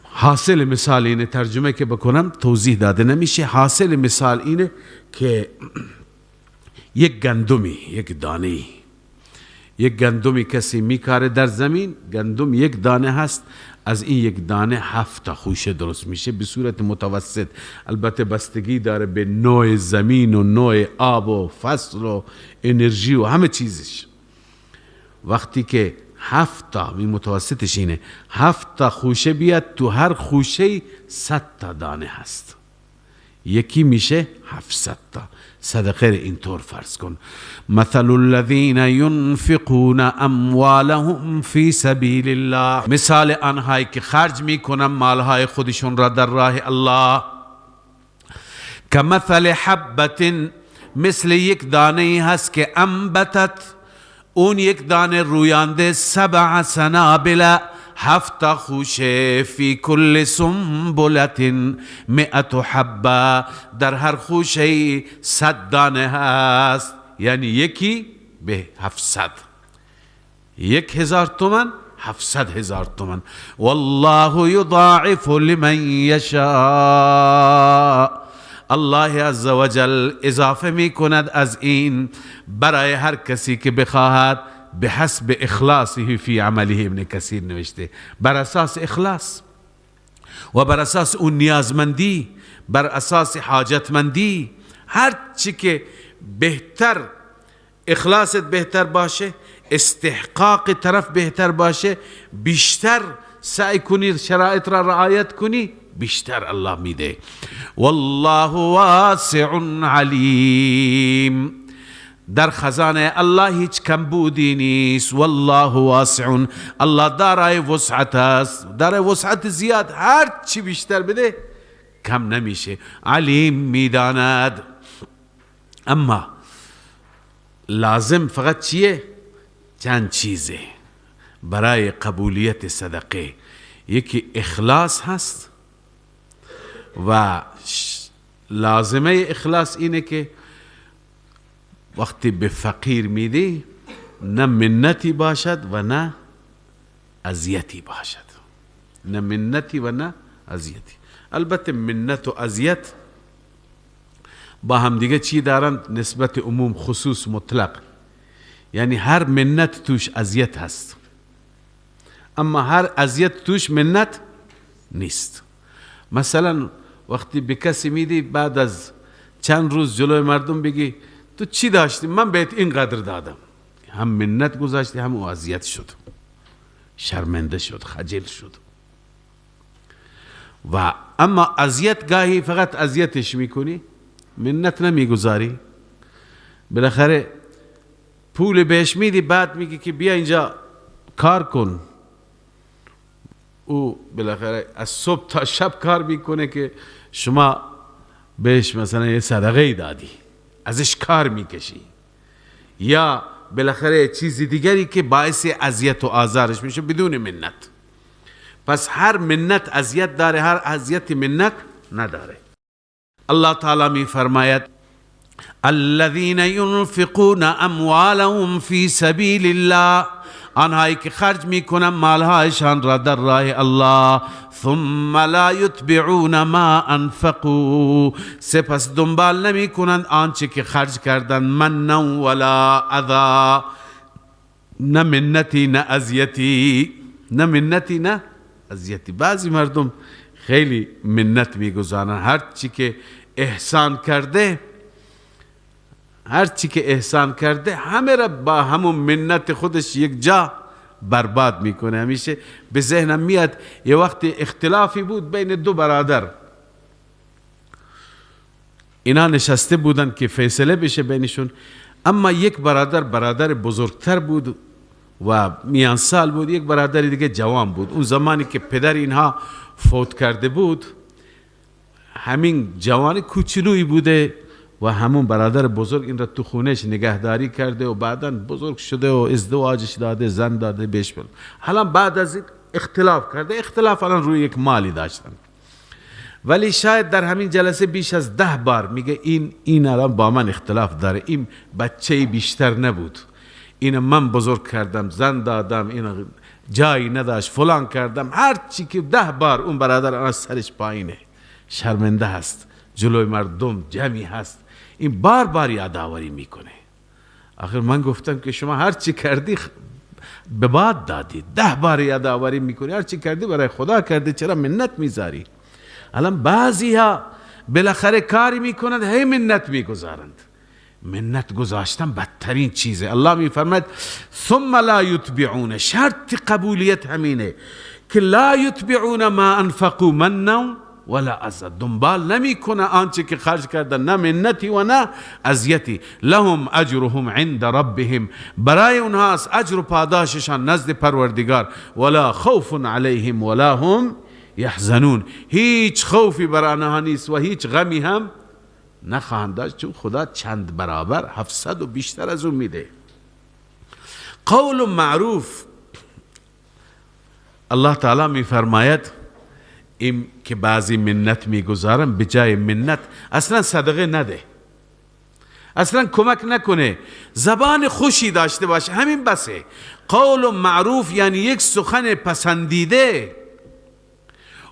حاصل مثال اینه، ترجمه که بکنم توضیح داده نمیشه. حاصل مثال اینه که یک گندمی، یک گندمی کسی میکاره در زمین، گندم یک دانه هست، از این یک دانه 7 خوشه درست میشه به صورت متوسط. البته بستگی داره به نوع زمین و نوع آب و فصل و انرژی و همه چیزش. وقتی که 7 این متوسطش اینه، 7 خوشه بیاد، تو هر خوشه 100 دانه هست، یکی میشه 700 تا. صدقه اینطور فرض کن. مثل الذین ينفقون اموالهم فی سبیل الله، مثال آنهایی که خرج میکنن مالهای خودشون را در راه الله، کمثل حبة، مثل یک دانه هست که انبتت، اون یک دانه رویانده 7 سنابل، 7 خوشه، فی کل سنبلت 100 حبه، در هر خوشه 100 دانه هست، یعنی یکی به 700، 1000 تومان 700,000 تومان. والله یضاعف لمن یشاء، الله عزوجل اضافه می کند از این برای هر کسی که بخواهد، به حسب اخلاصه فی عمله. ابن کثیر نوشته بر اساس اخلاص و بر اساس اون نیازمندی، بر اساس حاجتمندی. هر چی که بهتر، اخلاصت بهتر باشه، استحقاق طرف بهتر باشه، بیشتر سعی کنی شرایط را رعایت کنی، بیشتر الله میده. والله واسع علیم، در خزانه الله هیچ کمبودی نیست. والله واسع، الله دارای وسعت است، دارای وسعت زیاد، هر چی بیشتر بده کم نمیشه. علیم، میداند. اما لازم فقط چیه؟ چند چیزه برای قبولیت صدقه. یکی اخلاص هست و لازمه اخلاص اینه که وقتی به فقیر میدی نه منتی باشد و نه اذیتی باشد. نه منتی و نه اذیتی. البته منت و اذیت با هم دیگه چی دارن؟ نسبت عموم خصوص مطلق. یعنی هر منت توش اذیت هست، اما هر اذیت توش منت نیست. مثلا وقتی به کسی میدی بعد از چند روز جلوی مردم بگی تو چی داشتی؟ من بهت اینقدر دادم. هم منت گذاشتی هم اذیت شد، شرمنده شد، خجل شد. و اما اذیت گاهی فقط اذیتش میکنی، منت نمیگذاری. بالاخره پول بهش میدی، بعد میگی که بیا اینجا کار کن. او بالاخره از صبح تا شب کار میکنه که شما بهش مثلا یه صدقه ای دادی، ازش کار میکشی، یا بالاخره چیزی دیگری که باعث اذیت و آزارش میشه بدون منت. پس هر منت اذیت داره، هر اذیت منت نداره. الله تعالی می فرماید الذين ينفقون اموالهم في سبيل الله، آنهایی که خرج میکنن مالهایشان را در راه الله، ثم لا يتبعون ما انفقوا، سپس دنبال نمی کنند آنچه که خرج کردن، منا ولا اذا، نه منتی نه اذیتی، نه منتی نه اذیتی. بعضی مردم خیلی منت میگذارن، هر چی که احسان کرده، هر چی که احسان کرده همه را با همون منت خودش یک جا برباد میکنه. همیشه به ذهنم میاد یه وقت اختلافی بود بین دو برادر، اینا نشسته بودن که فیصله بشه بینشون، اما یک برادر بزرگتر بود و میان سال بود، یک برادر دیگه جوان بود. اون زمانی که پدر اینها فوت کرده بود، همین جوان کوچولویی بوده و همون برادر بزرگ این را تو خونش نگهداری کرده و بعداً بزرگ شده و ازدواجش داده، زن داده بهش. حالا بعد از این اختلاف کرده، اختلاف الان روی یک مالی داشتن، ولی شاید در همین جلسه بیش از 10 بار میگه این الان با من اختلاف داره، این بچه بیشتر نبود، این من بزرگ کردم، زن دادم، این جایی نداشت، فلان کردم. هر چی که 10 بار اون برادر الان سرش پایینه، شرمنده هست، جلوی مردم جمعی هست، این بار بار یادآوری میکنه. آخر من گفتم که شما هر چی کردی به باد دادی، 10 بار یادآوری میکنی، هر چی کردی برای خدا کردی، چرا منت میذاری؟ الان بعضی ها بالاخره کاری میکنند هی منت میگذارند. منت گذاشتن بدترین چیزه. الله میفرماید ثم لا یتبعون، شرط قبولیت همینه که لا یتبعون ما انفقوا منا ولا اذى، دنبال نمی کنه آنچه که خرج کردن، نه منتی و نه اذیتی. لهم اجرهم عند ربهم، برای اونها از اجر و پاداششان نزد پروردگار. ولا خوف علیهم ولا هم یحزنون، هیچ خوفی بر آنها نیست و هیچ غمی هم نخواهند داشت، چون خدا چند برابر 700 و بیشتر از اون میده. قول معروف، الله تعالی میفرماید این که بعضی منت میگذارن، به جای منت اصلا صدقه نده، اصلا کمک نکنه، زبان خوشی داشته باشه، همین بسه. قول معروف یعنی یک سخن پسندیده،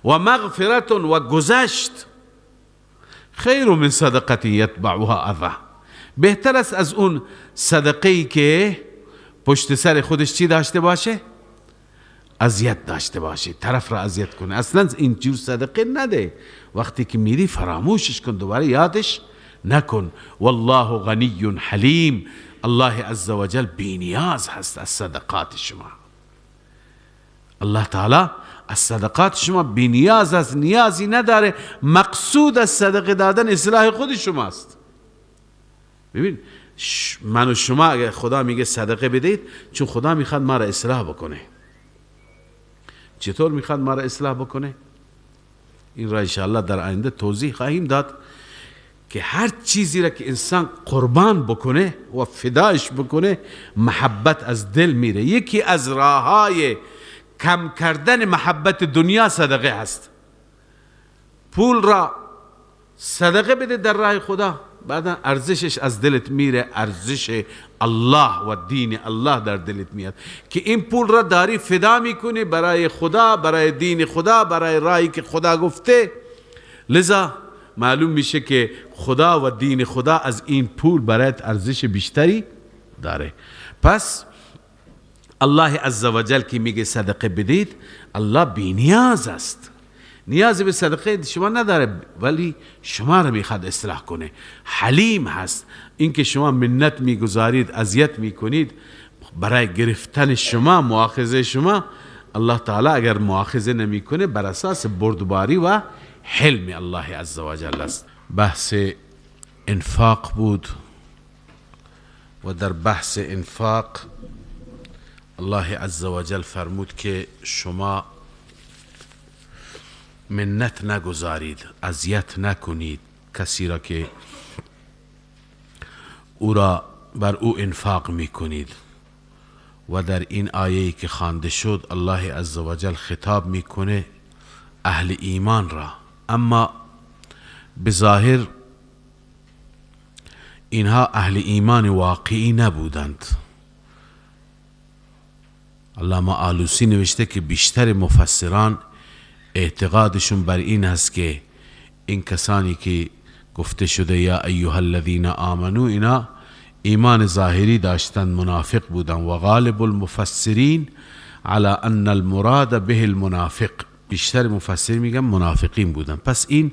و مغفرت و گذشت، خیر من صدقه یتبعها اذى، بهتر است از اون صدقه‌ای که پشت سر خودش چی داشته باشه؟ اذیت داشته باشه، طرف را اذیت کنه. اصلا این جور صدقه نده، وقتی که میری فراموشش کن، دوباره یادش نکن. والله غنی حلیم، الله عزوجل بی نیاز هست از صدقات شما. الله تعالی از صدقات شما بی نیاز است، نیازی نداره. مقصود از صدقه دادن اصلاح خود شماست. ببین من و شما اگر خدا میگه صدقه بدید، چون خدا میخواد ما را اصلاح بکنه. چطور میخواد ما را اصلاح بکنه؟ این را انشاءالله در آینده توضیح خواهیم داد که هر چیزی را که انسان قربان بکنه و فدایش بکنه، محبت از دل میره. یکی از راههای کم کردن محبت دنیا صدقه هست. پول را صدقه بده در راه خدا، بعدا ارزشش از دلت میره، ارزش الله و دین الله در دلت میاد که این پول را داری فدا میکنی برای خدا، برای دین خدا، برای راهی که خدا گفته. لذا معلوم میشه که خدا و دین خدا از این پول برایت ارزش بیشتری داره. پس الله عزوجل که میگه صدقه بدید، الله بی نیاز است، نیازی به صدقه شما نداره، ولی شما را میخواد اصلاح کنه. حلیم هست. اینکه شما منت میگذارید، اذیت میکنید برای گرفتن شما، مؤاخذه شما، الله تعالی اگر مؤاخذه نمیکنه بر اساس بردباری و حلم الله عزوجل است. بحث انفاق بود و در بحث انفاق الله عزوجل فرمود که شما منت نگذارید، اذیت نکنید کسی را که او را بر او انفاق میکنید. و در این آیه‌ای که خوانده شد الله عزوجل خطاب میکنه اهل ایمان را، اما بظاهر اینها اهل ایمان واقعی نبودند. علامه آلوسی نوشته که بیشتر مفسران اعتقادشون بر این هست که این کسانی که گفته شده یا ایها الذین آمنو، اینا ایمان ظاهری داشتند، منافق بودن. و غالب المفسرین على ان المراد به المنافق، بیشتر مفسرین میگن منافقین بودن. پس این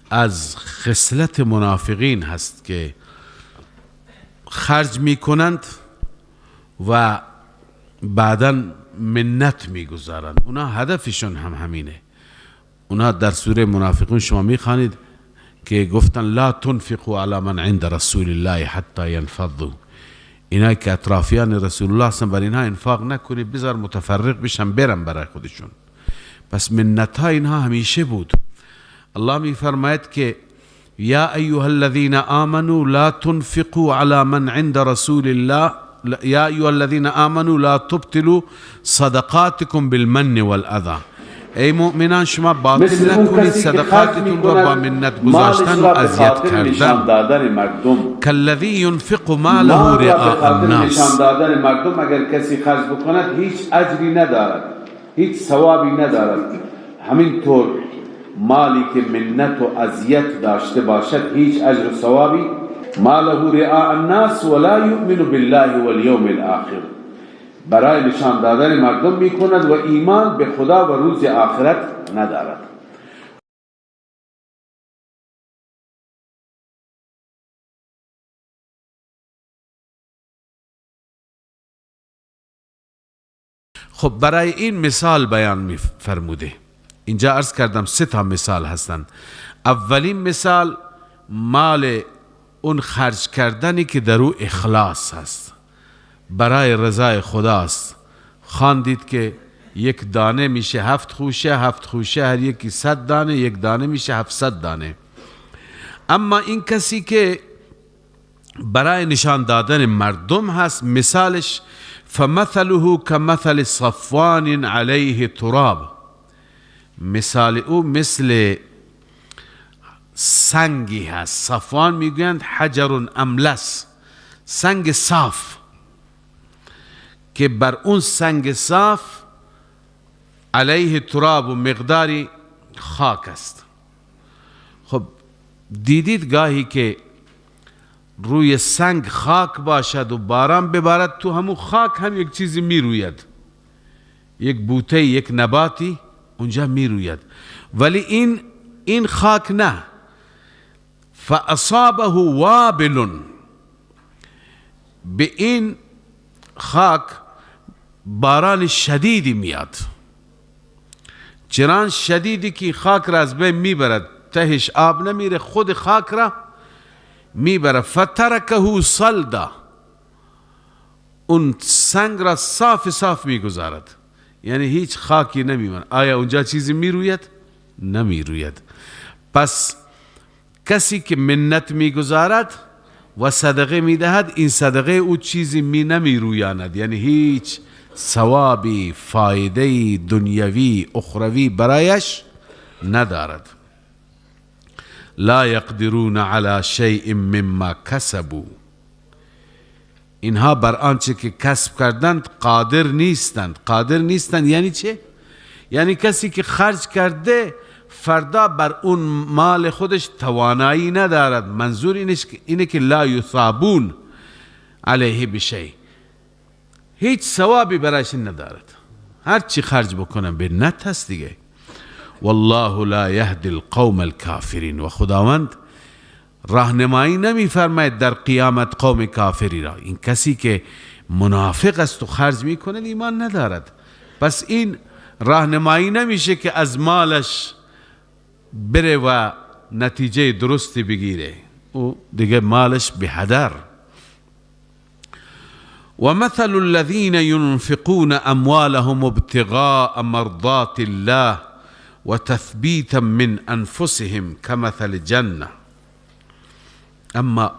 از خصلت منافقین هست که خرج میکنند و بعدا منت میگذارند. اونا هدفشون هم همینه. اونا در سوره منافقون شما میخوانید که گفتن لا تنفقوا على من عند رسول الله حتى ينفضوا، اینا که اطرافیان رسول الله هستن بر اینها انفاق نکنید، بذار متفرق بشن برن برای خودشون. پس منت ها اینها همیشه بود. الله میفرماید که یا ایها الذین آمنوا لا تنفقوا على من عند رسول الله، یا ایها الذین آمنوا لا تبطلوا صدقاتكم بالمن والاذى. ای مؤمنان شما باطل نکنید صدقاتتون را با منت گذاشتن و اذیت کردن. کالذی ينفق ماله رئاء الناس، نشان دادن مردم اگر کسی خرج بکند هیچ اجری ندارد، هیچ ثوابی ندارد. همینطور مالی که منت و اذیت داشته باشد هیچ اجر و ثوابی. ماله رئاء الناس ولا یؤمن بالله والیوم الاخر، برای نشان دادن مردم میکند و ایمان به خدا و روز آخرت ندارد. خب برای این مثال بیان می فرموده. اینجا عرض کردم 3 تا مثال هستند. اولین مثال مال اون خرج کردنی که در او اخلاص هست، برای رضای خداست. خواندید که 1 دانه میشه 7 خوشه، 7 خوشه هر یکی 100 دانه، 1 دانه میشه 700 دانه. اما این کسی که برای نشان دادن مردم هست، مثالش فمثله كمثل صفوان علیه تراب، مثال او مثل سنگی هست. صفوان میگویند حجر املس، سنگ صاف که بر اون سنگ صاف علیه تراب و مقداری خاک است. خب دیدید گاهی که روی سنگ خاک باشد و باران ببارد، تو همون خاک هم یک چیزی می روید، یک بوته، یک نباتی اونجا می روید. ولی این خاک نه، فاصابه وابل، به این خاک باران شدیدی میاد، چنان شدیدی که خاک را از بین میبرد، تهش آب نمیره، خود خاک را میبره. فترکه صلدا، اون سنگ را صاف صاف میگذارد، یعنی هیچ خاکی نمیماند. آیا اونجا چیزی میروید؟ نمیروید. پس کسی که منت میگذارد و صدقه میدهد، این صدقه او چیزی نمیرویاند، یعنی هیچ ثوابی، فایده دنیوی اخروی برایش ندارد. لا يقدرون على شيء مما کسبوا، اینها بر آنچه که کسب کردند قادر نیستند. قادر نیستند یعنی چه؟ یعنی کسی که خرج کرده فردا بر اون مال خودش توانایی ندارد. منظور اینه که لا یثابون علیه بشیء، هیچ ثوابی برایش ندارد، هر چی خرج بکنم به نت هست دیگه. والله لا یهدی القوم الکافرین، و خداوند راهنمایی نمی فرماید در قیامت قوم کافری را. این کسی که منافق است و خرج میکنه ایمان ندارد، پس این راهنمایی نمیشه که از مالش بره و نتیجه درستی بگیره، او دیگه مالش به هدر. ومثل الذين ينفقون أموالهم ابتغاء مرضات الله وتثبيتا من أنفسهم كمثل جنة. اما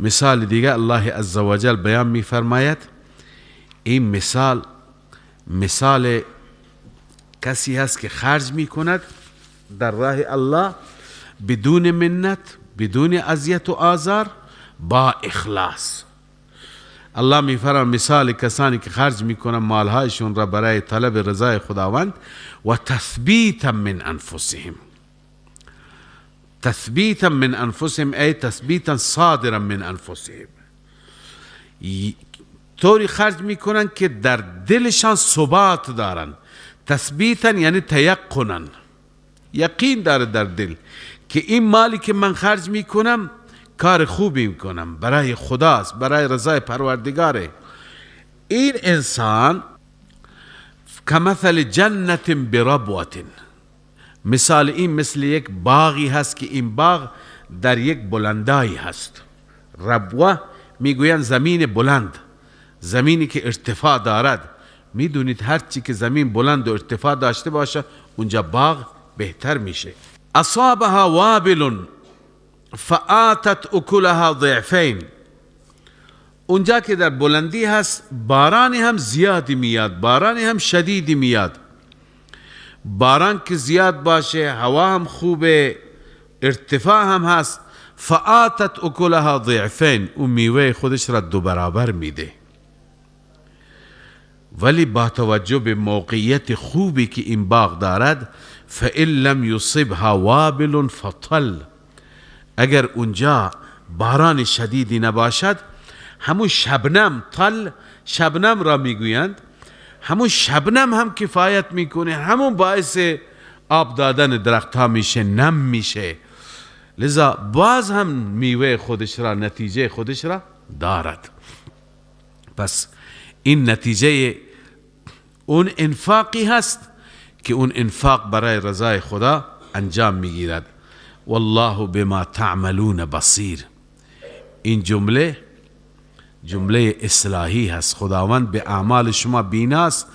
مثال دیگه الله عزوجل بیان می فرماید، این مثال کسی هست که خرج می کند در راه الله بدون منت، بدون اذیت و آزار، با اخلاص. الله می فرماید مثال کسانی که خرج می کنند مالهایشون را برای طلب رضای خداوند و تثبیتا من انفسهم. تثبیتا من انفسهم ای تثبیتا صادرا من انفسهم، طوری خرج می کنند که در دلشان ثبات دارن. تثبیتا یعنی تیقنا، یقین داره در دل که این مالی که من خرج می کنم کار خوبی می کنم، برای خداست، برای رضای پروردگاره. این انسان کمثل جنت بربوة، مثال این مثل یک باغی هست که این باغ در یک بلندایی هست. ربوه میگویند زمین بلند، زمینی که ارتفاع دارد. میدونید هر چی که زمین بلند و ارتفاع داشته باشه اونجا باغ بهتر میشه. اصابها وابل فآتت اکلها ضعفین، اونجا که در بلندی هست بارانی هم زیادی میاد، بارانی هم شدیدی میاد. باران که زیاد باشه، هوا هم خوبه، ارتفاع هم هست، فآتت اکلها ضعفین، اون میوه خودش را 2 برابر میده. ولی با توجه به موقعیت خوبی که این باغ دارد، فإن لم يصبها وابل فطل، اگر اونجا باران شدیدی نباشد، همون شبنم، طل شبنم را میگویند، همون شبنم هم کفایت میکنه، همون باعث آب دادن درخت ها میشه، نم میشه، لذا باز هم میوه خودش را، نتیجه خودش را دارد. پس این نتیجه اون انفاقی هست که اون انفاق برای رضای خدا انجام میگیرد. والله بما تعملون بصیر، این جمله اصلاحی هست. خداوند به اعمال شما بیناست،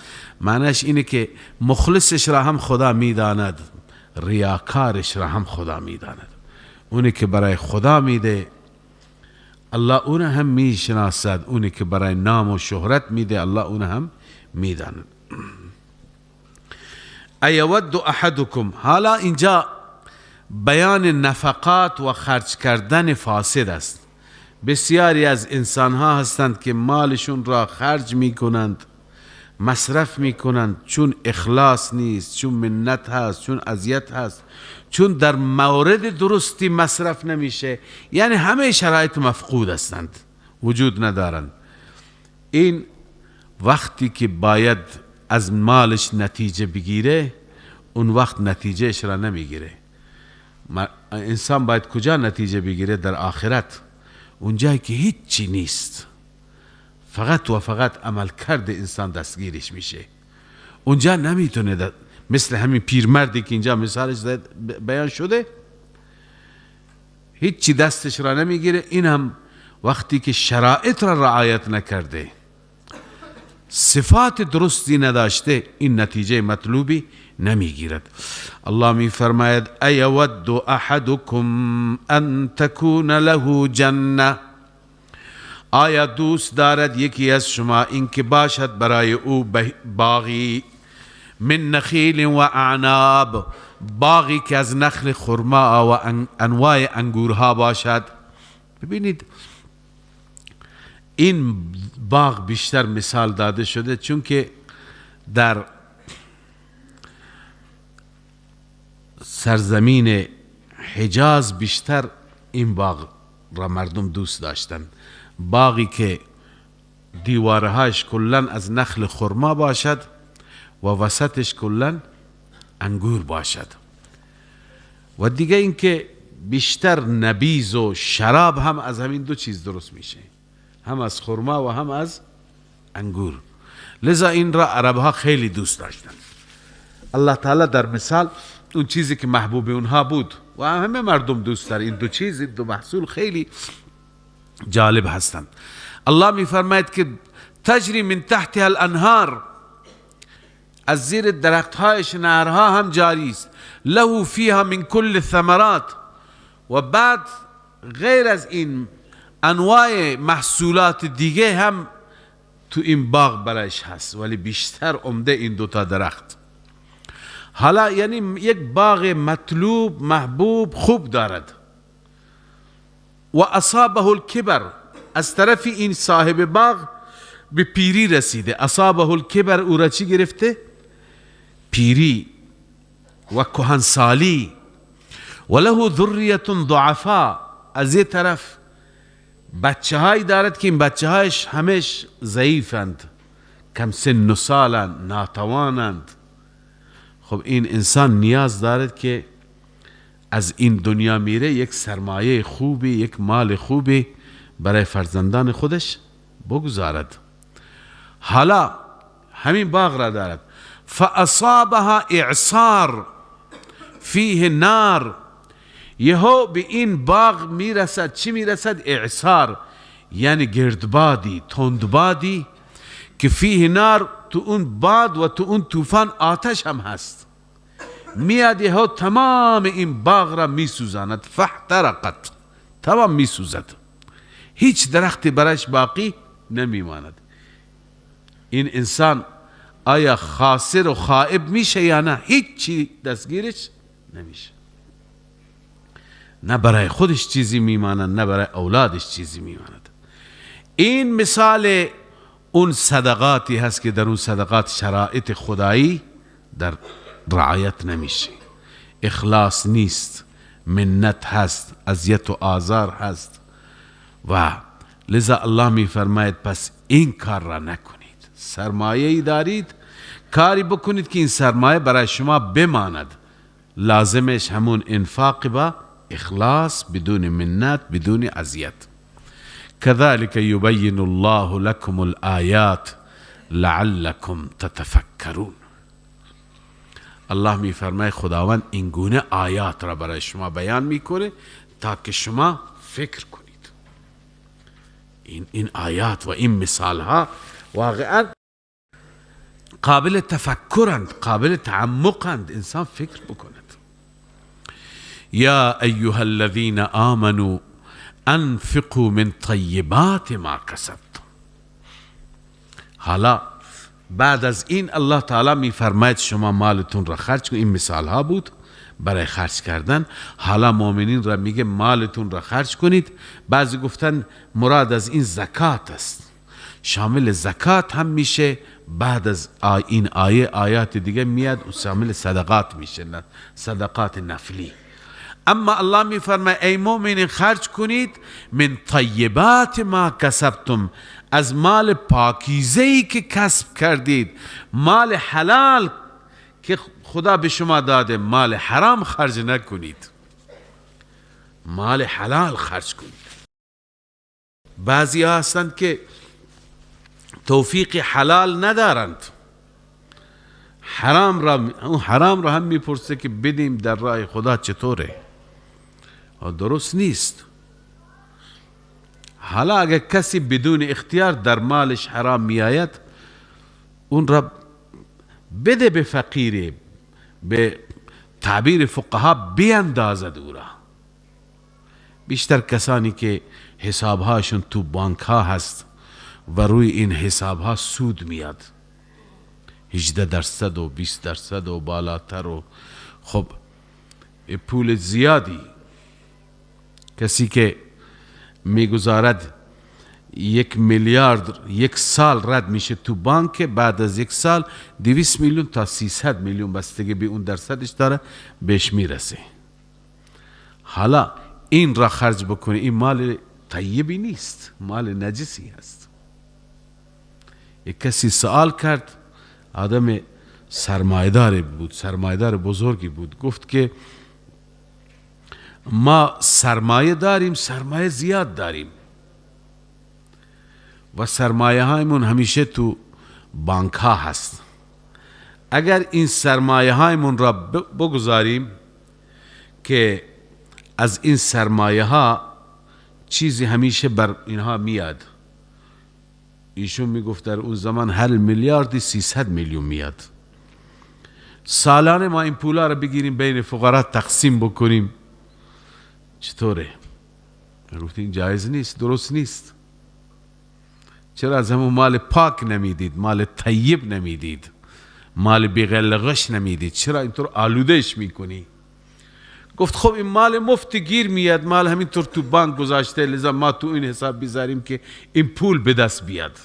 معنیش اینه که مخلصش را هم خدا میداند، ریاکارش را هم خدا میداند. اونی که برای خدا میده الله اون هم میشناسد، اونی که برای نام و شهرت میده الله اون هم میداند. ایود احدکم، حالا اینجا بیان نفقات و خرج کردن فاسد است. بسیاری از انسان ها هستند که مالشون را خرج می کنند، مصرف می کنند، چون اخلاص نیست، چون منت هست، چون اذیت هست، چون در مورد درستی مصرف نمیشه، یعنی همه شرایط مفقود هستند، وجود ندارند. این وقتی که باید از مالش نتیجه بگیره، اون وقت نتیجهش را نمیگیره. انسان باید کجا نتیجه بگیره؟ در آخرت، اونجایی که هیچی نیست، فقط و فقط عمل کرده انسان دستگیرش میشه. اونجا نمیتونه مثل همین پیرمردی که اینجا مثالش بیان شده، هیچی دستش را نمیگیره. این هم وقتی که شرایط را رعایت نکرده، صفات درستی نداشته، این نتیجه مطلوبی نمیگیرد. الله می فرماید ایود احدکم ان تکون له جنه، آیا دوست دارد یکی از شما این که باشد برای او باغی من نخیل و اعناب، باغی که از نخل خرما و انواع انگورها باشد. ببینید این باغ بیشتر مثال داده شده چون که در سرزمین حجاز بیشتر این باغ را مردم دوست داشتن، باغی که دیوارهاش کلن از نخل خرما باشد و وسطش کلن انگور باشد. و دیگه اینکه بیشتر نبیذ و شراب هم از همین دو چیز درست میشه، هم از خرما و هم از انگور. لذا این را عربها خیلی دوست داشتن. الله تعالی در مثال اون چیزی که محبوب اونها بود و همه مردم دوست دارن، این دو چیز، این دو محصول خیلی جالب هستند. الله می فرماید که تجری من تحتها الانهار، از زیر درختهایش نهرها هم جاری است. له فیها من کل الثمرات، و بعد غیر از این انواع محصولات دیگه هم تو این باغ برایش هست، ولی بیشتر عمده این دوتا درخت. حالا یعنی یک باغ مطلوب، محبوب، خوب دارد. و اصابه الکبر، از طرف این صاحب باغ به پیری رسیده. اصابه الکبر، او را چی گرفته؟ پیری و کهنسالی. و له ذریة ضعفاء، از یه طرف بچه هایی دارد که این بچه هایش همش ضعیفند، کم سن و سالند، ناتوانند. خب این انسان نیاز دارد که از این دنیا میره یک سرمایه خوبی، یک مال خوبی برای فرزندان خودش بگذارد. حالا همین باغ را دارد. فاصابها اعصار فیه نار، یهو به این باغ میرسد چی میرسد؟ اعصار، یعنی گردبادی، تندبادی که فیه نار، تو اون باد و تو اون طوفان آتش هم هست. میاد یهو تمام این باغ را میسوزاند. فاحترقت، تمام میسوزد، هیچ درختی برایش باقی نمیماند. این انسان آیا خاسر و خائب میشه یا نه؟ هیچ چی دستگیرش نمیشه، نه برای خودش چیزی میماند نه برای اولادش چیزی میماند. این مثال اون صدقاتی هست که در اون صدقات شرایط خدایی در رعایت نمیشه، اخلاص نیست، منت هست، اذیت و آزار هست. و لذا الله می فرماید پس این کار را نکنید. سرمایه‌ای دارید، کاری بکنید که این سرمایه برای شما بماند. لازمش همون انفاق با اخلاص، بدون منت، بدون اذیت. كذلك يبين الله لكم الآيات لعلكم تتفكرون. الله می فرماید خداوند این گونه آیات را برای شما بیان میکنه تا که شما فکر کنید. این آیات و این مثال ها واقعا قابل تفکرند، قابل تعمقند، انسان فکر بکند. یا ایها الذین آمنوا انفقوا من طیبات ما کسبتم. حالا بعد از این الله تعالی می فرماید شما مالتون را خرج کنید. این مثال ها بود برای خرج کردن. حالا مؤمنین را میگه مالتون را خرج کنید. بعضی گفتن مراد از این زکات است، شامل زکات هم میشه. بعد از این آیات دیگه میاد و شامل صدقات میشه، صدقات نفلی. اما الله می فرماید ای مؤمنین خرج کنید من طیبات ما کسبتم، از مال پاکیزه‌ای که کسب کردید، مال حلال که خدا به شما داده. مال حرام خرج نکنید، مال حلال خرج کنید. بعضی ها هستند که توفیق حلال ندارند، حرام را هم میپرسه که بدیم در راه خدا چطوره، درست نیست. حالا اگر کسی بدون اختیار در مالش حرام میآید، اون را بده به فقیره، به تعبیر فقها بیندازد او را. بیشتر کسانی که حسابهاشون تو بانک ها هست و روی این حساب ها سود میاد، 18% و 20% و بالاتر و خب پول زیادی. کسی که میگذارد 1 میلیارد یک سال رد میشه تو بانک، بعد از 1 سال 200 میلیون تا 300 میلیون بستگی به اون درصدش داره بهش میرسه. حالا این را خرج بکنی، این مال طیبی نیست، مال نجسی هست. یک کسی سوال کرد، آدم سرمایدار بود، سرمایدار بزرگی بود، گفت که ما سرمایه داریم، سرمایه زیاد داریم و سرمایه هایمون همیشه تو بانک ها هست. اگر این سرمایه هایمون را بگذاریم که از این سرمایه ها چیزی همیشه بر اینها میاد. ایشون میگفت در اون زمان هر میلیاردی 300 میلیون میاد. سالانه ما این پولا را بگیریم بین فقرا تقسیم بکنیم، چطوره؟ گفت این جایز نیست، درست نیست. چرا از همون مال پاک نمیدید، مال طیب نمیدید، مال بغل غش نمیدید؟ چرا اینطور آلودهش میکنی؟ گفت خب این مال مفت گیر میاد، مال همینطور تو بانک گذاشته، لذا ما تو این حساب بیزاریم که این پول به دست بیاد.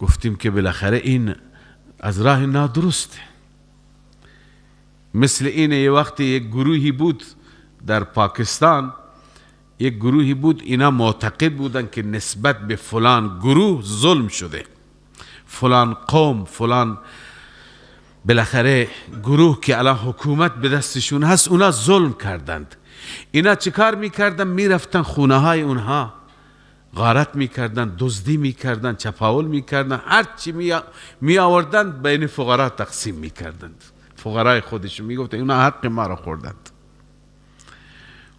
گفتیم که بالاخره این از راه نادرسته. مثل اینه یه وقتی یک گروهی بود در پاکستان، یک گروهی بود، اینا معتقد بودن که نسبت به فلان گروه ظلم شده، فلان قوم، فلان بالاخره گروه که الان حکومت به دستشون هست، اونا ظلم کردند. اینا چیکار میکردن؟ میرفتن خونه های اونها غارت میکردن، دزدی میکردن، چپاول میکردن، هر چی می آوردن بین فقرا تقسیم میکردند. فقرای خودشون میگفتن اونا حق ما را خوردند.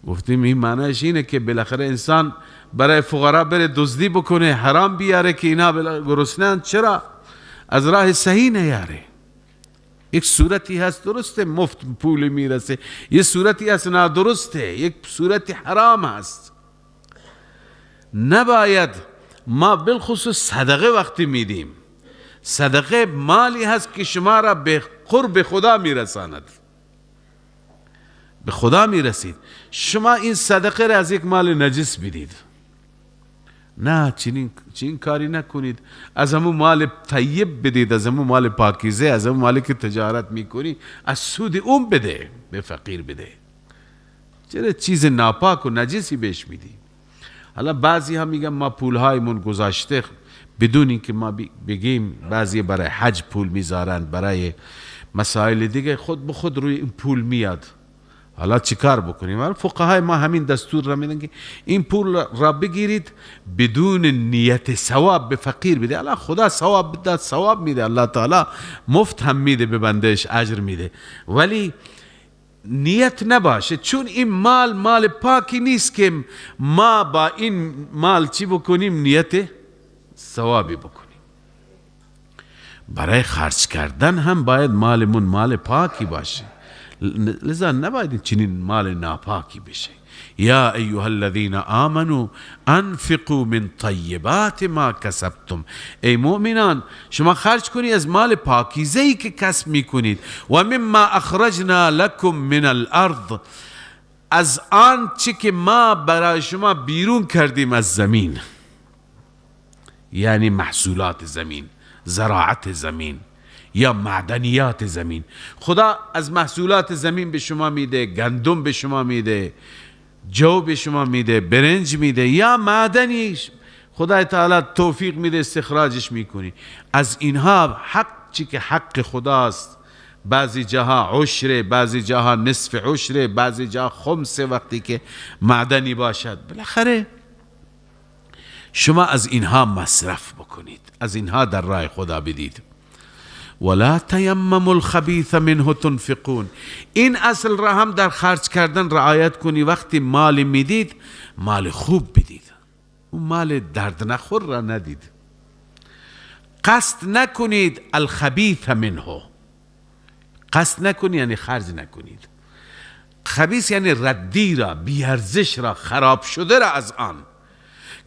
گفتیم این معنیش اینه که بالاخره انسان برای فقرا بره دزدی بکنه، حرام بیاره که اینا گرسنه‌اند؟ چرا؟ از راه صحیح نیاره. یک صورتی هست درسته مفت پول میرسه، یک صورتی هست نادرسته، یک صورتی حرام هست. نباید ما بالخصوص صدقه وقتی میدیم، صدقه مالی هست که شما را به قرب خدا میرساند، به خدا میرسید. شما این صدقه را از یک مال نجس بدید، نه، چنین کاری نکنید. از همون مال طیب بدید، از همون مال پاکیزه، از همون مالی که تجارت میکنی از سود اون بده، به فقیر بده. چرا چیز ناپاک و نجسی بهش میدی؟ حالا بعضی هم میگن ما پولهایمون گذاشته بدون اینکه ما بگیم، بعضی برای حج پول میذارند، برای مسائل دیگه خود به خود روی این پول میاد. حالا چیکار بکنیم؟ حالا فقهای ما همین دستور را میدن که این پول را بگیرید بدون نیت ثواب به فقیر بده. الله خدا ثواب بده، ثواب میده، الله تعالی مفت هم میده، به بندهش اجر میده، ولی نیت نباشه. چون این مال پاکی نیست که ما با این مال چی بکنیم؟ نیت ثوابی بکنیم. برای خرج کردن هم باید مالمون مال پاکی باشه، لذا نباید چنین مال ناپاکی بشه. یا ایها الذین آمنوا انفقوا من طیبات ما کسبتم. ای مؤمنان شما خرج کنید از مال پاکیزه‌ای که کسب میکنید. و مما اخرجنا لكم من الارض، از آن چی که ما برای شما بیرون کردیم از زمین، یعنی محصولات زمین، زراعت زمین یا معدنیات زمین. خدا از محصولات زمین به شما میده، گندم به شما میده، جو به شما میده، برنج میده، یا معدنی خدا تعالی توفیق میده استخراجش میکنی. از اینها حق چی که حق خداست، بعضی جاها عشره، بعضی جاها نصف عشره، بعضی جاها خمسه وقتی که معدنی باشد. بالاخره شما از اینها مصرف بکنید، از اینها در راه خدا بدید. ولا تیمموا الخبیث منه تنفقون. این اصل را هم در خرج کردن رعایت کنی. وقتی مال میدید مال خوب بدید، اون مال درد نخور را ندید. قصد نکنید الخبیث منه، قصد نکنید یعنی خرج نکنید. خبیث یعنی ردی را، بیارزش را، خراب شده را از آن،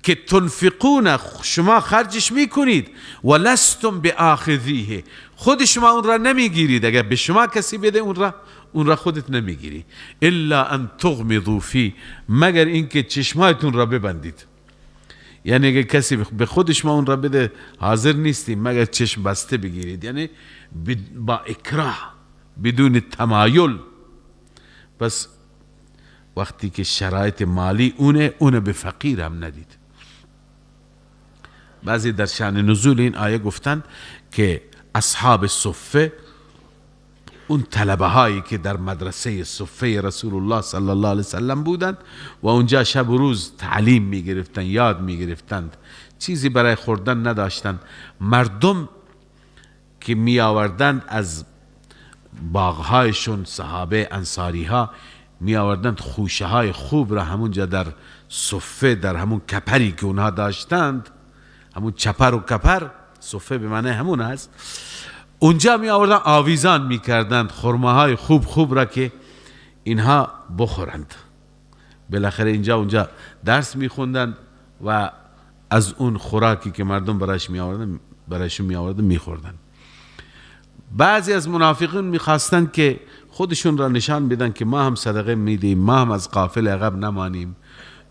که تنفقون شما خرجش میکنید و لستم بآخذیه خود شما اون را نمیگیرید، اگر به شما کسی بده اون را خودت نمیگیری، الا ان تغمضوا فی مگر اینکه چشمایتون را ببندید. یعنی اگر کسی به خود شما اون را بده حاضر نیستیم مگر چشم بسته بگیرید، یعنی با اکراه بدون تمایل. پس وقتی که شرایط مالی اونه به فقیر هم ندید. بعضی در شأن نزول این آیه گفتند که اصحاب صفه، اون طلبه هایی که در مدرسه صفه رسول الله صلی الله علیه وسلم بودند و اونجا شب و روز تعلیم می گرفتند، یاد می گرفتند، چیزی برای خوردن نداشتند، مردم که می آوردند از باغهایشون، صحابه انصاری ها می آوردند خوشه های خوب را همونجا در صفه، در همون کپری که اونها داشتند، همون چپر و کپر، صفه به معنی همون است، اونجا می آوردن آویزان می کردند خرماهای خوب را که اینها بخورند. بالاخره اینجا اونجا درس می خوندند و از اون خوراکی که مردم برایشون می آوردن می خوردن. بعضی از منافقین می خواستند که خودشون را نشان بدن که ما هم صدقه می دیم، ما هم از قافله عقب نمانیم.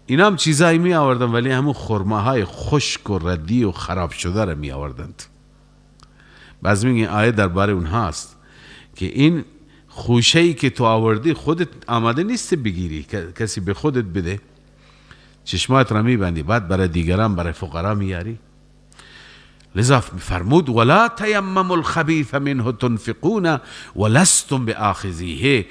اینا هم چیزایی می آوردن ولی همون خرماهای خشک و ردی و خراب شده را می آوردند. بعضی میگن آیه درباره اونها است که این خوشه‌ای که تو آوردی خودت آماده نیست بگیری، کسی به خودت بده، چشمات را میبندی، بعد برای دیگران، برای فقرا میاری. لذا فرمود ولا تیمموا الخبیث منه تنفقون ولستم بآخذیه،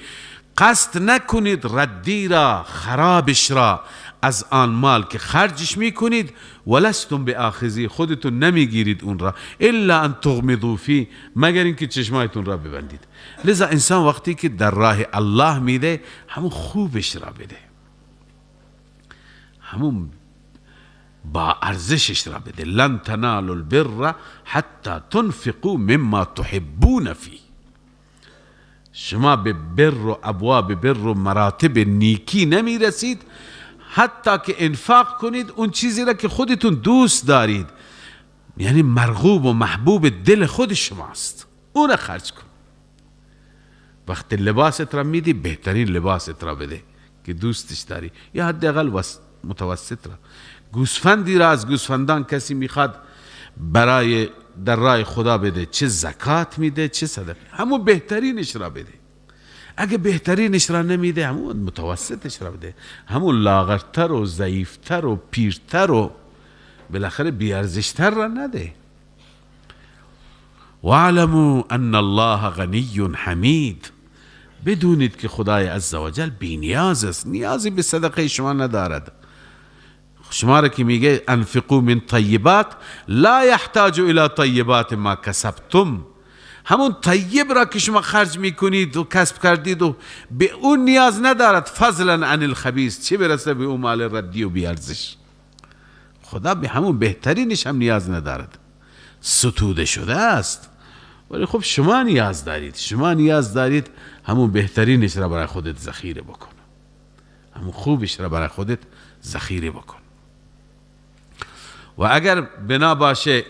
قصد نکنید ردی را، خرابش را از آن مال که خرجش میکنید، ولستم بآخذیه خودتون نمیگیرید اون را، الا ان تغمضوا فی مگر اینکه چشمایتون را ببندید. لذا انسان وقتی که در راه الله میده همون خوبش را بده، همون با ارزشش را بده. لن تنالوا البر حتی تنفقوا مما تحبون فی، شما به بر و ابواب بر و مراتب نیکی نمی رسید حتی که انفاق کنید اون چیزی را که خودتون دوست دارید، یعنی مرغوب و محبوب دل خود شماست، اون را خرج کن. وقتی لباست را میدی بهترین لباست را بده که دوستش داری، یا حداقل متوسط را. گوسفندی را از گوسفندان کسی میخواد برای در راه خدا بده، چه زکات میده چه صدقه، همون بهترینش را بده. اگه بهترینش را نمیده همون متوسطش را بده، همون لاغرتر و ضعیفتر و پیرتر و بالاخره بیارزشتر را نده. واعلموا ان الله غنی حمید، بدونید که خدای عزوجل بی نیاز است، نیازی به صدقه شما ندارد. شما را که میگه انفقوا من طیبات لا یحتاج الى طیبات ما کسبتم، همون طیب را که شما خرج میکنید و کسب کردید و به اون نیاز ندارد، فضلا عن الخبیث، چه برسه به اون مال ردی و بیارزش. خدا به همون بهترینش هم نیاز ندارد، ستوده شده است. ولی خب شما نیاز دارید همون بهترینش را برای خودت ذخیره بکن، همون خوبش را برای خودت ذخیره بکن. و اگر بنا باشه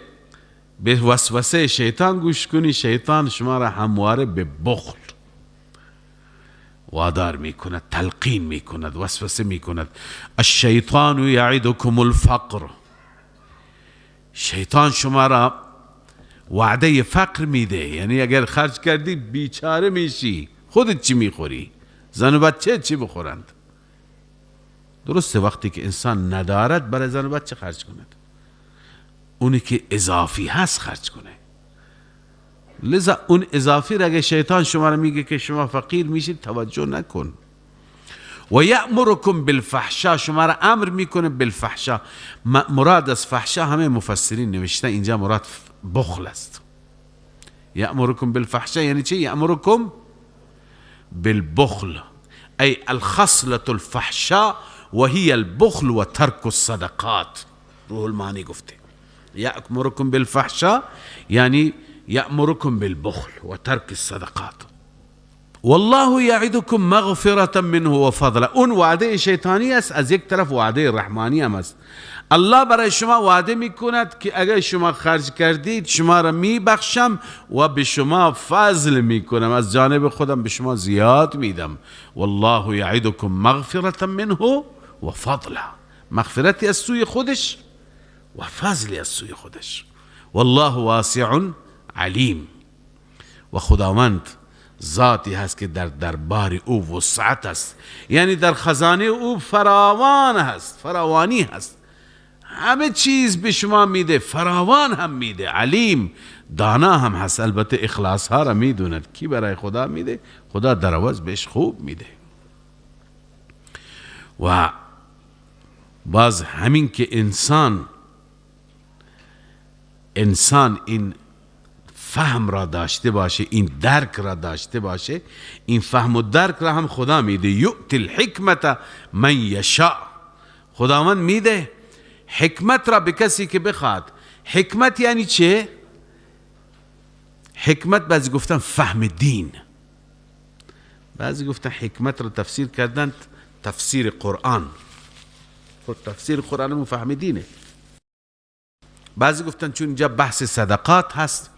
به وسوسه شیطان گوش کنی، شیطان شما را همواره به بخل وادار میکند، تلقین میکند، وسوسه میکند. الشیطان یعدکم الفقر، شیطان شما را وعده فقر میده، یعنی اگر خرج کردی بیچاره میشی، خودت چی میخوری؟ زن و بچه چی بخورند؟ درسته وقتی که انسان ندارد برای زن و بچه خرج کند، اونی که اضافی هست خرج کنه. لذا اون اضافی را اگه شیطان شما را میگه که شما فقیر میشید، توجه نکن. و یأمرکم بالفحشاء، شما را امر میکنه بالفحشاء. مراد از فحشا همه مفسرین نوشته اینجا مراد بخل است. یأمرکم بالفحشاء یعنی چی؟ یأمرکم بالبخل ای الخصلة الفحشاء وهي البخل و ترک الصدقات. روح المعانی گفته یأمرکم بالفحشاء یعنی یأمرکم بالبخل و ترک الصدقات. والله یعدکم مغفرة منه و فضلا، اون وعده شیطانی است، از یک طرف وعده رحمانی هم است. الله برای شما وعده میکند که اگر شما خرج کردید شما را میبخشم و به شما فضل میکنم، از جانب خودم به شما زیاد میدم. والله یعدکم مغفرة منه و فضلا، مغفرتی از سوی خودش و فضلی از سوی خودش. والله واسع علیم، و خداوند ذاتی هست که در دربار او وسعت است، یعنی در خزانه او فراوان هست، فراوانی هست، همه چیز به شما میده، فراوان هم میده. علیم، دانا هم هست، البته اخلاص ها را میدوند کی برای خدا میده، خدا در عوض بهش خوب میده. و باز همین که انسان این فهم را داشته باشه، این درک را داشته باشه، این فهم و درک را هم خدا میده. یؤتی الحکمت من یشاء، خداوند میده حکمت را به کسی که بخواد. حکمت یعنی چه؟ حکمت بعضی گفتن فهم دین، بعضی گفتن حکمت را تفسیر کردن تفسیر قرآن، خود تفسیر قرآن مفهم دینه. بعضی گفتن چون اینجا بحث صدقات هست،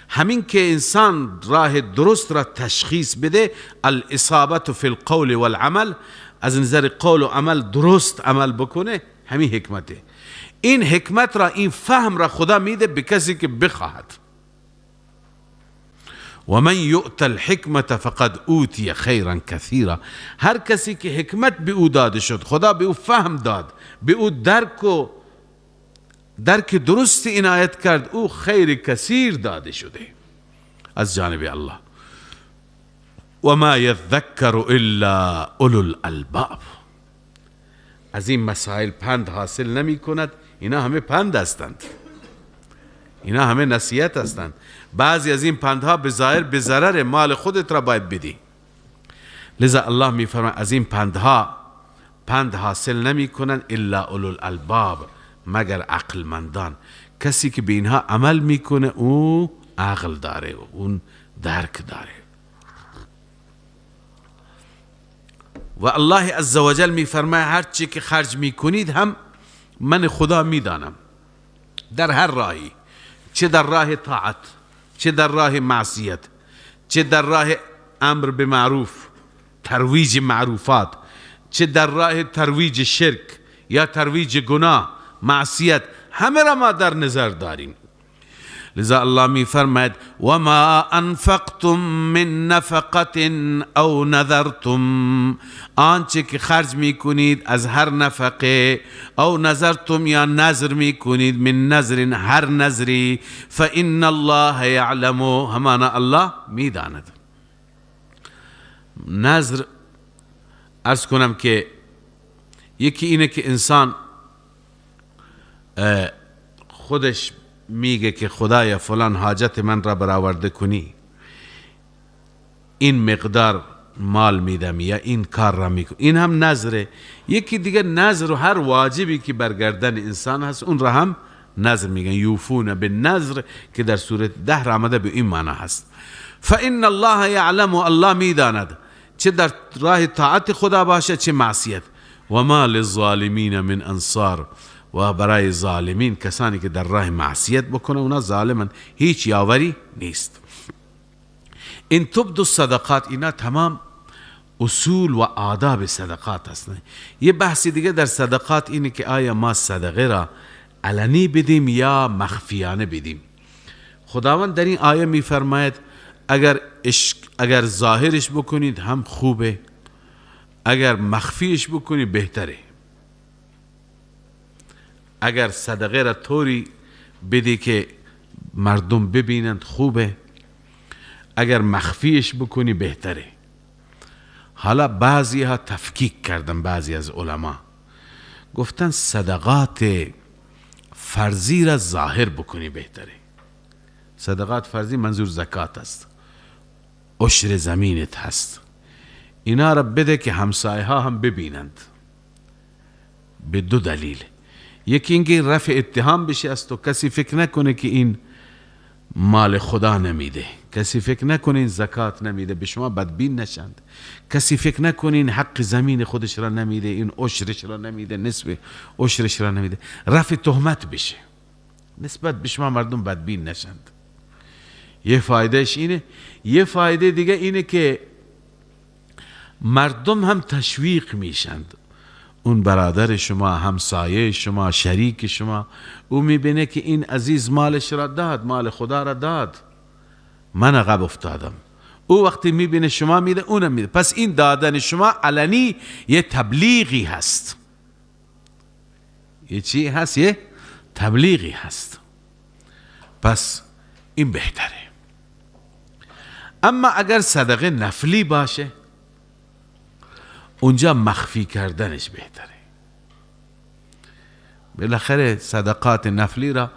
همین که انسان راه درست را تشخیص بده، الاصابت فی القول والعمل، از نظر قول و عمل درست عمل بکنه، همین حکمته. این حکمت را، این فهم را خدا میده به کسی که بخواهد. و من یؤت الحکمت فقد اوتی خیرا کثیرا، هر کسی که حکمت به او داده شد، خدا به او فهم داد، به او درک درست عنایت کرد، او خیر کثیر داده شده از جانب الله. و ما یذکر الا اولو الالباب، از این مسائل پند حاصل نمی کند. اینا همه پند هستند، اینا همه نصیحت هستند. بعضی از این پندها به ظاهر به ضرر، مال خودت را باید بدی. لذا الله می فرماید از این پندها پند حاصل نمی کنند الا اولو الالباب، مگر عقلمندان. کسی که به اینها عمل میکنه او عقل داره، اون درک داره. و الله عزوجل می فرماید هر چی که خرج میکنید هم من خدا میدانم، در هر راهی، چه در راه طاعت، چه در راه معصیت، چه در راه امر به معروف، ترویج معروفات، چه در راه ترویج شرک یا ترویج گناه، معصیت، همه را ما در نظر داریم. لذا الله می فرماید و ما انفقتم من نفقه او نذرتم، آنچه که خرج می کنید از هر نفقه، او نذرتم یا نذر می کنید، من نذر هر نذری، فان الله یعلم، همانا الله می داند. نذر عرض کنم که یکی اینه که انسان خودش میگه که خدایا فلان حاجت من را برآورده کنی، این مقدار مال میدم یا این کار را میکنم، این هم نذره. یکی دیگه نذر و هر واجبی که برگردن انسان هست اون را هم نذر میگن، یوفون بالنذر که در سوره 10 آمده به این معنی هست. فان الله یعلم، الله میداند، چه در راه طاعت خدا باشه چه معصیت. و ما للظالمین من انصار، و برای ظالمین، کسانی که در راه معصیت بکنه اونا ظالمن، هیچ یاوری نیست. این تبدو صدقات، اینا تمام اصول و آداب صدقات هستند. یه بحثی دیگه در صدقات اینه که آیا ما صدقه را علنی بدیم یا مخفیانه بدیم. خداوند در این آیه می فرماید اگر ظاهرش بکنید هم خوبه، اگر مخفیش بکنید بهتره. اگر صدقه را طوری بدی که مردم ببینند خوبه، اگر مخفیش بکنی بهتره. حالا بعضی ها تفکیک کردن، بعضی از علما گفتن صدقات فرضی را ظاهر بکنی بهتره. صدقات فرضی منظور زکات است، عشر زمینت هست، اینا را بده که همسایه ها هم ببینند. به دو دلیل، یکی اینکه رفع اتهام بشه از تو، کسی فکر نکنه که این مال خدا نمیده، کسی فکر نکنین زکات نمیده به شما بدبین نشند. کسی فکر نکنین حق زمین خودش را نمیده، این عشرش را نمیده، نصف عشرش را نمیده، رفع تهمت بشه نسبت به شما مردم بدبین نشند. یه فایدهش اینه. یه فایده دیگه اینه که مردم هم تشویق میشند. اون برادر شما، همسایه شما، شریک شما، او میبینه که این عزیز مالش را داد، مال خدا را داد، من عقب افتادم. او وقتی میبینه شما میده اونم میده، پس این دادن شما علنی یه تبلیغی هست. یه چی هست؟ یه تبلیغی هست. پس این بهتره. اما اگر صدقه نفلی باشه اونجا مخفی کردنش بهتره. بالاخره صدقات نفلی را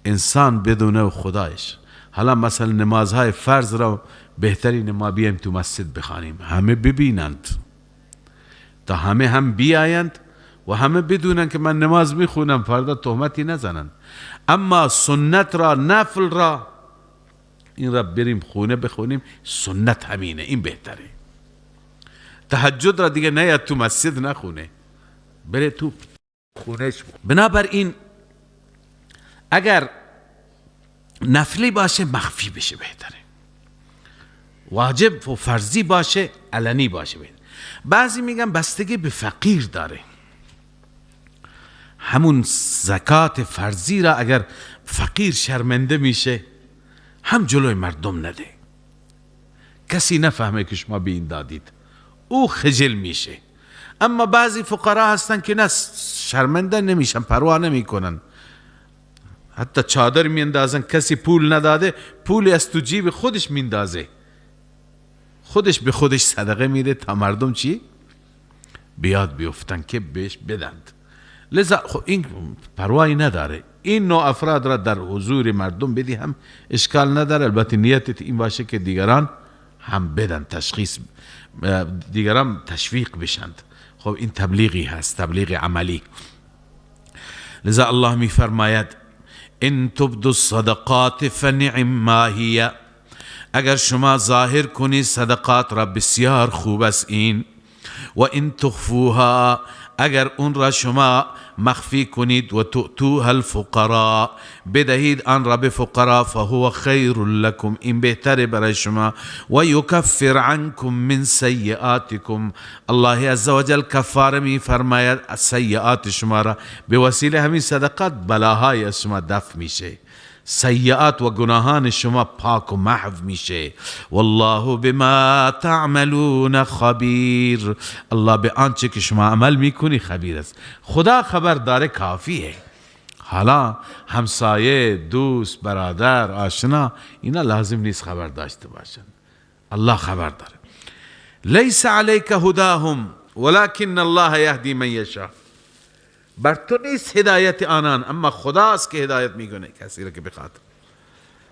انسان بدونه خدایش. حالا مثلا نمازهای فرض را بهترین ما بیایم تو مسجد بخوانیم، همه ببینند، تا همه هم بیایند و همه بدونن که من نماز میخونم، فردا تهمتی نزنند. اما سنت را، نفل را، این را بریم خونه بخونیم، سنت همینه، این بهتره. تهجد را دیگه نیاد تو مسجد نخونه، بره تو خونهش. بنابراین اگر نفلی باشه مخفی بشه بهتره، واجب و فرضی باشه علنی باشه بهتره. بعضی میگن بستگی به فقیر داره، همون زکات فرضی را اگر فقیر شرمنده میشه هم جلوی مردم نده، کسی نفهمه که شما به این دادید، او خجل میشه. اما بعضی فقرا هستن که نه، شرمنده نمیشن، پروا نمیکنن، حتی چادر میاندازن، کسی پول نداده پولی از تو جیب خودش میندازه، خودش به خودش صدقه میده تا مردم چی؟ بیاد بیفتن که بهش بدند. لذا این پروایی نداره. این نوع افراد را در حضور مردم بدی هم اشکال نداره، البته نیتت این باشه که دیگران هم بدن، تشخیص دیگران تشویق بشند. خب این تبلیغی هست، تبلیغ عملی. لذا الله می فرماید ان تبدوا الصدقات فنعم ما هي، اگر شما ظاهر کنی صدقات را بسیار خوب است این، و ان تخفوها، اگر اون را شما مخفی کنید، و تؤتوها الفقراء، بدهید آن را به فقرا، فهو خیر لكم، این بهتره برای شما، و یکفر عنکم من سیئاتکم، الله عزوجل کفاره می فرماید سیئات شما را، به وسیله همین صدقات بلاهای از شما دفع میشه، سیئات و گناهان شما پاک و محو میشه. والله بما تعملون خبیر، الله به آنچه که شما عمل میکنی خبیر است. خدا خبر داره کافیه. حالا همسایه، دوست، برادر، آشنا، اینا لازم نیست خبر داشته باشن، الله خبر داره. لیس علیک هداهم ولکن الله یهدی من یشاء، بر تو نیست هدایت آنان، اما خداست که هدایت میکنه کسی را که بخواد.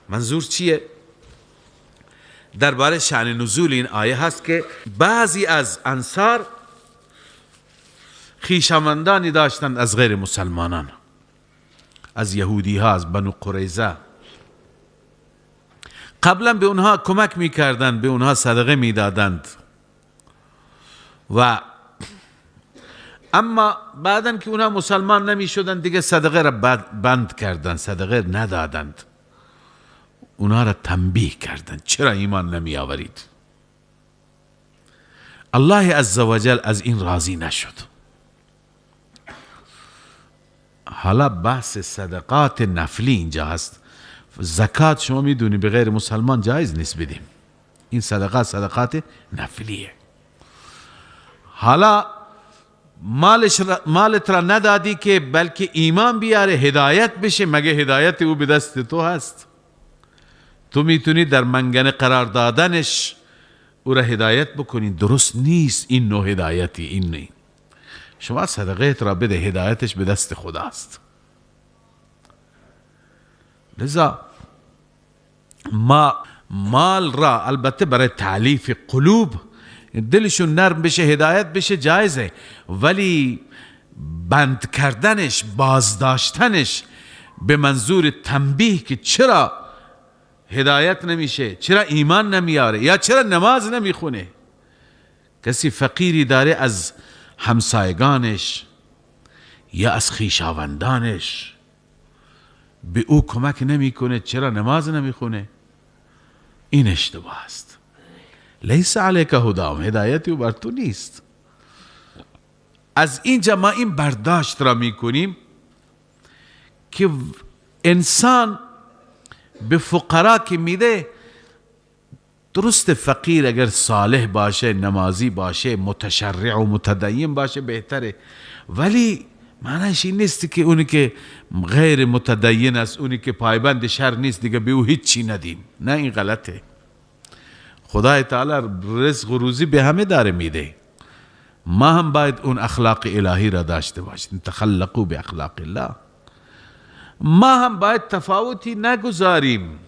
منظور چیه؟ درباره شأن نزول این آیه هست که بعضی از انصار خویشاوندانی داشتند از غیر مسلمانان، از یهودی ها، از بنو قریظه، قبلا به اونها کمک میکردند، به اونها صدقه میدادند، و اما بعدن که اونها مسلمان نمی شدن دیگه صدقه را بند کردن، صدقه ندادند، اونها را تنبیه کردن چرا ایمان نمی آورید. الله عزوجل از این راضی نشد. حالا بحث صدقات نفلی اینجا هست. زکات شما میدونی به غیر مسلمان جایز نیست بدیم، این صدقات نفلیه. حالا مالت را ندادی که بلکه ایمان بیاره، هدایت بشه، مگه هدایت او به دست تو هست؟ تو میتونی در منگنه قرار دادنش او را هدایت بکنی، درست نیست این نوع هدایتی، این نه. شما صدقه را بده، هدایتش به دست خداست. لذا ما مال را البته برای تعلیف قلوب، دلشون نرم بشه، هدایت بشه، جایزه، ولی بند کردنش، بازداشتنش به منظور تنبیه که چرا هدایت نمیشه، چرا ایمان نمیاره، یا چرا نماز نمیخونه. کسی فقیری داره از همسایگانش یا از خویشاوندانش، به او کمک نمیکنه، چرا نماز نمیخونه؟ این اشتباه است. لیس علیک هداهم، هدایتی او بر تو نیست. از اینجا ما این برداشت را میکنیم که انسان به فقرا که میده، درست فقیر اگر صالح باشه، نمازی باشه، متشرع و متدین باشه بهتره، ولی معنیش این نیست که اونی که غیر متدین است، اونی که پایبند شر نیست، دیگه به او هیچی ندیم. نه، این غلطه. خدای تعالی رزق و روزی به همه داره میده، ما هم باید اون اخلاق الهی را داشته باشیم. تخلقوا باخلاق الله. ما هم باید تفاوتی نگذاریم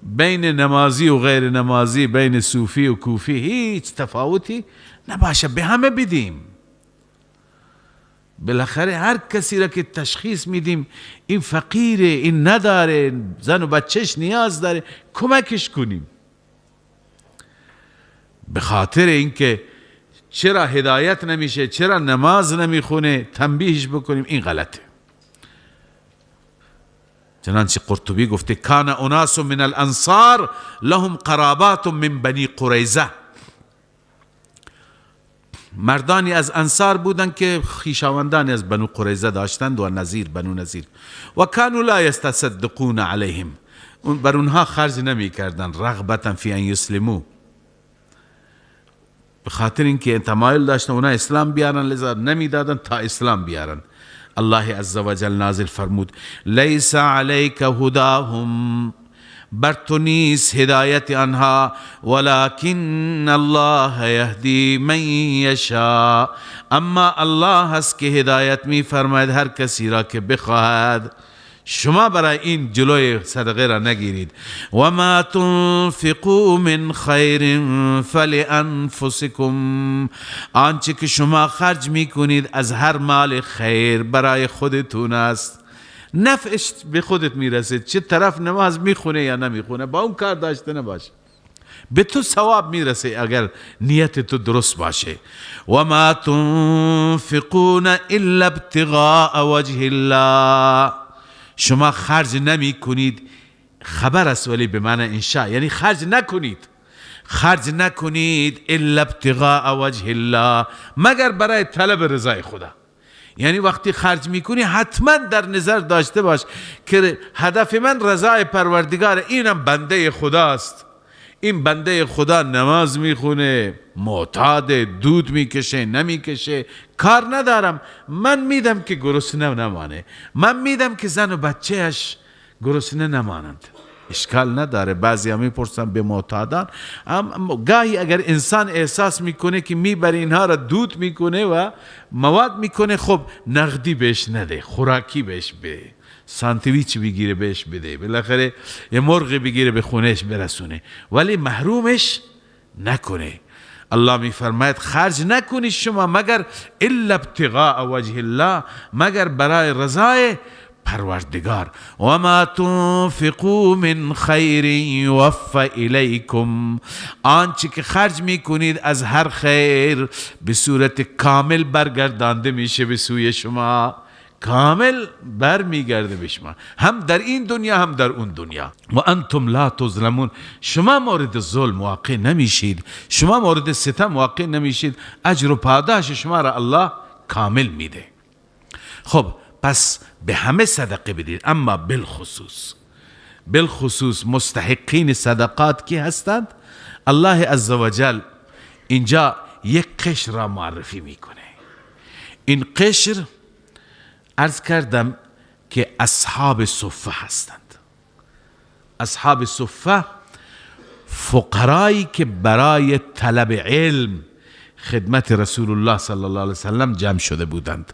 بین نمازی و غیر نمازی، بین صوفی و کوفی، هیچ تفاوتی نباشه، به همه بدیم. بالاخره هر کسی را که تشخیص میدیم این فقیره، این نداره، زن و بچهش نیاز داره، کمکش کنیم. به خاطر اینکه چرا هدایت نمیشه، چرا نماز نمیخونه، تنبیهش بکنیم، این غلطه. چنانچه قرطبی گفته کان اناس من الانصار لهم قرابات من بنی قریظه، مردانی از انصار بودند که خویشاوندانی از بنو قریظه داشتند و نذیر، بنو نذیر، و کانوا لا یستصدقون علیهم، بر اونها خرج نمی کردن، رغبتا فی ان یسلموا، به خاطر اینکه تمایل داشتن اونا اسلام بیارن، لذا نمیدادن تا اسلام بیارن. الله عزوجل نازل فرمود لیس علیک هداهم، بر تو نیست هدایت آنها، ولکن الله یهدی من یشاء، اما الله هست که هدایت می فرماید هر کسی را که بخواهد. شما برای این جلوی صدقه را نگیرید. و ما تنفقوا من خیر فلانفسکم، آنچه که شما خرج می کنید از هر مال خیر برای خودتون است، نفعش به خودت میرسه. چه طرف نماز میخونه یا نمیخونه، با اون کار داشته نباشه، به تو ثواب میرسه اگر نیت تو درست باشه. و ما تنفقون الا ابتغاء وجه الله، شما خرج نمی کنید، خبر است ولی به معنی انشاء، یعنی خرج نکنید الا ابتغاء وجه الله، مگر برای طلب رضای خدا. یعنی وقتی خرج میکنی حتما در نظر داشته باش که هدف من رضای پروردگار، اینم بنده خداست، این بنده خدا نماز میخونه، معتاد، دود میکشه نمیکشه، کار ندارم، من میدم که گرسنه نمانه، من میدم که زن و بچهش گرسنه نمانند، اشکال نداره. بعضی هم میپرسن به معتادان، گاهی اگر انسان احساس میکنه که میبره اینها را دود میکنه و مواد میکنه، خب نقدی بهش نده، خوراکی بهش بده، ساندویچ بگیره بهش بده، بالاخره یه مرغ بگیره به خونهش برسونه، ولی محرومش نکنه. الله میفرماید خرج نکنید شما مگر الا ابتغاء وجه الله، مگر برای رضای پروردگار. و ما تنفقوا من خیر یوفى الیکم، آنچه که خرج میکنید از هر خیر به صورت کامل برگردانده میشه به سوی شما، کامل برمیگرده به شما، هم در این دنیا هم در اون دنیا. و انتم لا تظلمون، شما مورد ظلم واقع نمیشید، شما مورد ستم واقع نمیشید، اجر و پاداش شما را الله کامل میده. خب پس به همه صدقه بدید، اما بالخصوص مستحقین صدقات کی هستند؟ الله عزوجل اینجا یک قشر را معرفی میکنه. این قشر عرض کردم که اصحاب صفه هستند. اصحاب صفه فقرایی که برای طلب علم خدمت رسول الله صلی الله علیه وسلم جمع شده بودند.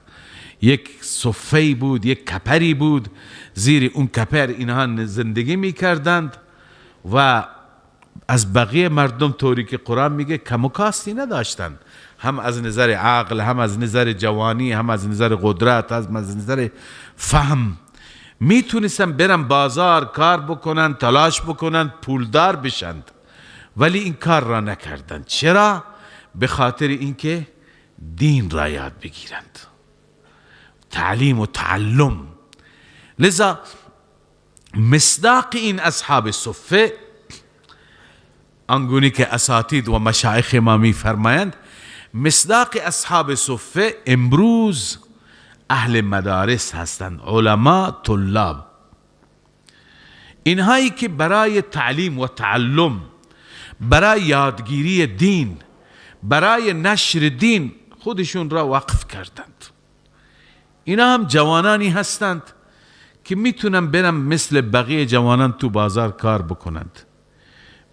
یک صفه‌ای بود، یک کپری بود، زیر اون کپر اینها زندگی میکردند و از بقیه مردم طوری که قرآن میگه کم و کاستی نداشتند، هم از نظر عقل، هم از نظر جوانی، هم از نظر قدرت، هم از نظر فهم، میتونستن برن بازار کار بکنن، تلاش بکنن، پولدار بشند، ولی این کار را نکردند. چرا؟ به خاطر اینکه دین را یاد بگیرند، تعلیم و تعلم. لذا مصداق این اصحاب صفه، آنگونی که اساتید و مشایخ ما می فرمایند، مصداق اصحاب صفه امروز اهل مدارس هستند، علما، طلاب، اینهایی که برای تعلیم و تعلم، برای یادگیری دین، برای نشر دین خودشون را وقف کردند. اینا هم جوانانی هستند که میتونن برن مثل بقیه جوانان تو بازار کار بکنند،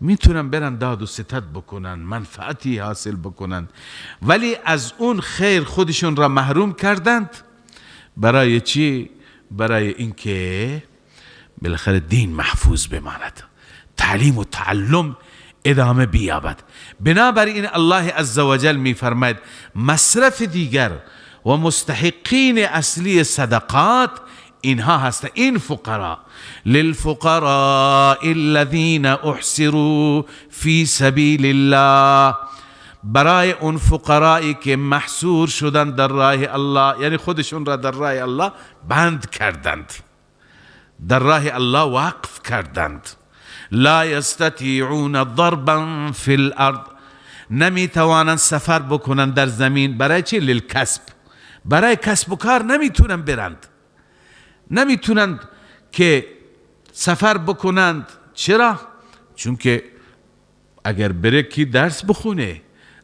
میتونن برن داد و ستد بکنن، منفعتی حاصل بکنن، ولی از اون خیر خودشون را محروم کردند. برای چی؟ برای اینکه بالاخره دین محفوظ بماند، تعلیم و تعلم ادامه بیابد. بنابراین الله عزوجل می فرماید مصرف دیگر و مستحقین اصلی صدقات اینها هستند. این فقرا، للفقراء الذين احصروا في سبيل الله، برای اون فقرایی که محصور شدند در راه الله، یعنی خودشون را در راه الله بند کردند، در راه الله وقف کردند. لا یستطیعون ضربا فی الارض، نمی توانند سفر بکنند در زمین. برای چی؟ للکسب، برای کسب و کار نمیتونند برند، نمیتونند که سفر بکنند. چرا؟ چون که اگر بره کی درس بخونه،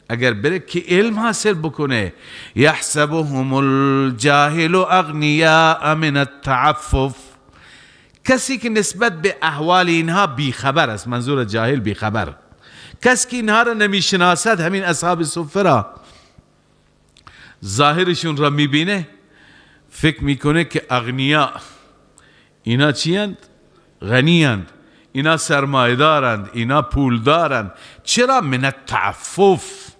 اگر بره کی علم حاصل بکنه، یحسبهم الجاهل اغنیاء من التعفف، کسی که نسبت به احوال اینها بیخبر است، منظور جاهل بیخبر، کسی که اینها را نمیشناسد، همین اصحاب صفه را ظاهرشون را میبینه، فکر میکنه که اغنیا اینا چیند؟ غنیند، اینا سرمایدارند، اینا پولدارند. چرا؟ من التعفف،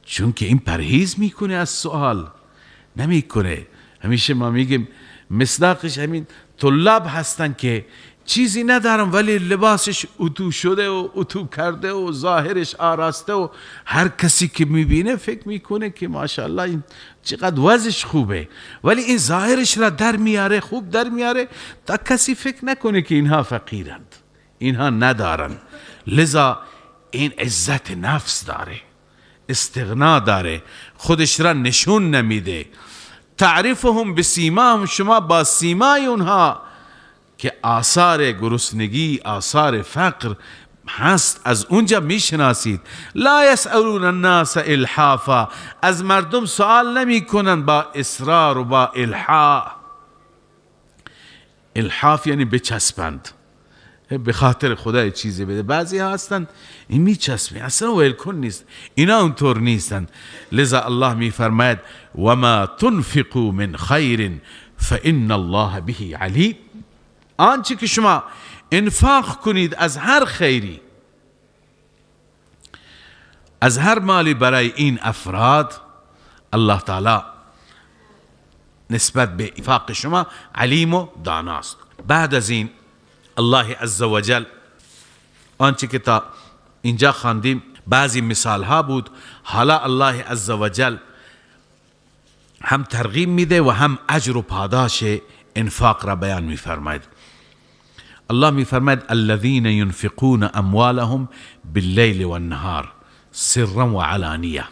چون که این پرهیز میکنه از سوال، نمیکنه. همیشه ما میگیم مصداقش همین طلاب هستن که چیزی ندارن ولی لباسش اتو شده و اتو کرده و ظاهرش آراسته و هر کسی که میبینه فکر میکنه که ماشاءالله این چقدر وضعش خوبه، ولی این ظاهرش را در میاره، خوب در میاره، تا کسی فکر نکنه که اینها فقیرند، اینها ندارن. لذا این عزت نفس داره، استغنا داره، خودش را نشون نمیده. تعرفهم بسیماهم، شما با سیمای اونها که آثار گرسنگی، آثار فقر هست، از اونجا میشناسید. لا یسألون الناس الحافا، از مردم سوال نمی کنن با اصرار و با الحاح. الحاف یعنی بچسبند، به خاطر خدا چیزی بده. بعضی ها هستند این میچسبه، اصلا ویلکن نیست، اینا اونطور نیستند. لذا الله میفرماید وما تنفقوا من خیر فإن الله به علیم، آنچه که شما انفاق کنید از هر خیری، از هر مالی برای این افراد، الله تعالی نسبت به انفاق شما علیم و داناست. بعد از این الله عزوجل آنچه که تا اینجا خواندیم بعضی مثال ها بود، حالا الله عزوجل هم ترغیب میده و هم اجر و پاداش انفاق را بیان میفرماید. الله میفرماید الذين ينفقون اموالهم بالليل والنهار سرا و علانیه،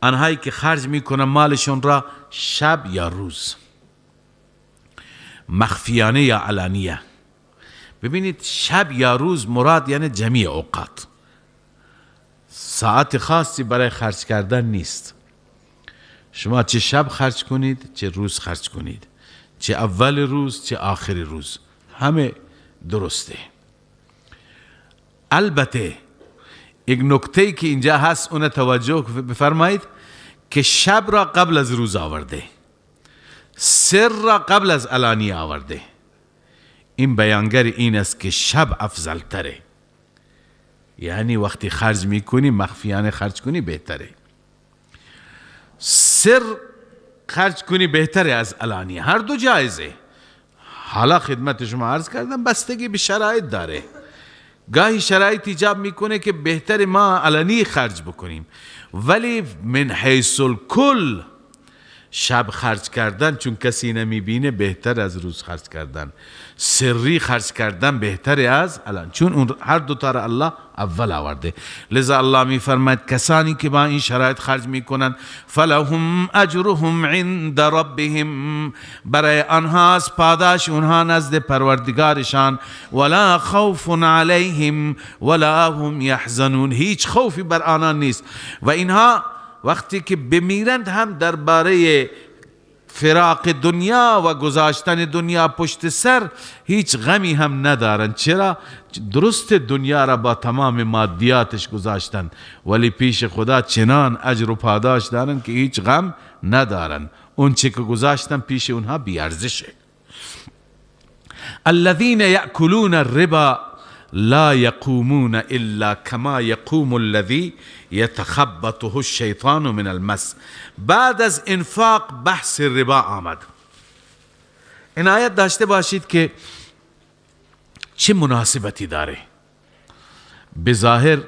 آنهایی که خرج میکنن مالشون را شب یا روز، مخفیانه یا علانیه. ببینید شب یا روز مراد یعنی جمیع اوقات، ساعت خاصی برای خرج کردن نیست. شما چه شب خرج کنید، چه روز خرج کنید، چه اول روز چه آخر روز، همه درسته. البته یک نکته که اینجا هست اون توجه بفرمایید که شب را قبل از روز آورده، سر را قبل از علانی آورده. این بیانگر این است که شب افضل تره، یعنی وقتی خرج میکنی مخفیانه خرج کنی بهتره، سر خرج کنی بهتره از علانی، هر دو جایزه. حالا خدمت شما عرض کردم بستگی به شرایط داره. گاهی شرایط ایجاب میکنه که بهتر ما علنی خرج بکنیم، ولی من حیث الکل شب خرج کردن چون کسی نمیبینه بهتر از روز خرج کردن، سری خرج کردن بهتر از الان، چون اون هر دو تا را الله اول آورده. لذا الله میفرماید کسانی که با این شرایط خرج میکنن فلهم اجرهم عند ربهم، برای آنها از پاداش اونها نزد پروردگارشان، ولا خوف علیهم ولا هم یحزنون، هیچ خوفی بر آنان نیست و اینها وقتی که بمیرند هم درباره فراق دنیا و گذاشتن دنیا پشت سر هیچ غمی هم ندارن. چرا؟ درست دنیا را با تمام مادیاتش گذاشتن ولی پیش خدا چنان اجر و پاداش دارن که هیچ غم ندارن. اون چه که گذاشتن پیش اونها بیارزشه. الذين يأكلون الربا لا يقومون الا كما يقوم الذي يتخبطه الشيطان من المس. بعد از انفاق بحث ربا آمد. عنایت داشته باشید که چه مناسبتی داره. به ظاهر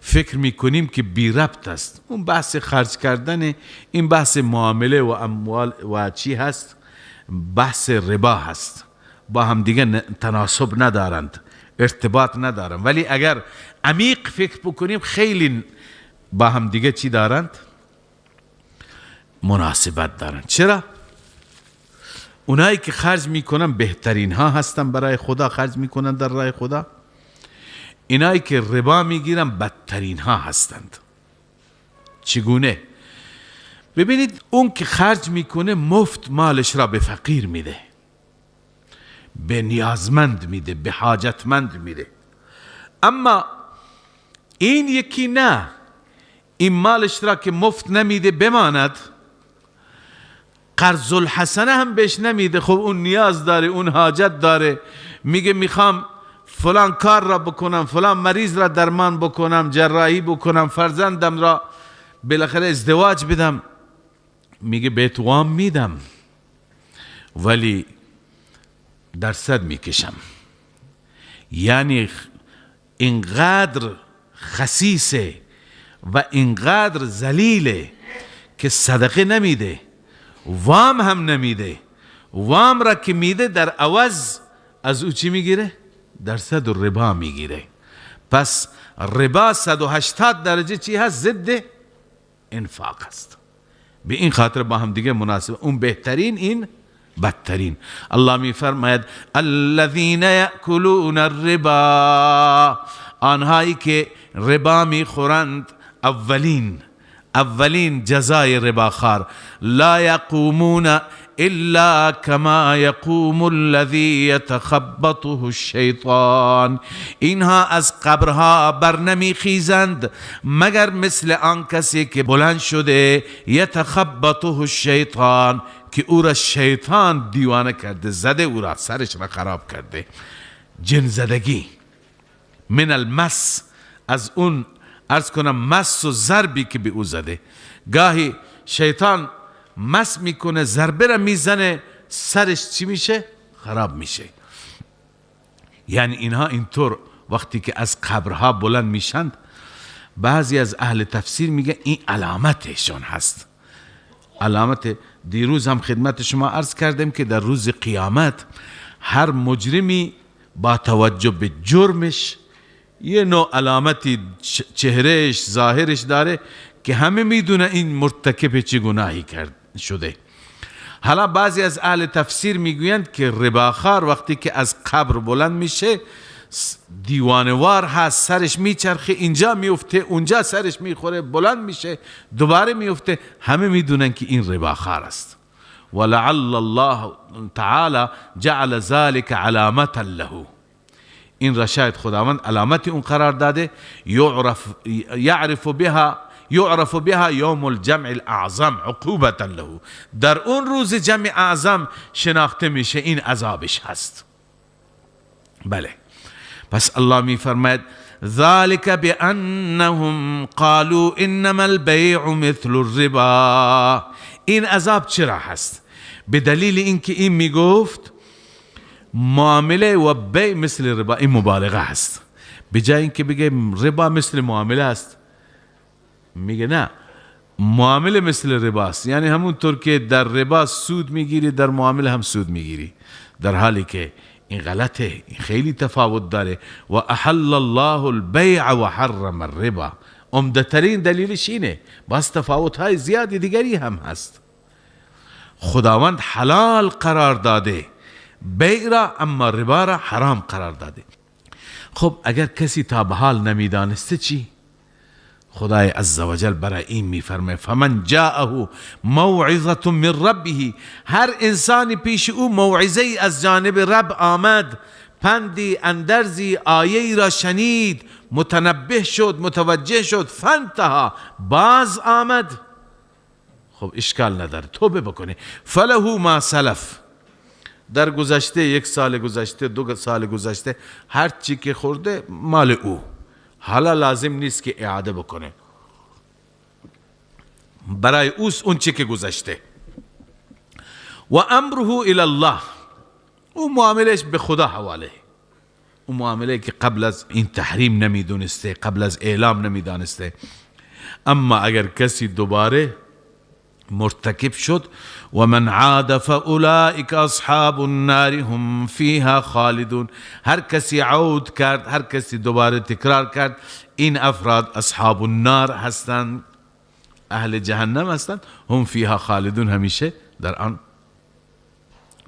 فکر میکنیم که بی ربط است، اون بحث خرج کردن، این بحث معامله و اموال و چی هست، بحث ربا هست، با هم دیگه تناسب ندارند، ارتباط ندارند، ولی اگر عمیق فکر بکنیم خیلی با هم دیگه چی دارند؟ مناسبت دارند. چرا؟ اونایی که خرج میکنن بهترین ها هستن، برای خدا خرج میکنن در راه خدا. اینایی که ربا میگیرن بدترین ها هستند. چگونه؟ ببینید اون که خرج میکنه مفت مالش را به فقیر میده، به نیازمند میده، به حاجتمند میده. اما این یکی نه، این مالش را که مفت نمیده بماند، قرض الحسنه هم بهش نمیده. خب اون نیاز داره، اون حاجت داره، میگه میخوام فلان کار را بکنم، فلان مریض را درمان بکنم، جراحی بکنم، فرزندم را بالاخره ازدواج بدم، میگه بهت وام میدم ولی درصد میکشم. یعنی اینقدر خسیسه و اینقدر ذلیله که صدقه نمیده، وام هم نمیده. وام را که میده در عوض از او چی میگیره؟ درصد ربا میگیره. پس ربا 180 درجه چی هست؟ ضد انفاق است. به این خاطر با هم دیگه مناسب، اون بهترین، این بدترین. الله میفرماید الذين يأكلون الربا، آنهایی که ربا میخورند، اولین جزای رباخوار، لا يقومون الا كما يقوم الذي يتخبطه الشيطان، اینها از قبرها بر نمی خیزند مگر مثل آن کسی که بلند شده، یتخبطه الشیطان، که او را شیطان دیوانه کرده، زده او را، سرش را خراب کرده. جن زدگی، من المس، از اون عرض کنم مس و ضربی که به او زده. گاهی شیطان مس میکنه، ضربه را میزنه، سرش چی میشه؟ خراب میشه. یعنی اینها اینطور وقتی که از قبرها بلند میشند، بعضی از اهل تفسیر میگه این علامتشون هست. علامت، دیروز هم خدمت شما عرض کردم که در روز قیامت هر مجرمی با توجه به جرمش یه نوع علامتی چهرهش، ظاهرش داره که همه میدونه این مرتکب چه گناهی شده. حالا بعضی از اهل تفسیر میگویند که رباخوار وقتی که از قبر بلند میشه، دیوانوار هست، سرش میچرخه، اینجا میفته، اونجا سرش میخوره، بلند میشه، دوباره میفته، همه میدونن که این رباخوار است. ولعل الله تعالی جعل ذلك علامة له، این را شاید خداوند علامتی اون قرار داده، یعرف بها یوم الجمع الاعظم عقوبة له، در اون روز جمع اعظم شناخته میشه این عذابش هست. بله، پس الله می فرماید ذلك بانهم قالوا انما البيع مثل الربا. این عذاب چرا هست؟ به دلیل اینکه این میگفت معامله و بیع مثل ربا، این مبالغه هست. به جای اینکه بگه ربا مثل معامله است، میگه نه، معامله مثل رباست. یعنی همونطور که در ربا سود میگیری در معامله هم سود میگیری، در حالی که این غلطه، این خیلی تفاوت داره. و احل الله البیع و حرم الربا، عمده ترین دلیلش اینه. بس تفاوت های زیادی دیگری هم هست. خداوند حلال قرار داده بیع را، اما ربا را حرام قرار داده. خب اگر کسی تا به حال نمیدانسته چی؟ خدای عزوجل برای این میفرمه فمن جاءه موعظة من ربه، هر انسانی پیش او موعظه از جانب رب آمد، پندی اندرزی آیه را شنید، متنبه شد، متوجه شد، فانتها باز آمد، خب اشکال نداره، توبه بکنه. فله ما سلف، در گذشته 1 سال گذشته، 2 سال گذشته، هر چی که خورده مال او، حالا لازم نیست که اعاده بکنه، برای اوست اون چی که گذشته. و امره الی الله، او معاملش به خدا حواله، اون معامله که قبل از این تحریم نمیدونسته، قبل از اعلام نمیدانسته. اما اگر کسی دوباره مرتکب شد، و من عاد فاولئک اصحاب النار هم فیها خالدون، هر کسی عود کرد، هر کسی دوباره تکرار کرد، این افراد اصحاب النار هستند، اهل جهنم هستند، هم فیها خالدون، همیشه در آن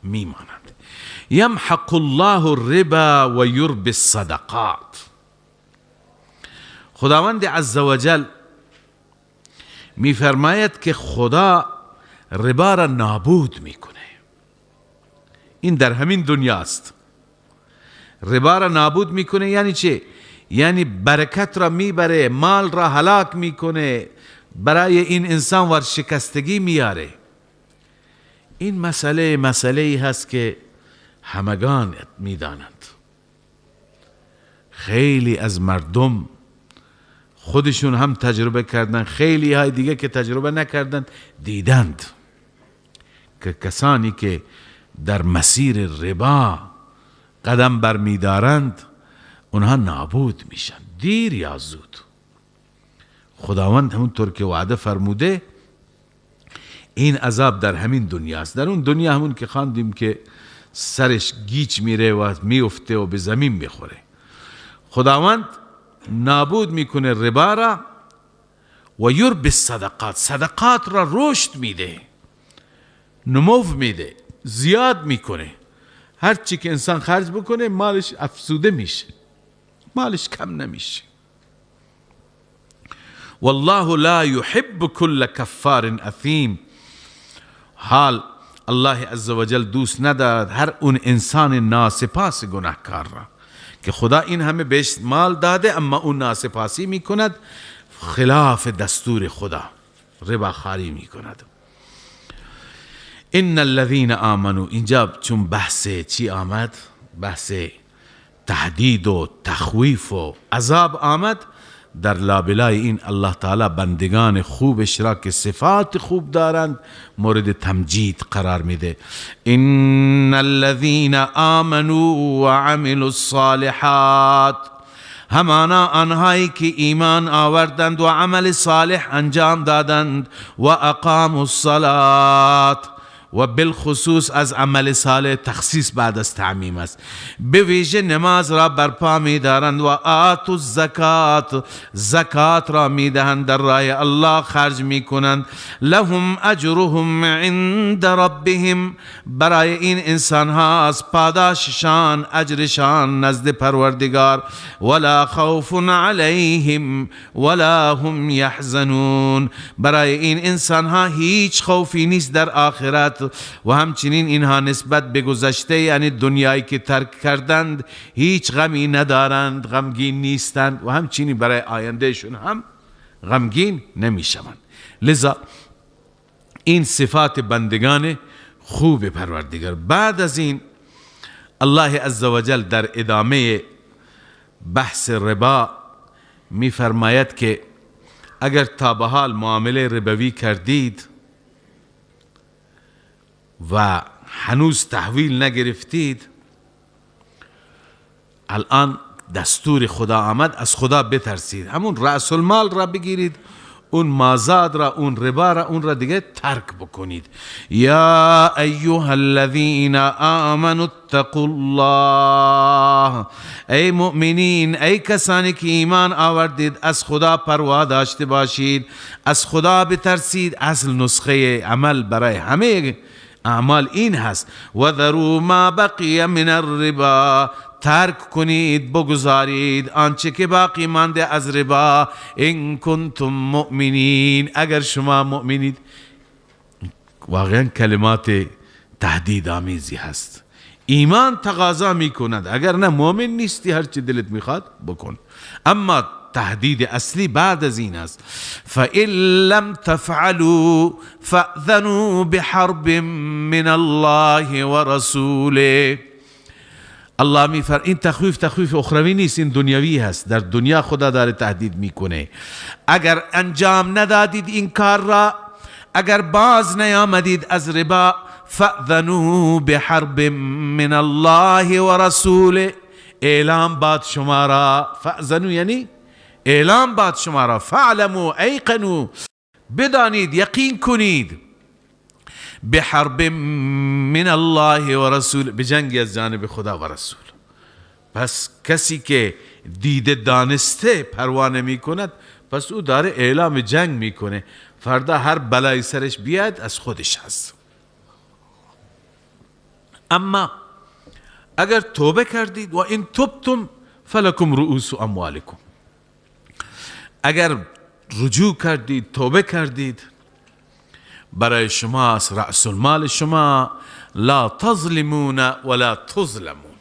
میمانند. یمحق الله الربا و یربی الصدقات، خداوند عزوجل میفرماید که خدا ربا را نابود میکنه. این در همین دنیاست. ربا را نابود میکنه یعنی چه؟ یعنی برکت را میبره، مال را هلاک میکنه، برای این انسان ورشکستگی میاره. این مسئله هست که همگان میدانند. خیلی از مردم خودشون هم تجربه کردن، خیلی های دیگه که تجربه نکردند دیدند که کسانی که در مسیر ربا قدم برمیدارند اونها نابود میشن، دیر یا زود. خداوند همونطور که وعده فرموده این عذاب در همین دنیاست. در اون دنیا همون که خواندیم که سرش گیج میره و میفته و به زمین میخوره. خداوند نابود میکنه ربا را و یربی الصدقات، صدقات را رشد میده، نمو میده، زیاد میکنه. هر چی که انسان خرج بکنه مالش افزوده میشه، مالش کم نمیشه. والله لا يحب كل كفار اثیم، حال الله عزوجل دوست ندارد هر اون انسان ناسپاس گناهکار را که خدا این همه بهش مال داده اما اون ناسپاسی میکند، خلاف دستور خدا ربا خواری میکند. ان الذين آمنوا، اینجا چون بحث چی آمد؟ بحث تهدید و تخویف و عذاب آمد، در لابلای این الله تعالی بندگان خوبش را که صفات خوب دارند مورد تمجید قرار میده. ان الذين آمنوا وعملوا الصالحات، همانا آنهایی که ایمان آوردند و عمل صالح انجام دادند، و اقاموا الصلاة، و بالخصوص از عمل صالح تخصیص بعد از تعمیم است، به ویژه نماز را برپا می دارند، و آتوا الزکات، زکات را می دهند، در راه الله خرج می کنند، لهم اجرهم عند ربهم، برای این انسان ها از پاداششان، اجرشان نزد پروردگار، ولا خوف علیهم ولا هم یحزنون، برای این انسان ها هیچ خوفی نیست در آخرت و همچنین اینها نسبت به گذشته یعنی دنیایی که ترک کردند هیچ غمی ندارند، غمگین نیستند و همچنین برای آیندهشون هم غمگین نمیشوند. لذا این صفات بندگان خوب پروردگار. بعد از این الله عزوجل در ادامه بحث ربا می فرماید که اگر تا به حال معامله ربوی کردید و هنوز تحویل نگرفتید، الان دستور خدا آمد، از خدا بترسید، همون رأس المال را بگیرید، اون مازاد را، اون ربا را، اون را دیگه ترک بکنید. یا ایها الذین آمنوا اتقوا الله، ای مؤمنین، ای کسانی که ایمان آوردید، از خدا پروا داشته باشید، از خدا بترسید. اصل نسخه عمل برای همه اعمال این هست: و ذروا ما بقی من الربا، ترک کنید، بگذارید آنچه که باقی مانده از ربا، ان کنتم مؤمنین، اگر شما مؤمنید. واقعا کلمات تهدید آمیزی هست. ایمان تقاضا می کند، اگر نه مؤمن نیستی، هر چی دلت میخواد بکن. اما تهدید اصلی بعد از این است: فَإِن لَمْ تَفْعَلُوا فَأْذَنُوا بِحَرْبٍ مِّنَ اللَّهِ وَرَسُولِهِ. الله میفرماید این تخویف اخروی نیست، این دنیوی هست. در دنیا خدا داره تهدید میکنه: اگر انجام ندادید این کار را، اگر باز نیامدید از ربا، فأذنوا بحرب من الله و رسوله، اعلام باد شما را. فأذنوا یعنی اعلام باد شما را. فاعلموا، ایقنوا، بدانید، یقین کنید، بحرب من الله و رسول، بجنگی از جانب خدا و رسول. پس کسی که دیده دانسته پروا نمی کند، پس او داره اعلام جنگ میکنه. فردا هر بلای سرش بیاد از خودش هست. اما اگر توبه کردید، و این تبتم فلکم رؤوس اموالکم، اگر رجوع کردید، توبه کردید، برای شما رأس المال شما. لا تظلمون ولا تظلمون،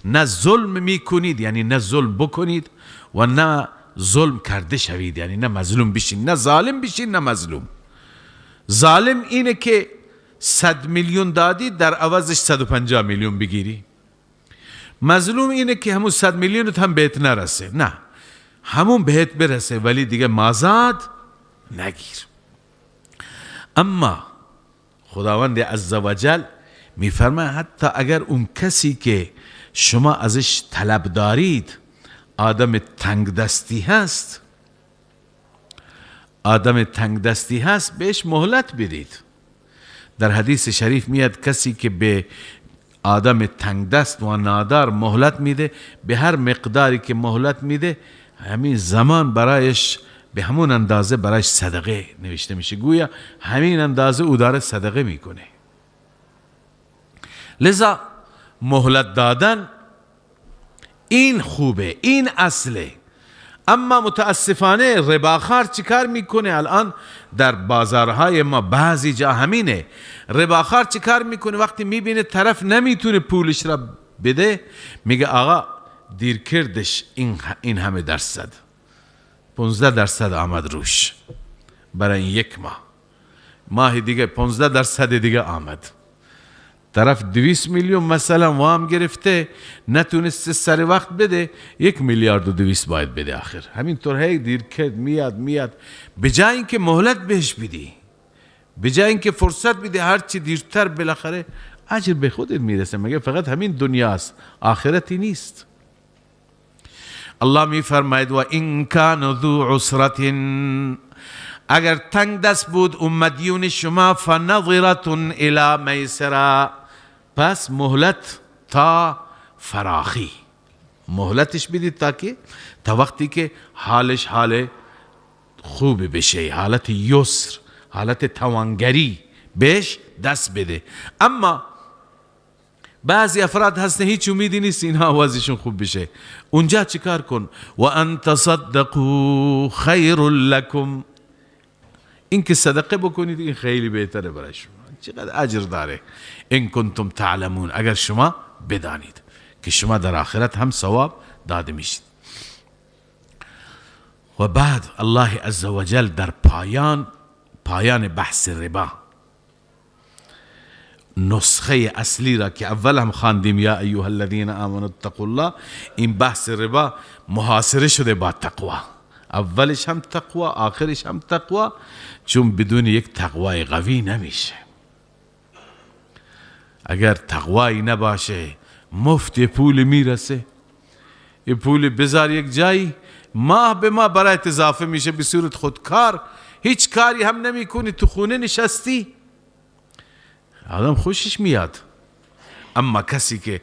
نه ظلم میکنید، یعنی نه ظلم بکنید و نه ظلم کرده شوید، یعنی نه مظلوم بشین، نه ظالم بشین، نه مظلوم. ظالم اینه که 100 میلیون دادی، در عوضش 150 میلیون بگیری. مظلوم اینه که همون 100 میلیونت هم بهت نرسه، نه، همون بهت برسه ولی دیگه مازاد نگیر. اما خداوند عزوجل میفرماید حتی اگر اون کسی که شما ازش طلب دارید آدم تنگ دستی هست، بهش مهلت بدید. در حدیث شریف میاد کسی که به آدم تنگ دست و نادار مهلت میده، به هر مقداری که مهلت میده، همین زمان برایش به همون اندازه برایش صدقه نوشته میشه، گویا همین اندازه او داره صدقه میکنه. لذا مهلت دادن این خوبه، این اصله. اما متاسفانه رباخوار چیکار میکنه؟ الان در بازارهای ما بعضی جا همینه. رباخوار چیکار میکنه؟ وقتی میبینه طرف نمیتونه پولش را بده، میگه آقا دیر کردش این همه درصد، 15% آمد روش برای یک ماه دیگه 15% دیگه آمد. طرف 200 میلیون مثلا وام گرفته، نتونسته سر وقت بده، 1 میلیارد و 200 باید بده آخر. همینطور هی دیر کرد میاد. به جای اینکه مهلت بهش بدی، به جای اینکه فرصت بدی، هرچی دیرتر بالاخره اجر به خودت میرسه. مگه فقط همین دنیاست، آخرتی نیست. الله می فرماید: و این کان ذو عسرت، اگر تنگ دست بود مدیون شما، فنظرة الی میسرة، پس مهلت تا فراخی، مهلتش بدید تا وقتی که حالش حال خوب بشه، حالت یسر، حالت توانگری بهش دست بده. اما بعضی افراد هستن هیچ امیدی نیست اینها وضعشون خوب بشه، اونجا چیکار کن؟ و ان تصدقوا خیر لکم، این که صدقه بکنید این خیلی بهتره برای شما، چقدر اجر داره. ان کنتم تعلمون، اگر شما بدانید که شما در آخرت هم ثواب داده میشید. و بعد الله عزوجل در پایان بحث ربا نسخه اصلی را که اول هم خواندیم، یا ایها الذین آمنوا اتقوا الله، این بحث ربا محاصره شده با تقوا. اولش هم تقوا، آخرش هم تقوا، چون بدون یک تقوای قوی نمیشه. اگر تقوایی نباشه، مفت پول میرسه، یه پول بذار یک جایی ماه به ماه برایت اضافه میشه به صورت خودکار، هیچ کاری هم نمی کنی، تو خونه نشستی، آدم خوشش میاد. اما کسی که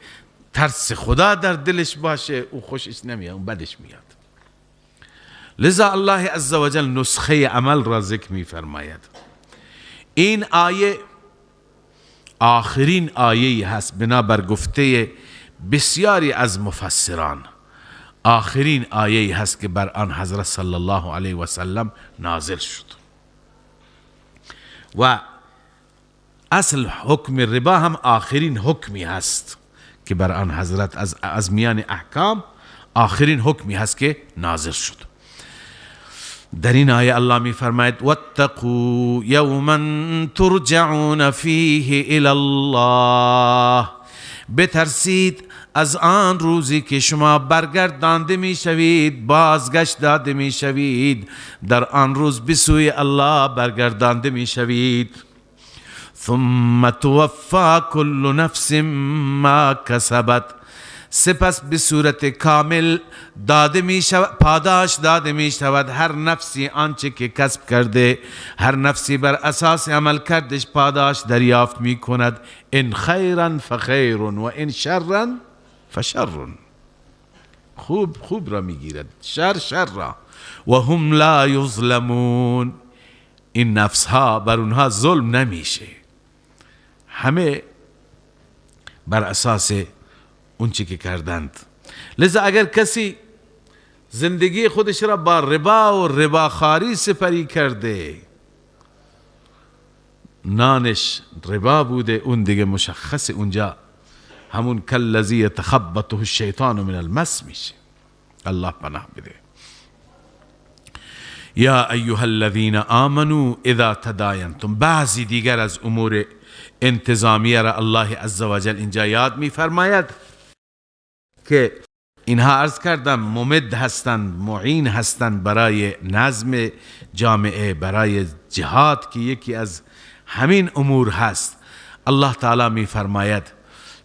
ترس خدا در دلش باشه او خوشش نمیاد، اون بدش میاد. لذا الله عزوجل نسخه عمل را ذکر میفرماید. این آیه آخرین آیه هست بنابر گفته بسیاری از مفسران، آخرین آیه هست که بر آن حضرت صلی الله علیه و سلم نازل شد. و اصل حکم ربا هم آخرین حکمی هست که بر آن حضرت از میان احکام آخرین حکمی هست که نازل شد. در این آیه الله می فرماید واتقوا یوما ترجعون فیه الی الله، بترسید از آن روزی که شما برگردانده می شوید، بازگشت داده می شوید، در آن روز به سوی الله برگردانده می شوید. ثم توفی كل نفس ما کسبت، سپس به صورت کامل داده می شود، پاداش داده می شود هر نفسی آنچه که کسب کرده، هر نفسی بر اساس عمل کردش پاداش دریافت می کند. ان خیرا فخیر و ان شرا فشر، خوب را می گیرد، شر را. و هم لا یظلمون، این نفس ها بر اونها ظلم نمیشه، همه بر اساس اون چی که کردند. لذا اگر کسی زندگی خودش را با ربا و رباخواری سپری کرده، نانش ربا بوده، اون دیگه مشخص اونجا همون کالذی یتخبطه الشیطان من المس میشه. الله پناه بده. یا ایها الذین آمنوا اذا تداینتم، بعضی دیگر از امور انتظامیه را الله عزوجل اینجا یاد می فرماید که اینها عرض کردم ممد هستند، معین هستند برای نظم جامعه، برای جهاد که یکی از همین امور هست. الله تعالی می فرماید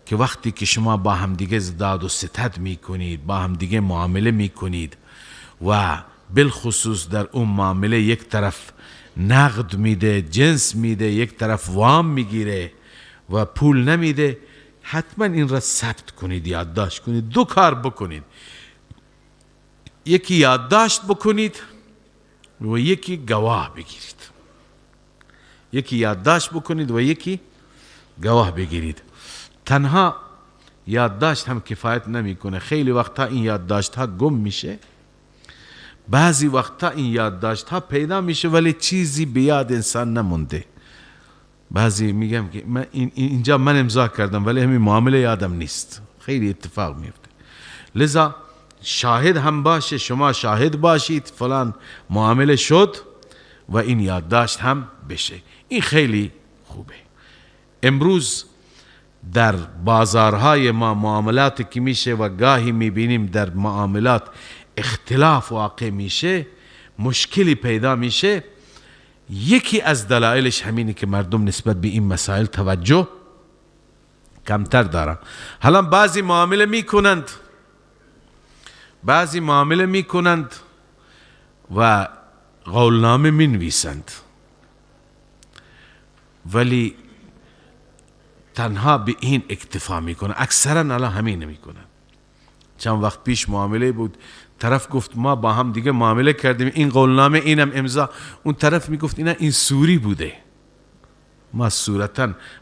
که وقتی که شما با همدیگه زداد و ستد می کنید، با همدیگه معامله می کنید و بالخصوص در اون معامله یک طرف نقد میده، جنس میده، یک طرف وام میگیره و پول نمیده، حتما این را ثبت کنید، یادداشت کنید. دو کار بکنید، یکی یادداشت بکنید و یکی گواه بگیرید. یکی یادداشت بکنید و یکی گواه بگیرید. تنها یادداشت هم کفایت نمیکنه، خیلی وقتا این یادداشت ها گم میشه، بعضی وقتا این یادداشت ها پیدا میشه ولی چیزی به یاد انسان نمونده. بعضی میگم که من اینجا من امضا کردم ولی همین معامله یادم نیست، خیلی اتفاق میفته. لذا شاهد هم باشه، شما شاهد باشید فلان معامله شد و این یادداشت هم بشه، این خیلی خوبه. امروز در بازارهای ما معاملاتی که میشه و گاهی میبینیم در معاملات اختلاف واقع میشه، مشکلی پیدا میشه، یکی از دلایلش همینه که مردم نسبت به این مسائل توجه کمتر دارن. حالا بعضی معامله میکنند و قولنامه مینویسند ولی تنها به این اکتفا میکنن، اکثرا الان همین نمیکنن. چند وقت پیش معامله بود، طرف گفت ما با هم دیگه معامله کردیم، این قولنامه اینم امضا، اون طرف میگفت این سوری بوده،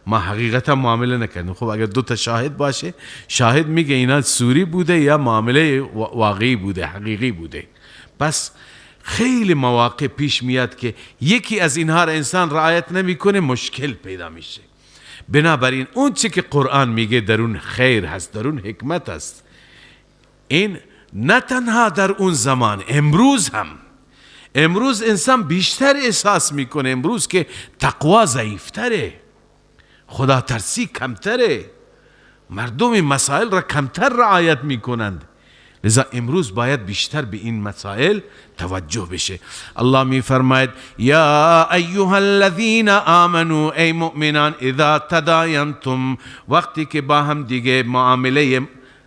ما حقیقتا معامله نکردیم. خب اگر دو تا شاهد باشه، شاهد میگه اینا سوری بوده یا معامله واقعی بوده، حقیقی بوده. پس خیلی مواقع پیش میاد که یکی از اینها را انسان رعایت نمیکنه، مشکل پیدا میشه. بنابراین اون چی که قرآن میگه درون خیر هست، درون حکمت هست. این نه تنها در اون زمان، امروز هم، امروز انسان بیشتر احساس میکنه، امروز که تقوا ضعیفتره، خدا ترسی کمتره، مردم این مسائل را کمتر رعایت میکنند. لذا امروز باید بیشتر به این مسائل توجه بشه. الله می فرماید یا ایها الذین آمنوا، ای مؤمنان، اذا تداینتم، وقتی که با هم دیگه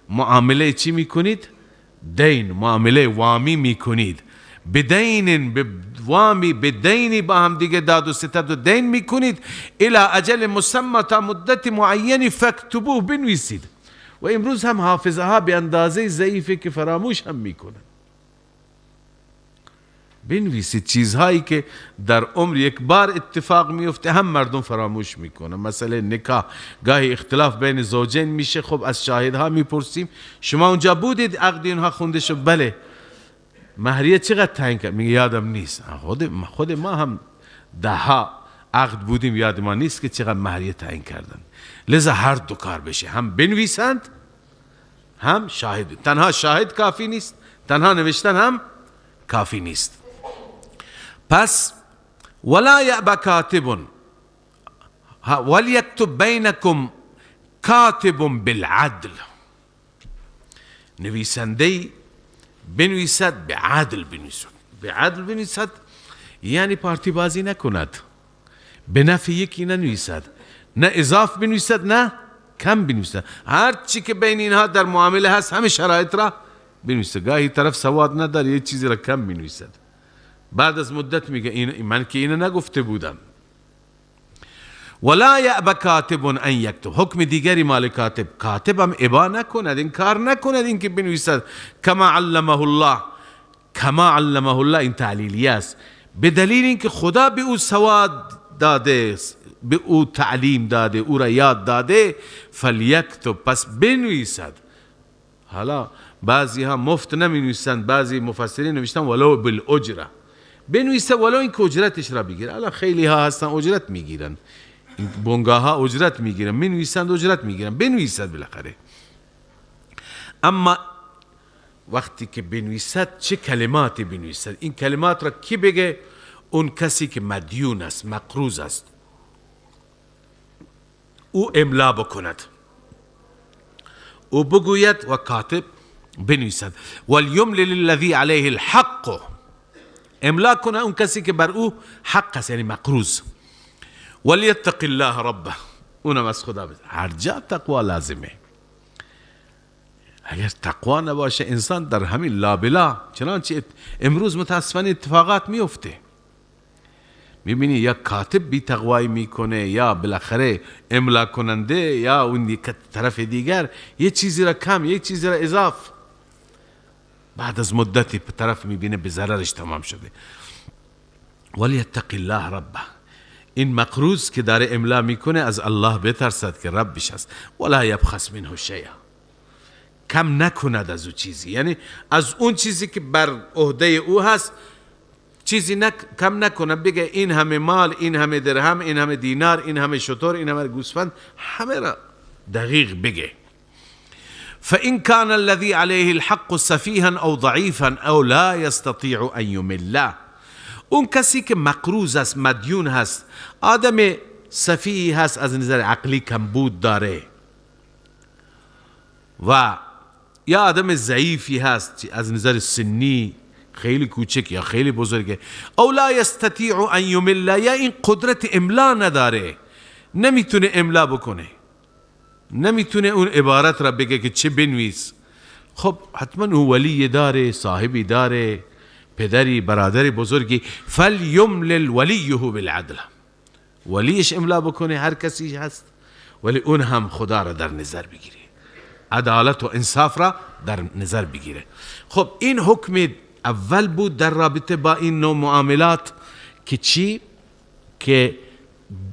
معامله چی میکنید؟ دین، معامله وامی میکنید. بدین، وامی، بدینی با هم دیگه داد و ستد و دین میکنید. الی اجل مسمى، تا مدت معینی، فاکتبوه، بنویسید. و امروز هم حافظه ها به اندازه ضعیفه که فراموش هم میکنن. بنویسید چیزهایی که در عمر یک بار اتفاق میفته هم مردم فراموش میکنن. مثلا نکاح، گاهی اختلاف بین زوجین میشه، خب از شاهدها میپرسیم شما اونجا بودید عقد اینها خونده شد؟ بله. مهریه چقدر تعیین کرد؟ میگه یادم نیست. خود ما هم دهها عقد بودیم، یاد ما نیست که چقدر مهریه تعیین کردن. لذا هر دو کار بشه، هم بنویسند هم شاهد. تنها شاهد کافی نیست، تنها نوشتن هم کافی نیست. پس ولا یأبا کاتب ولیکتب بینکم کاتب بالعدل، نویسنده بنویسد به عدل بنویسد. به عدل بنویسد یعنی پارتی بازی نکند، به نفع یکی ننویسد، نه اضاف بنویسد نه کم بنویسد. هر چی که بین اینها در معامله هست همه شرایط را بنویسد. گاهی طرف سواد نداره، یه چیزی را کم بنویسد، بعد از مدت میگه من که اینو نگفته بودم. ولا یأبا کاتب ان یکتب، حکم دیگری مال کاتب. کاتب هم ابا نکند، انکار نکند این که بنویسد. کما علمه الله، کما علمه الله این تعلیلیه است، به دلیل اینکه خدا به او سواد داده، به او تعلیم داده، او را یاد داده. فلیکتب، پس بنویسد. حالا بعضی ها مفت نمی نویسند، بعضی مفسرین نوشتن ولو بالاجره، بنویسه ولو این که اجرتش را بگیره. حالا خیلی ها هستن اجرت میگیرن، بنگاه ها اجرت میگیرن، می نویسند اجرت میگیرن. بنویسد بالاخره. اما وقتی که بنویسد چه کلماتی بنویسد؟ این کلمات را کی بگه؟ اون کسی که مدیون است، مقروض است، او املا بکند، او بگوید و کاتب بنویسد والیملل الذی علیه الحق، املا کنه اون کسی که بر او حق است، یعنی مقروض. ولیتق الله ربه، اونم از خدا بده. هر جا تقوا لازمه. اگر تقوا نباشه انسان در همین لابلا، چنانچه امروز متاسفانه اتفاقات میفته، میبینی یا کاتب بی تقوایی میکنه یا بالاخره املا کننده یا اون طرف دیگر یه چیزی را کم، یه چیزی را اضاف، بعد از مدتی طرف میبینه به ضررش تمام شده. ولیتق الله ربه، این مقروض که داره املا میکنه از الله بترسد که ربش هست. ولا یبخس منه شیئا، کم نکند از اون چیزی، یعنی از اون چیزی که بر عهده او هست چیزی کم نکنه. بگه این همه مال، این همه درهم، این همه دینار، این همه شتر، این همه گوسفند، همه را دقیق بگه. فإن كان الذي عليه الحق سفيها او ضعيفا او لا يستطيع ان يمله، اون کسی که مقروض است، مدیون هست، آدم سفیه هست، از نظر عقلی کمبود داره، و یا آدم ضعیفی هست از نظر سنی، خیلی کوچک یا خیلی بزرگه. او لا یستطیع ان یمل، یا این قدرت املا نداره، نمیتونه املا بکنه، نمیتونه اون عبارت را بگه که چه بنویس. خب حتما او ولی داره، صاحبی داره، پدری، برادری بزرگی. فلیملل ولیه بالعدل، ولیش املا بکنه، هر کسی هست، ولی اون هم خدا را در نظر بگیره، عدالت و انصاف را در نظر بگیره. خب این حکم اول بود در رابطه با این نوع معاملات که چی؟ که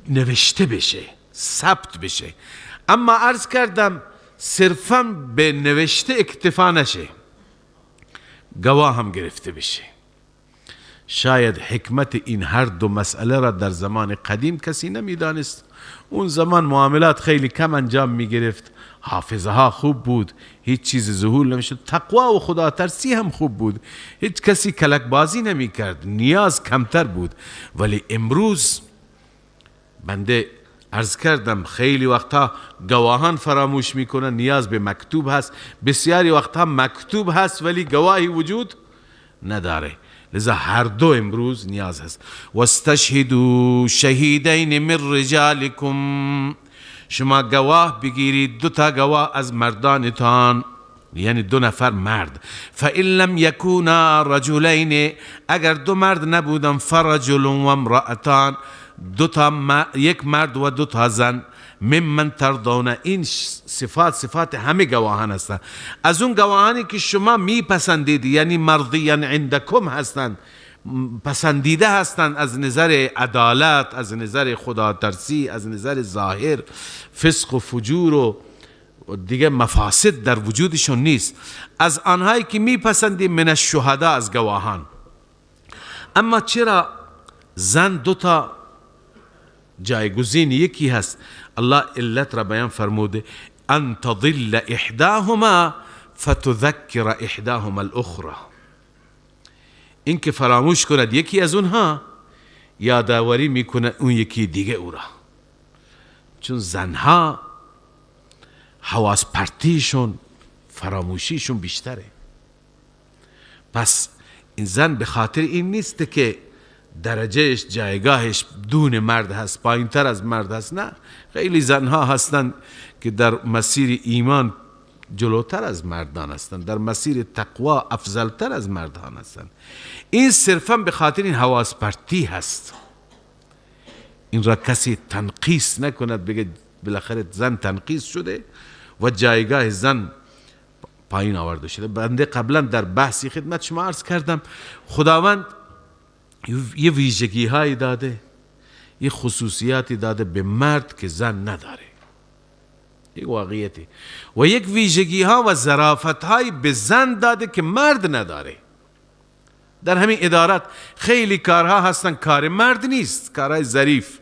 نوشته بشه، ثبت بشه. اما عرض کردم صرفا به نوشته اکتفا نشه، گواه هم گرفته بشه. شاید حکمت این هر دو مسئله را در زمان قدیم کسی نمیدانست. اون زمان معاملات خیلی کم انجام می گرفت، حافظه ها خوب بود، هیچ چیز ظهور نمیشد، تقوا و خدا ترسی هم خوب بود، هیچ کسی کلک بازی نمی کرد، نیاز کمتر بود. ولی امروز بنده عرض کردم خیلی وقتا گواهان فراموش میکنن، نیاز به مکتوب هست. بسیاری وقتا مکتوب هست ولی گواهی وجود نداره، لذا هر دو امروز نیاز هست. واستشهدوا شهیدین من رجالکم، شما گواه بگیرید، 2 تا گواه از مردانتان، یعنی 2 نفر مرد. فإن لم یکونا رجلین، اگر 2 مرد نبودن، فرجل و امرأتان، 2 تا یک مرد و 2 تا زن. ممن ترضون، این صفات همه گواهان هستند، از اون گواهانی که شما میپسندید، یعنی مرضیا عندکم هستند، پسندیده هستند از نظر عدالت، از نظر خدا ترسی، از نظر ظاهر، فسق و فجور و دیگه مفاسد در وجودشون نیست، از آنهایی که میپسندید من الشهدا، از گواهان. اما چرا زن 2 تا جایگزین یکی هست؟ الله علت را بیان فرموده، ان تضل احداهما فتذکر احداهما الاخرى، این که فراموش کند یکی از اونها، یادآوری میکنه اون یکی دیگه او را. چون زنها حواس پرتیشون، فراموشیشون بیشتره. پس این زن به خاطر این نیست که درجهش، جایگاهش دون مرد هست، پایین تر از مرد هست، نه. خیلی زنها هستند که در مسیر ایمان جلوتر از مردان هستند، در مسیر تقوا افضلتر از مردان هستند. این صرفا به خاطر این حواس پرتی هست. این را کسی تنقیس نکند، بگه بالاخره زن تنقیس شده و جایگاه زن پایین آورده شده. بنده قبلا در بحثی خدمت شما عرض کردم، خداوند یه ویژگی هایی داده، یه خصوصیاتی داده به مرد که زن نداره، یک واقعیتی، و یک ویژگی ها و ظرافت هایی به زن داده که مرد نداره. در همین ادارات خیلی کارها هستن کار مرد نیست، کارهای ظریف،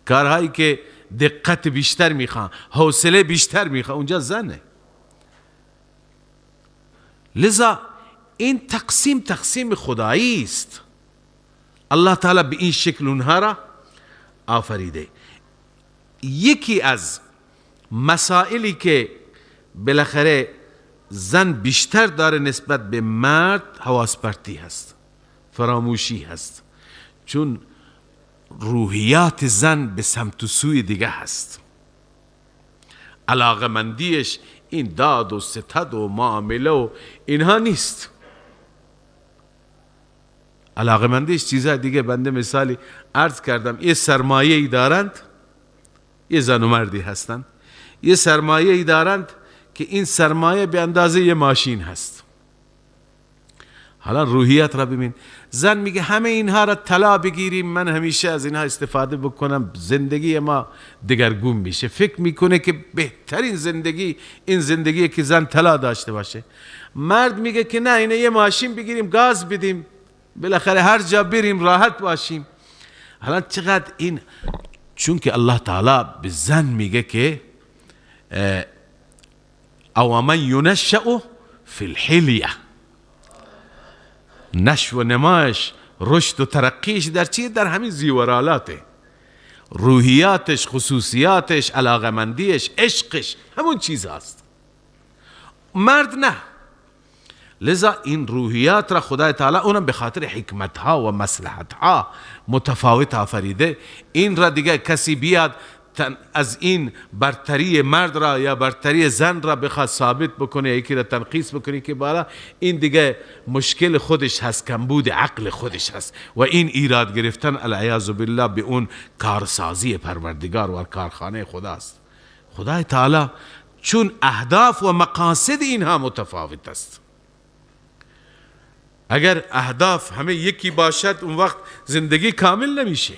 کارهایی که دقت بیشتر میخوان، حوصله بیشتر میخوان، اونجا زنه. لذا این تقسیم خدایی است. الله تعالی به این شکل اونها را آفریده. یکی از مسائلی که بالاخره زن بیشتر داره نسبت به مرد، حواس پرتی هست، فراموشی هست، چون روحیات زن به سمت و سوی دیگه هست. علاقمندیش این داد و ستد و معامله و اینها نیست، علاقمندیش چیزها دیگه. بنده مثالی عرض کردم، یه سرمایه ای دارند، یه زن و مردی هستند، یه سرمایه ای دارند که این سرمایه به اندازه یه ماشین هست. حالا روحیت را ببین، زن میگه همه اینها را طلا بگیریم، من همیشه از اینها استفاده بکنم، زندگی ما دگرگون میشه. فکر میکنه که بهترین زندگی این زندگیه که زن طلا داشته باشه. مرد میگه که نه، اینه یه ماشین بگیریم، گاز بدیم، بالاخره هر جا بریم راحت باشیم. حالا چقدر این، چون که الله تعالی به زن میگه که او من ینشأ فی الحلیه، نشو و نمایش، رشد و ترقیش در چیه؟ در همین زیورالاته، روحیاتش، خصوصیاتش، علاقمندیش، عشقش، همون چیز هست. مرد نه. لذا این روحیات را خدای تعالی اونم به خاطر حکمت ها و مصلحت ها متفاوت آفریده. این را دیگه کسی بیاد از این برتری مرد را یا برتری زن را بخواد ثابت بکنه، یکی را تنقیس بکنه، که بالا این دیگه مشکل خودش هست، کمبود عقل خودش هست، و این ایراد گرفتن العیاذ بالله به اون کارسازی پروردگار و کارخانه خداست. خدای تعالی چون اهداف و مقاصد اینها متفاوت است. اگر اهداف همه یکی باشد، اون وقت زندگی کامل نمیشه.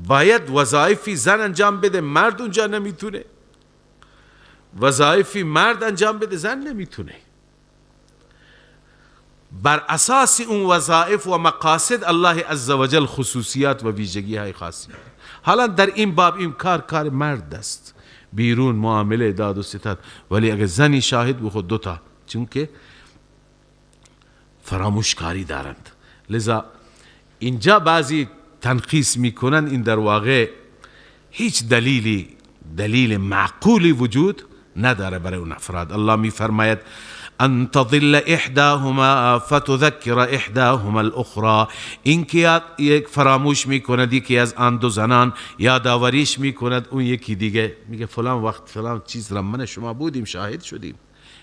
باید وظایفی زن انجام بده، مرد اونجا نمیتونه. وظایفی مرد انجام بده، زن نمیتونه. بر اساس اون وظایف و مقاصد الله عزوجل خصوصیات و ویژگی های خاصی. حالا در این باب این کار مرد است، بیرون معامله داد و ستد. ولی اگر زنی شاهد بخود دوتا، چون که فراموشکاری دارند. لذا اینجا بعضی تنقیس میکنن، این در واقع هیچ دلیل معقولی وجود نداره برای اون افراد. الله می فرماید ان تضل احداهما فتذكر احداهما الاخرى، این که یک فراموش میکند یکی از آن دو زنان یادآوریش میکند اون یکی دیگه، میگه فلان وقت فلان چیز را من شما بودیم شاهد شدیم،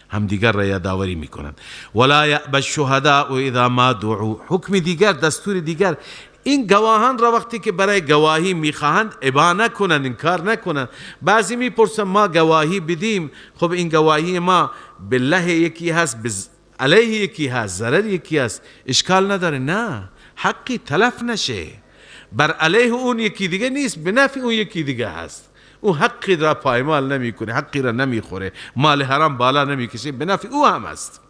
هم دیگر را یادآوری میکنند. ولا یأبی الشهداء اذا ما دعوا، حکم دیگر، دستور دیگر، این گواهان را وقتی که برای گواهی میخواهند ابا نکنند، انکار نکنند. بعضی میپرسن ما گواهی بدیم، خب این گواهی ما بالله یکی هست، علیه یکی هست، ضرر یکی هست، اشکال نداره. نه، حقی تلف نشه، بر علیه اون یکی دیگه نیست، به نفع اون یکی دیگه هست. اون حقی را پایمال نمیکنه، حقی را نمیخوره، مال حرام بالا نمیکشه، به نفع او هم است.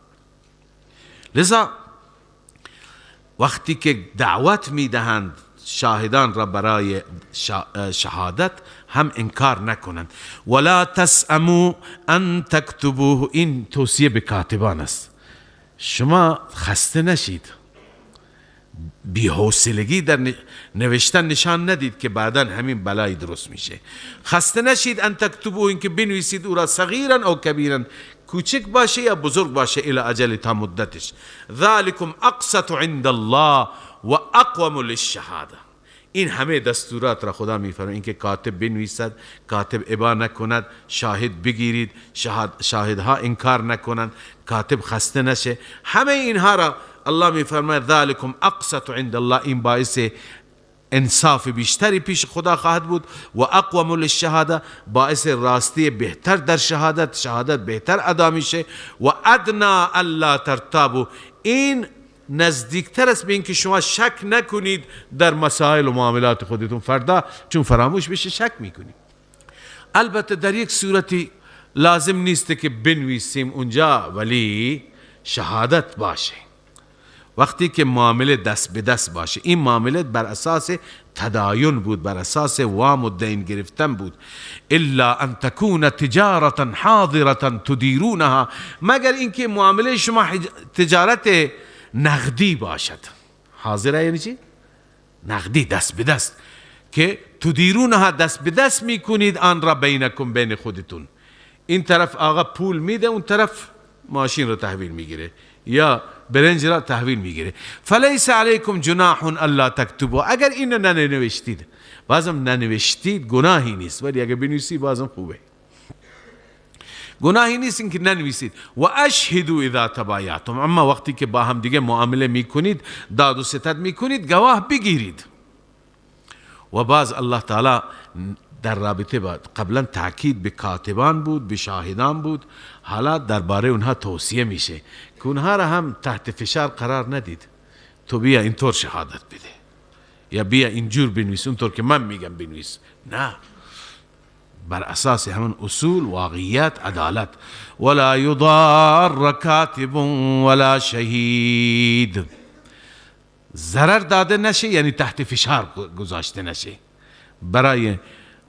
لذا وقتی که دعوت میدهند شاهدان را برای شهادت هم انکار نکنند. ولا تسأموا ان تكتبوه، این توصیه به کاتبان است. شما خسته نشید، بی‌حوصلگی در نوشتن نشان ندید که بعداً همین بلای درست میشه. خسته نشید ان تكتبوه، این که بنویسید او را صغیرا او کبیرا، کوچک باشه یا بزرگ باشه، الی اجل تا مدتش. ذالکم اقسط عند الله و اقوم للشهاده. این همه دستورات را خدا میفرماید، اینکه کاتب بنویسد، کاتب ابا نکند، شاهد بگیرید، شاهدها انکار نکنند، کاتب خسته نشه، همه اینها را الله میفرماید ذالکم اقسط عند الله، این باعث انصاف بیشتری پیش خدا خواهد بود. و اقوم للشهاده، باعث راستی بهتر در شهادت بهتر ادا میشه. و ادنا الا ترتابوا، این نزدیکتر است به این که شما شک نکنید در مسائل و معاملات خودتون، فردا چون فراموش بشه شک میکنید. البته در یک صورتی لازم نیست که بنویسیم اونجا، ولی شهادت باشه، وقتی که معامله دست به دست باشه. این معامله بر اساس تداین بود، بر اساس وام و دین گرفتن بود. الا ان تكون تجارتا حاضرة تدیرونها، مگر اینکه معامله شما تجارت نقدی باشد. حاضره یعنی چی؟ نقدی، دست به دست، که تدیرونها، دست به دست میکنید آن را بینکم، بین خودتون. این طرف آقا پول میده، اون طرف ماشین رو تحویل میگیره یا برنج را تحویل میگیره. فلیس علیکم جناح الا تکتبوا، اگر اینو ننوشتید، بازم ننوشتید گناهی نیست، ولی اگر بنویسید بازم خوبه، گناهی نیست اینکه ننویسید. و اشهدوا اذا تبایعتم، اما وقتی که با هم دیگه معامله میکنید، داد و ستد میکنید، گواه بگیرید. و باز الله تعالی در رابطه با قبلا تاکید به کاتبان بود، به شاهدان بود، حالا درباره اونها توصیه میشه که اونها را هم تحت فشار قرار ندید. تو بیا اینطور شهادت بده، یا بیا اینجور بنویس، اونطور که من میگم بنویس. نه، بر اساس همون اصول، واقعیت، عدالت. ولا یضار کاتب ولا شهید، ضرر داده نشه، یعنی تحت فشار گذاشته نشه برای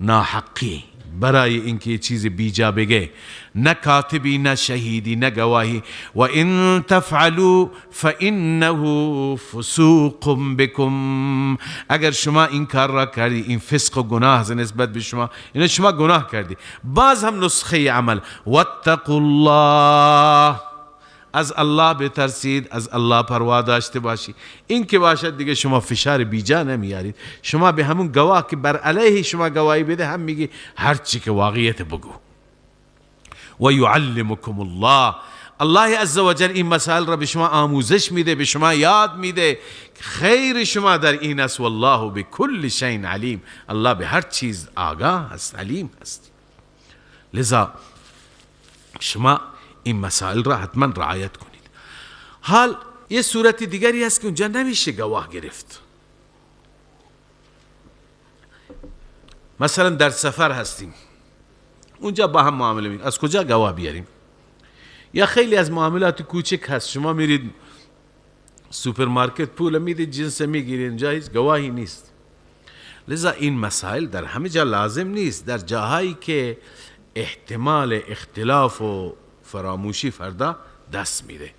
ناحقی، برای اینکه چیز بیجا بگه، نه کاتبی نه شهیدی نه گواهی. و ان تفعلوا فانه فسوق بكم، اگر شما این کار را کردی، این فسق و گناه از نسبت به شما، این شما گناه کردی. باز هم نسخه عمل، واتقوا الله، از الله بترسید، از الله پروا داشته باشی. این که باشد دیگه شما فشار بیجا نمیارید، شما به همون گواه که بر علیه شما گواهی بده هم میگی هر چی که واقعیت بگو. و یعلمکم الله، الله عزوجل این مسائل را به شما آموزش میده، به شما یاد میده. خیر شما در این است. والله بكل شیء علیم، الله به هر چیز آگاه است، علیم است. لذا شما این مسائل را حتما رعایت کنید. حال یه صورت دیگری هست که اونجا نمیشه گواه گرفت. مثلا در سفر هستیم، اونجا با هم معامله میکنیم، از کجا گواه بیاریم؟ یا خیلی از معاملات کوچک هست، شما میرید سوپرمارکت پول میدید، جنس میگیرید، اینجا هیچ گواهی نیست. لذا این مسائل در همه جا لازم نیست، در جاهایی که احتمال اختلاف و فراموشی فردا دست میده.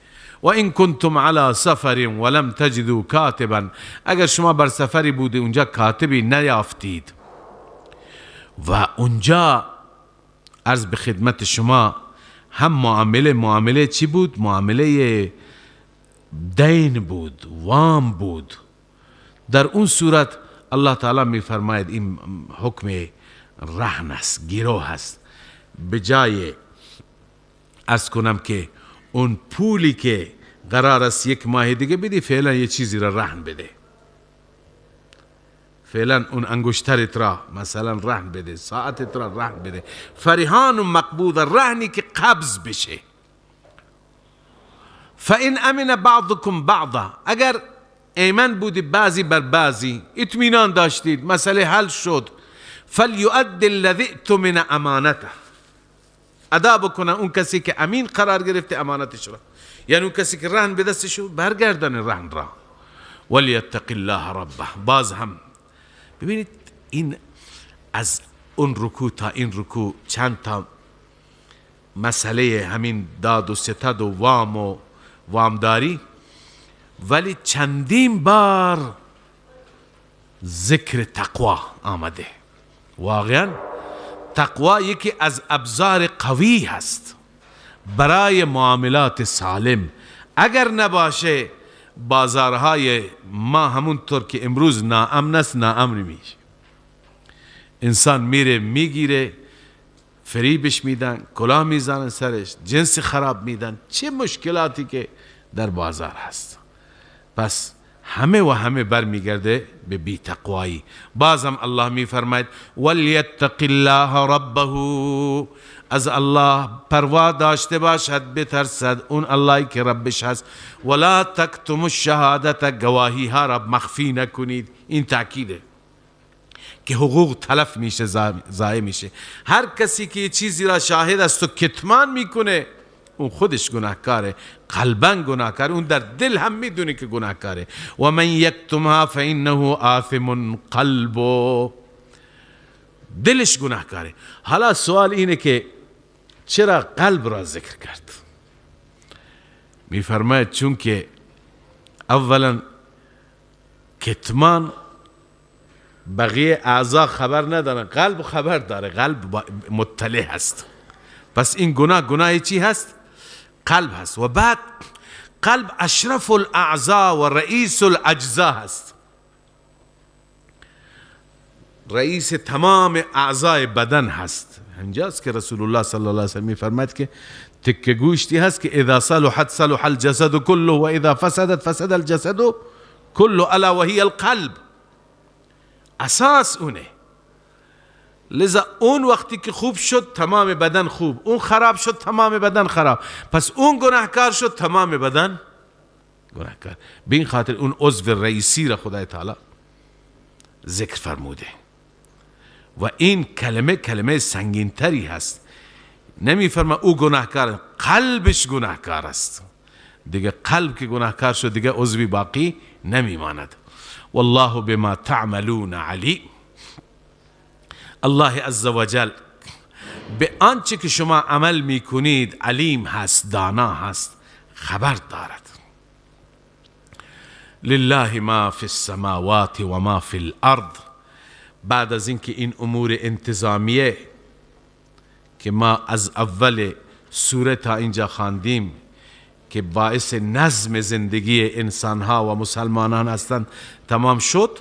و این کنتم علی سفر ولم تجدوا کاتبا، اگر شما بر سفری بوده اونجا کاتبی نیافتید، و اونجا عرض به خدمت شما هم معامله چی بود؟ معامله دین بود، وام بود. در اون صورت الله تعالی می فرماید این حکم رهن است، گروه است. به جای از کنم که اون پولی که قرار است یک ماه دیگه بدی، فعلا یه چیزی را رهن بده، فعلا اون انگشترت را مثلا رهن بده، ساعتت را رهن بده. فریحان و مقبوض، رهنی که قبض بشه. فان امن بعضکم بعضا، اگر ایمن بودی بعضی بر بعضی، اطمینان داشتید، مسئله حل شد، فلیؤدی الذی اؤتمن امانته، ادا بکنه اون کسی که امین قرار گرفته امانتش را، یعنی اون کسی که رهن به دستش برگردن رهن را. ولیتق الله ربه. باز هم ببینید این از اون رکوع تا این رکوع چند تا مسئله همین داد و ستد و وام و وامداری، ولی چندین بار ذکر تقوا آمده. واقعا تقوا یکی از ابزار قوی هست برای معاملات سالم. اگر نباشه بازارهای ما همونطور که امروز ناامن است ناامن میشه. انسان میره میگیره، فریبش میدن، کلاه میزنن سرش، جنس خراب میدن، چه مشکلاتی که در بازار هست. پس همه و همه برمیگرده به بی تقوایی. بازم الله میفرماید ولیتق الله ربه، از الله پروا داشته باشد، بترسد اون اللهی که ربش هست. ولا تکتم الشهادت، گواهی ها را مخفی نکنید. این تاکیده که حقوق تلف میشه، ضایع میشه. هر کسی که چیزی را شاهد است و کتمان میکنه، اون خودش گناهکاره، قلباً گناهکاره، اون در دل هم میدونه که گناهکاره. و من یکتمها فانه آثم قلبه، دلش گناهکاره. حالا سوال اینه که چرا قلب را ذکر کرد؟ میفرماید چون که اولا کتمان بقیه اعضا خبر ندارن، قلب خبر داره، قلب مطلع هست. پس این گناه چی هست؟ قلب هست. و بعد قلب اشرف الاعضا و رئیس الاجزا هست، رئیس تمام اعضای بدن هست. اینجاست که رسول الله صلی الله علیه و سلم میفرماید که تکه گوشتی هست که اذا صلحت صلح الجسد كله و اذا فسدت فسد الجسد كله الا وهي القلب. اساس اونه. لذا اون وقتی که خوب شد تمام بدن خوب، اون خراب شد تمام بدن خراب. پس اون گناهکار شد تمام بدن گناهکار. به این خاطر اون عضو رئیسی را خدای تعالی ذکر فرموده. و این کلمه سنگین تری هست. نمی فرما او گناهکار، قلبش گناهکار است. دیگه قلب که گناهکار شد دیگه عضوی باقی نمی ماند. والله بما تعملون علیم. الله عزوجل به آنچه که شما عمل میکنید علیم هست، دانا هست، خبر دارد. لله ما فی السماوات و ما فی الارض. بعد از اینکه این امور انتظامیه که ما از اول سوره تا اینجا خواندیم که باعث نظم زندگی انسانها و مسلمانان هستند تمام شد،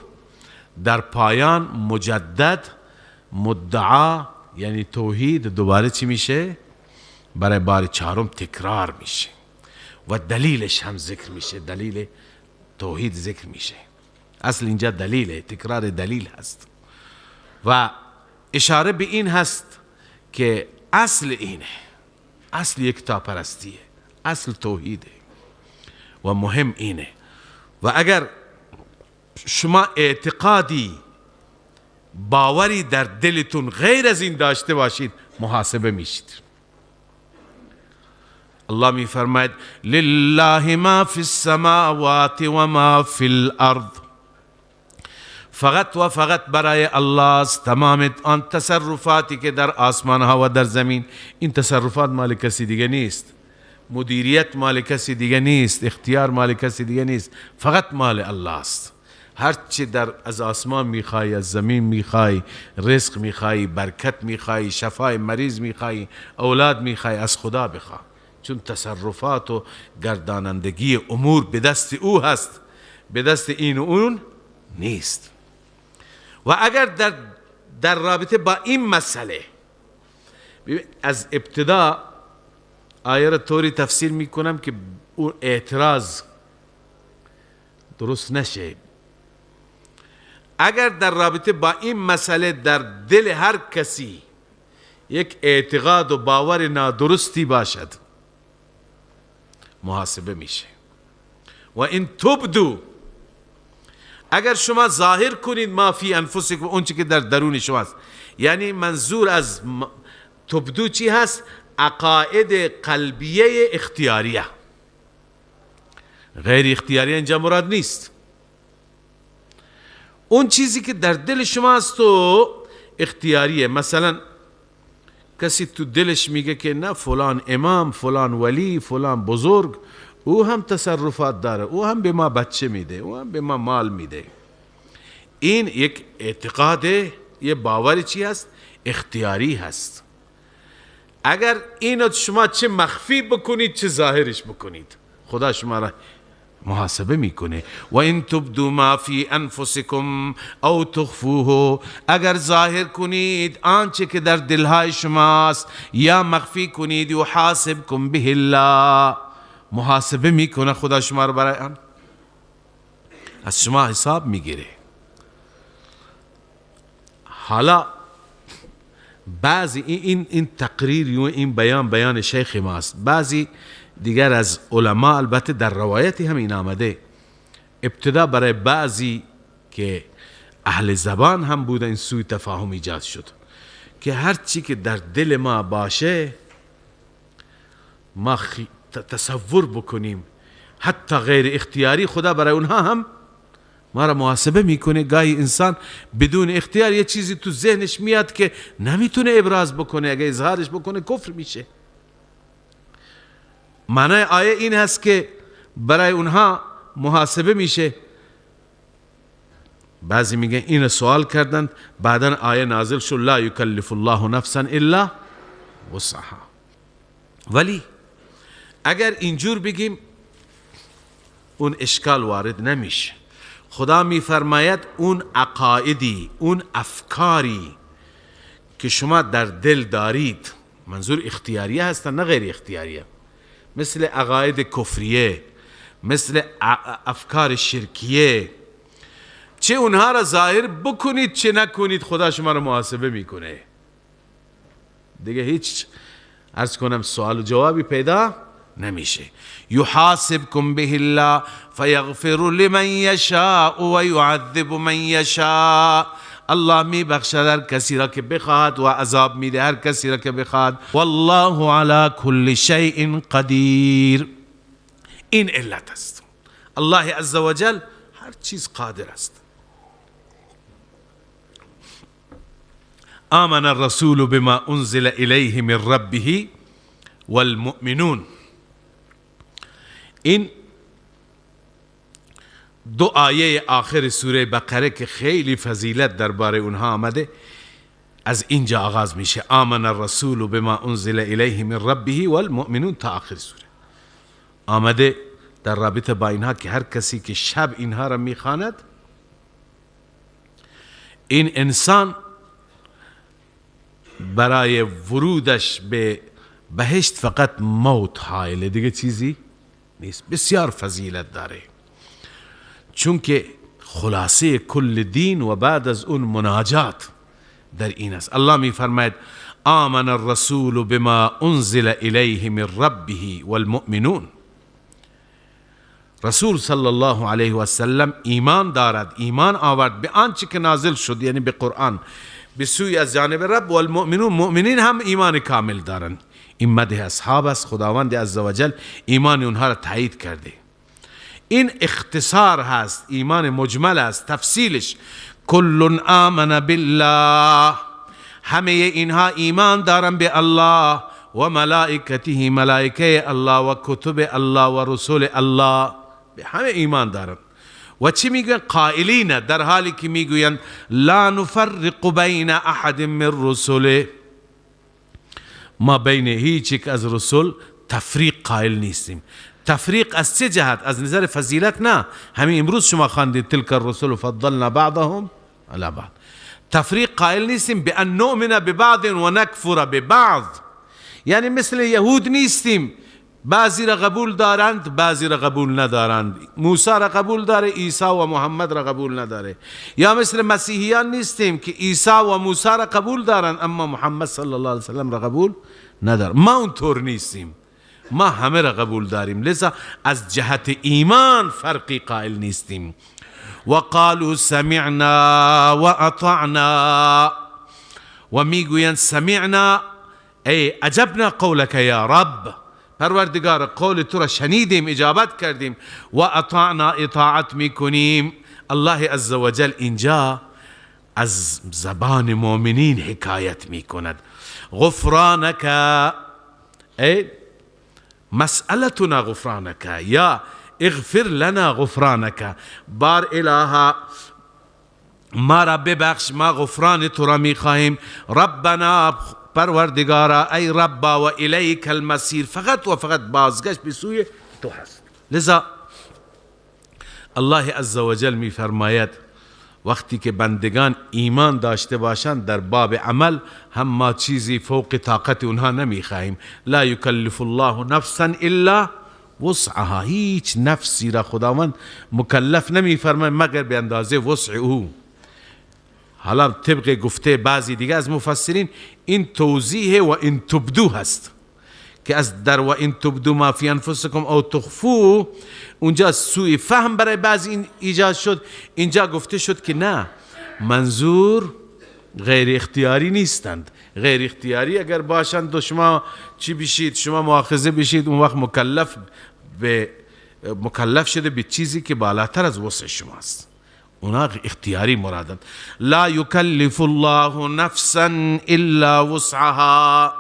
در پایان مجدد مدعا یعنی توحید دوباره چی میشه؟ برای بار چهارم تکرار میشه و دلیلش هم ذکر میشه. دلیل توحید ذکر میشه. اصل اینجا دلیله، تکرار دلیل هست و اشاره به این هست که اصل اینه، اصل یکتاپرستیه، اصل توحیده و مهم اینه. و اگر شما اعتقادی باوری در دلتون غیر از این داشته باشید محاسبه میشید. الله می فرماید لله ما فی السماوات و ما فی الارض. فقط و فقط برای الله است تمام آن تصرفاتی که در آسمان ها و در زمین. این تصرفات مال کسی دیگه نیست، مدیریت مال کسی دیگه نیست، اختیار مال کسی دیگه نیست، فقط مال الله است. هرچی در از آسمان میخوای، از زمین میخوای، رزق میخوای، برکت میخوای، شفای مریض میخوای، اولاد میخوای، از خدا بخوا، چون تصرفات و گردانندگی امور به دست او هست، به دست این و اون نیست. و اگر در رابطه با این مسئله از ابتدا آیه را طوری تفسیر میکنم که اون اعتراض درست نشه. اگر در رابطه با این مسئله در دل هر کسی یک اعتقاد و باور نادرستی باشد، محاسبه میشه. و این تبدو، اگر شما ظاهر کنید ما فی انفسکم، اون چی که در درون شماست، یعنی منظور از تبدو چی هست؟ عقاید قلبیه اختیاریه، غیر اختیاریه اینجا مراد نیست. اون چیزی که در دل شماست و اختیاریه. مثلا کسی تو دلش میگه که نه فلان امام، فلان ولی، فلان بزرگ، او هم تصرفات داره، او هم به ما بچه میده، او هم به ما مال میده. این یک اعتقاده، یه باور چی هست؟ اختیاری هست. اگر اینو شما چه مخفی بکنید چه ظاهرش بکنید، خدا شما را محاسبه میکنه. و این تبدو ما فی انفسکم او تخفوه، اگر ظاهر کنید آنچه که در دلهای شماست یا مخفی کنید، یحاسبکم به الله، محاسبه میکنه خدا شما را برای آن، از شما حساب میگیره. حالا بعضی این تقریر و این بیان شیخ ماست، بعضی دیگر از علما البته در روایتی همین آمده، ابتدا برای بعضی که اهل زبان هم بوده این سوء تفاهم ایجاد شد که هر چی که در دل ما باشه ما تصور بکنیم، حتی غیر اختیاری خدا برای اونها هم ما را محاسبه میکنه. گاهی انسان بدون اختیار یه چیزی تو ذهنش میاد که نمیتونه ابراز بکنه، اگه اظهارش بکنه کفر میشه. معنی آیه این هست که برای اونها محاسبه میشه. بعضی میگن این سوال کردند، بعدن آیه نازل شد لا یکلف الله نفسا الا وسعها. ولی اگر اینجور بگیم اون اشکال وارد نمیشه. خدا میفرماید اون عقایدی، اون افکاری که شما در دل دارید، منظور اختیاریه هستن نه غیر اختیاریه، مثل عقاید کفریه، مثل افکار شرکیه، چه اونها را ظاهر بکنید چه نکنید خدا شما را محاسبه میکنه. دیگه هیچ عرض کنم سوال و جوابی پیدا نمیشه. یحاسبکم به الله فیغفر لمن یشاء و یعذب من یشاء، الله می بخشد هر کسی را که بخواهد و عذاب میده هر کسی را که بخواهد. والله علی کل شیء قدیر. این علت است، الله عزوجل هر چیز قادر است. آمن الرسول بما انزل الیه من ربه والمؤمنون. این دو آیه آخر سوره بقره که خیلی فضیلت درباره اونها آمده، از اینجا آغاز میشه. آمن الرسول بما انزل الیه من ربه والمؤمنون تا آخر سوره آمده در رابطه با اینها که هر کسی که شب اینها را میخواند، این انسان برای ورودش به بهشت فقط موت حائله، دیگه چیزی نیست. بسیار فضیلت داره، چون که خلاصه کل دین و بعد از اون مناجات در این است. الله می فرماید آمن الرسول بما انزل الیه من ربه والمؤمنون. رسول صلی الله علیه و سلم ایمان دارد، ایمان آورد به آنچه که نازل شد، یعنی به قرآن، به سوی از جانب رب. والمؤمنون، مؤمنین هم ایمان کامل دارند. این مدح اصحاب است، خداوند عزوجل ایمان اونها را تایید کرده. این اختصار هست، ایمان مجمل است. تفصیلش کل آمن بالله، همه اینها ایمان دارن به الله و ملائکته، ملائکه الله، و کتب الله و رسول الله، به همه ایمان دارن. و چی میگوین؟ قائلین، در حالی که میگوین لا نفرق بین احد من رسله، ما بین هیچ یک از رسول تفریق قائل نیستیم. تفریق از چه جهت؟ از نظر فضیلت نه، همین امروز شما خواندید تلک الرسل فضلنا بعضهم علی بعض. تفریق قائل نیستیم بان نؤمن ببعض و نکفر ببعض، یعنی مثل یهود نیستیم، بعضی را قبول دارند بعضی را قبول ندارند، موسی را قبول داره عیسی و محمد را قبول نداره. یا مثل مسیحیان نیستیم که عیسی و موسی را قبول دارند اما محمد صلی الله علیه وسلم را قبول نداره. ما اونطور نیستیم، ما همه را قبول داریم، لذا از جهت ایمان فرقی قائل نیستیم. وقالوا سمعنا و اطعنا، و میگویند سمعنا ای عجبنا قولک یا رب، پروردگار قول تو را شنیدیم اجابت کردیم، و اطعنا اطاعت میکنیم. الله عزوجل اینجا از زبان مؤمنین حکایت میکند. غفرانک ای مسئلتنا غفرانک یا اغفر لنا غفرانک، بار الها ما را ببخش، ما غفران تو را میخواهیم. ربنا پروردگارا ای ربا و الیک المصیر، فقط و فقط بازگشت به سوی تو هست. لذا الله عزوجل میفرماید وقتی که بندگان ایمان داشته باشند در باب عمل هم ما چیزی فوق طاقت اونها نمیخواهیم. لا یکلف الله نفسا الا وسعها، هیچ نفسی را خداوند مکلف نمیفرماید مگر به اندازه وسع او. حالا طبق گفته بعضی دیگه از مفسرین این توضیح و این تبدو هست که از در و این تبدو ما فی انفسکم او تخفو، اونجا سوء فهم برای بعضی این ایجاد شد. اینجا گفته شد که نه، منظور غیر اختیاری نیستند. غیر اختیاری اگر باشند و شما چی بشید، شما مؤاخذه بشید، اون وقت مکلف شده به چیزی که بالاتر از وسع شماست، اونا اختیاری مرادند. لا یکلف الله نفسا الا وسعها،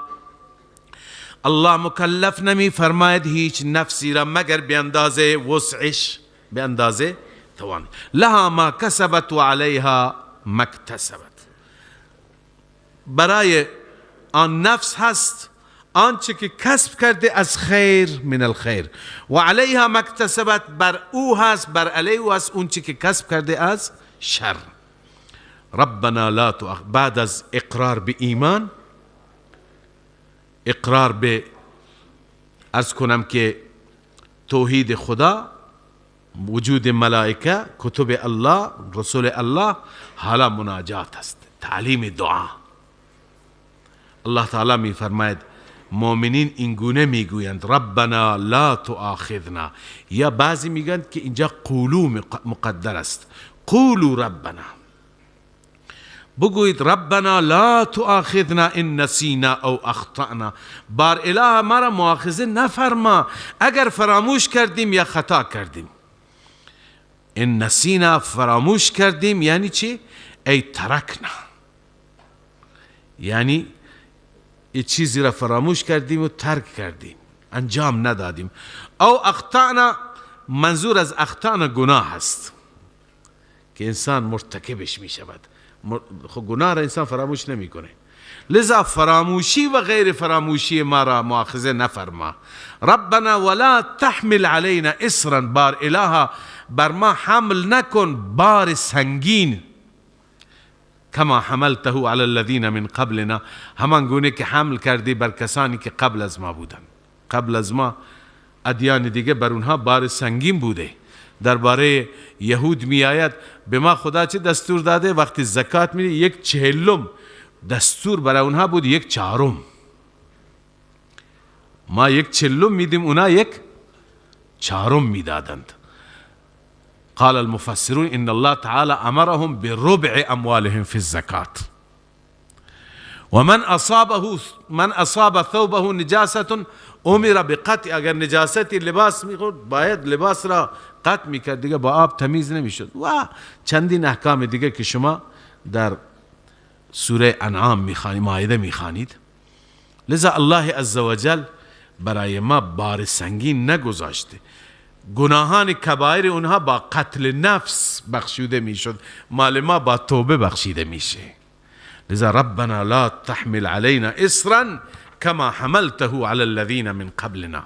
الله مکلف نمی فرماید هیچ نفسی را مگر به اندازه وسعش، به اندازه توان. لها ما کسبت و علیها ما اکتسبت، برای آن نفس هست آنچه که کسب کرده از خیر من الخیر، و علیها ما اکتسبت، بر او هست، بر علیه او هست اون چه که کسب کرده از شر. ربنا لا بعد از اقرار به ایمان، اقرار به عرض کنم که توحید خدا، وجود ملائکه، کتب الله، رسول الله، حالا مناجات است، تعلیم دعا. الله تعالی می فرماید مؤمنین اینگونه میگویند ربنا لا تؤاخذنا، یا بعضی میگن که اینجا قولو مقدر است، قولو ربنا، بگویید ربنا لا تؤاخذنا ان نسینا او اخطأنا، بار اله ما را مؤاخذه نفرما اگر فراموش کردیم یا خطا کردیم. ان نسینا فراموش کردیم یعنی چی؟ ای ترکنا، یعنی یه چیزی را فراموش کردیم و ترک کردیم، انجام ندادیم. او اخطأنا، منظور از اخطأنا گناه هست که انسان مرتکبش می شود. خب گناه را انسان فراموش نمی کنه، لذا فراموشی و غیر فراموشی ما را مؤاخذه نفرما. ربنا ولا تحمل علینا اصرا، بار الها بر ما حمل نکن بار سنگین، کما حملته علی الذین من قبلنا، همان گونه که حمل کردی بر کسانی که قبل از ما بودن. قبل از ما ادیان دیگه بر اونها بار سنگین بوده. درباره یهود می آید به ما خدا چه دستور داده؟ وقتی زکات میدی 1/40 دستور برای اونها بود 1/4. ما 1/40 میدیم، اونا 1/4 میدادند. قال المفسرون ان الله تعالى امرهم بربع اموالهم في الزكاة، ومن اصاب ثوبه نجاسة امر بقطع، اگر نجاستی لباس میخورد باید لباس را قطع میکرد، دیگه با آب تمیز نمیشد، و چندین احکام دیگه که شما در سوره انعام میخوانید، مائده میخوانید. لذا الله عزوجل برای ما بار سنگین نگذاشته. گناهان کبایر اونها با قتل نفس بخشیده میشد، مال ما با توبه بخشیده میشه. لذا ربنا لا تحمل علينا اصرا كما حملته على الذين من قبلنا،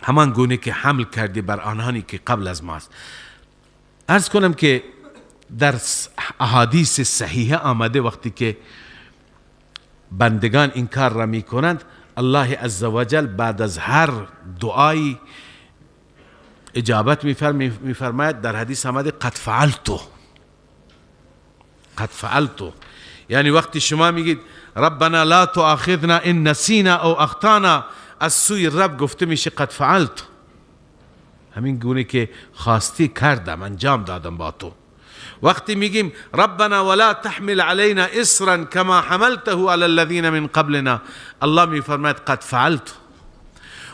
همان گونه که حمل کردی بر آنانی که قبل از ماست. عرض کنم که در احادیث صحیحه آمده وقتی که بندگان این کار را می کنند، الله عزوجل بعد از هر دعایی اجابت میفرماید. در حدیث آمده قد فعلتو، یعنی وقتی شما میگید ربنا لا تؤاخذنا ان نسینا او اخطانا، از سوی رب گفته میشه قد فعلت، همین گونه که خواستی کردم، انجام دادم با تو. وقتی میگیم ربنا ولا تحمل علينا اصرا كما حملته على الذين من قبلنا، الله میفرماید قد فعلت.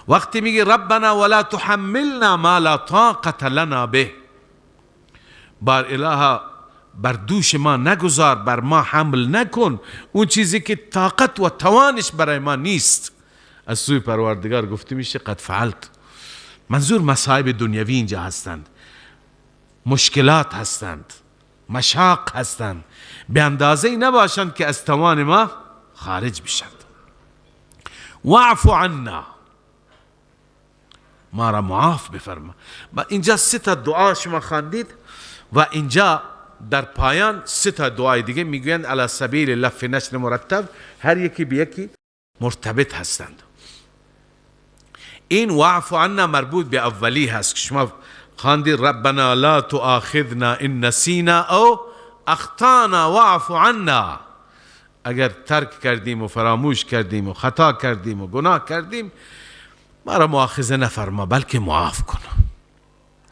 وقتی میگی ربنا ولا تحملنا ما لا طاقة لنا به، بار الها بر دوش ما نگذار، بر ما حمل نکن اون چیزی که طاقت و توانش برای ما نیست، از سوی پروردگار گفته میشه قد فعلت. منظور مصائب دنیوی اینجا هستند، مشکلات هستند، مشاق هستند، به اندازه نباشند که از توان ما خارج بشند. واعف عنا، ما را معاف بفرما. اینجا 3 تا دعا شما خواندید و اینجا در پایان 3 تا دعای دیگه میگویند علی سبیل لف نشر مرتب، هر یکی به یکی مرتبط هستند. این واعف عنا مربوط به اولی هست که شما خواندید ربنا لا تؤاخذنا ان نسینا او اخطانا واعف عنا، اگر ترک کردیم و فراموش کردیم و خطا کردیم و گناه کردیم، ما را مؤاخذه نفرما بلکه معاف کن.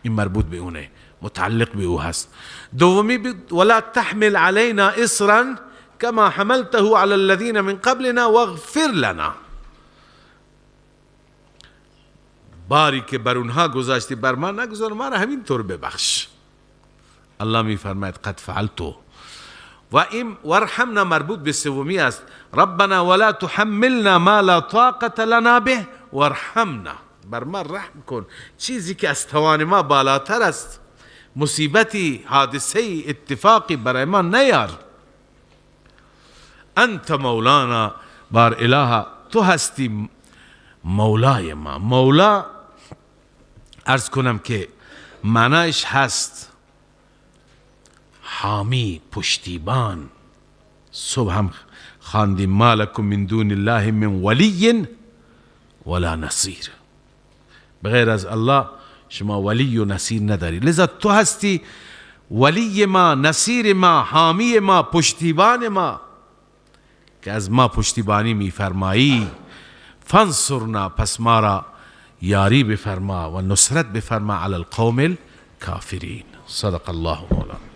این مربوط به اونه، متعلق به او هست. دومی ولا تحمل علينا اصرا كما حملته على الذين من قبلنا واغفر لنا، باری که بر اونها گذاشتی بر ما نگذار، ما را همین طور ببخش. الله می فرماید قد فعلتو. و این ورحمنا مربوط به سومی است، ربنا ولا تحملنا ما لا طاقة لنا به وارحمنا، بر ما رحم کن، چیزی که از توان ما بالاتر است، مصیبتی، حادثه، اتفاقی برای ما نیار. انت مولانا، بار الها تو هستی مولای ما. مولا عرض کنم که معنایش هست حامی، پشتیبان. صبح هم خواندیم ما لکم من دون الله من ولی ولا نصیر، بغیر از الله شما ولی و نصیر نداری. لذا تو هستی ولی ما، نصیر ما، حامی ما، پشتیبان ما، که از ما پشتیبانی میفرمایی. فانصرنا، پس ما را یاری بفرما و نصرت بفرما علی القوم الکافرین. صدق الله مولانا.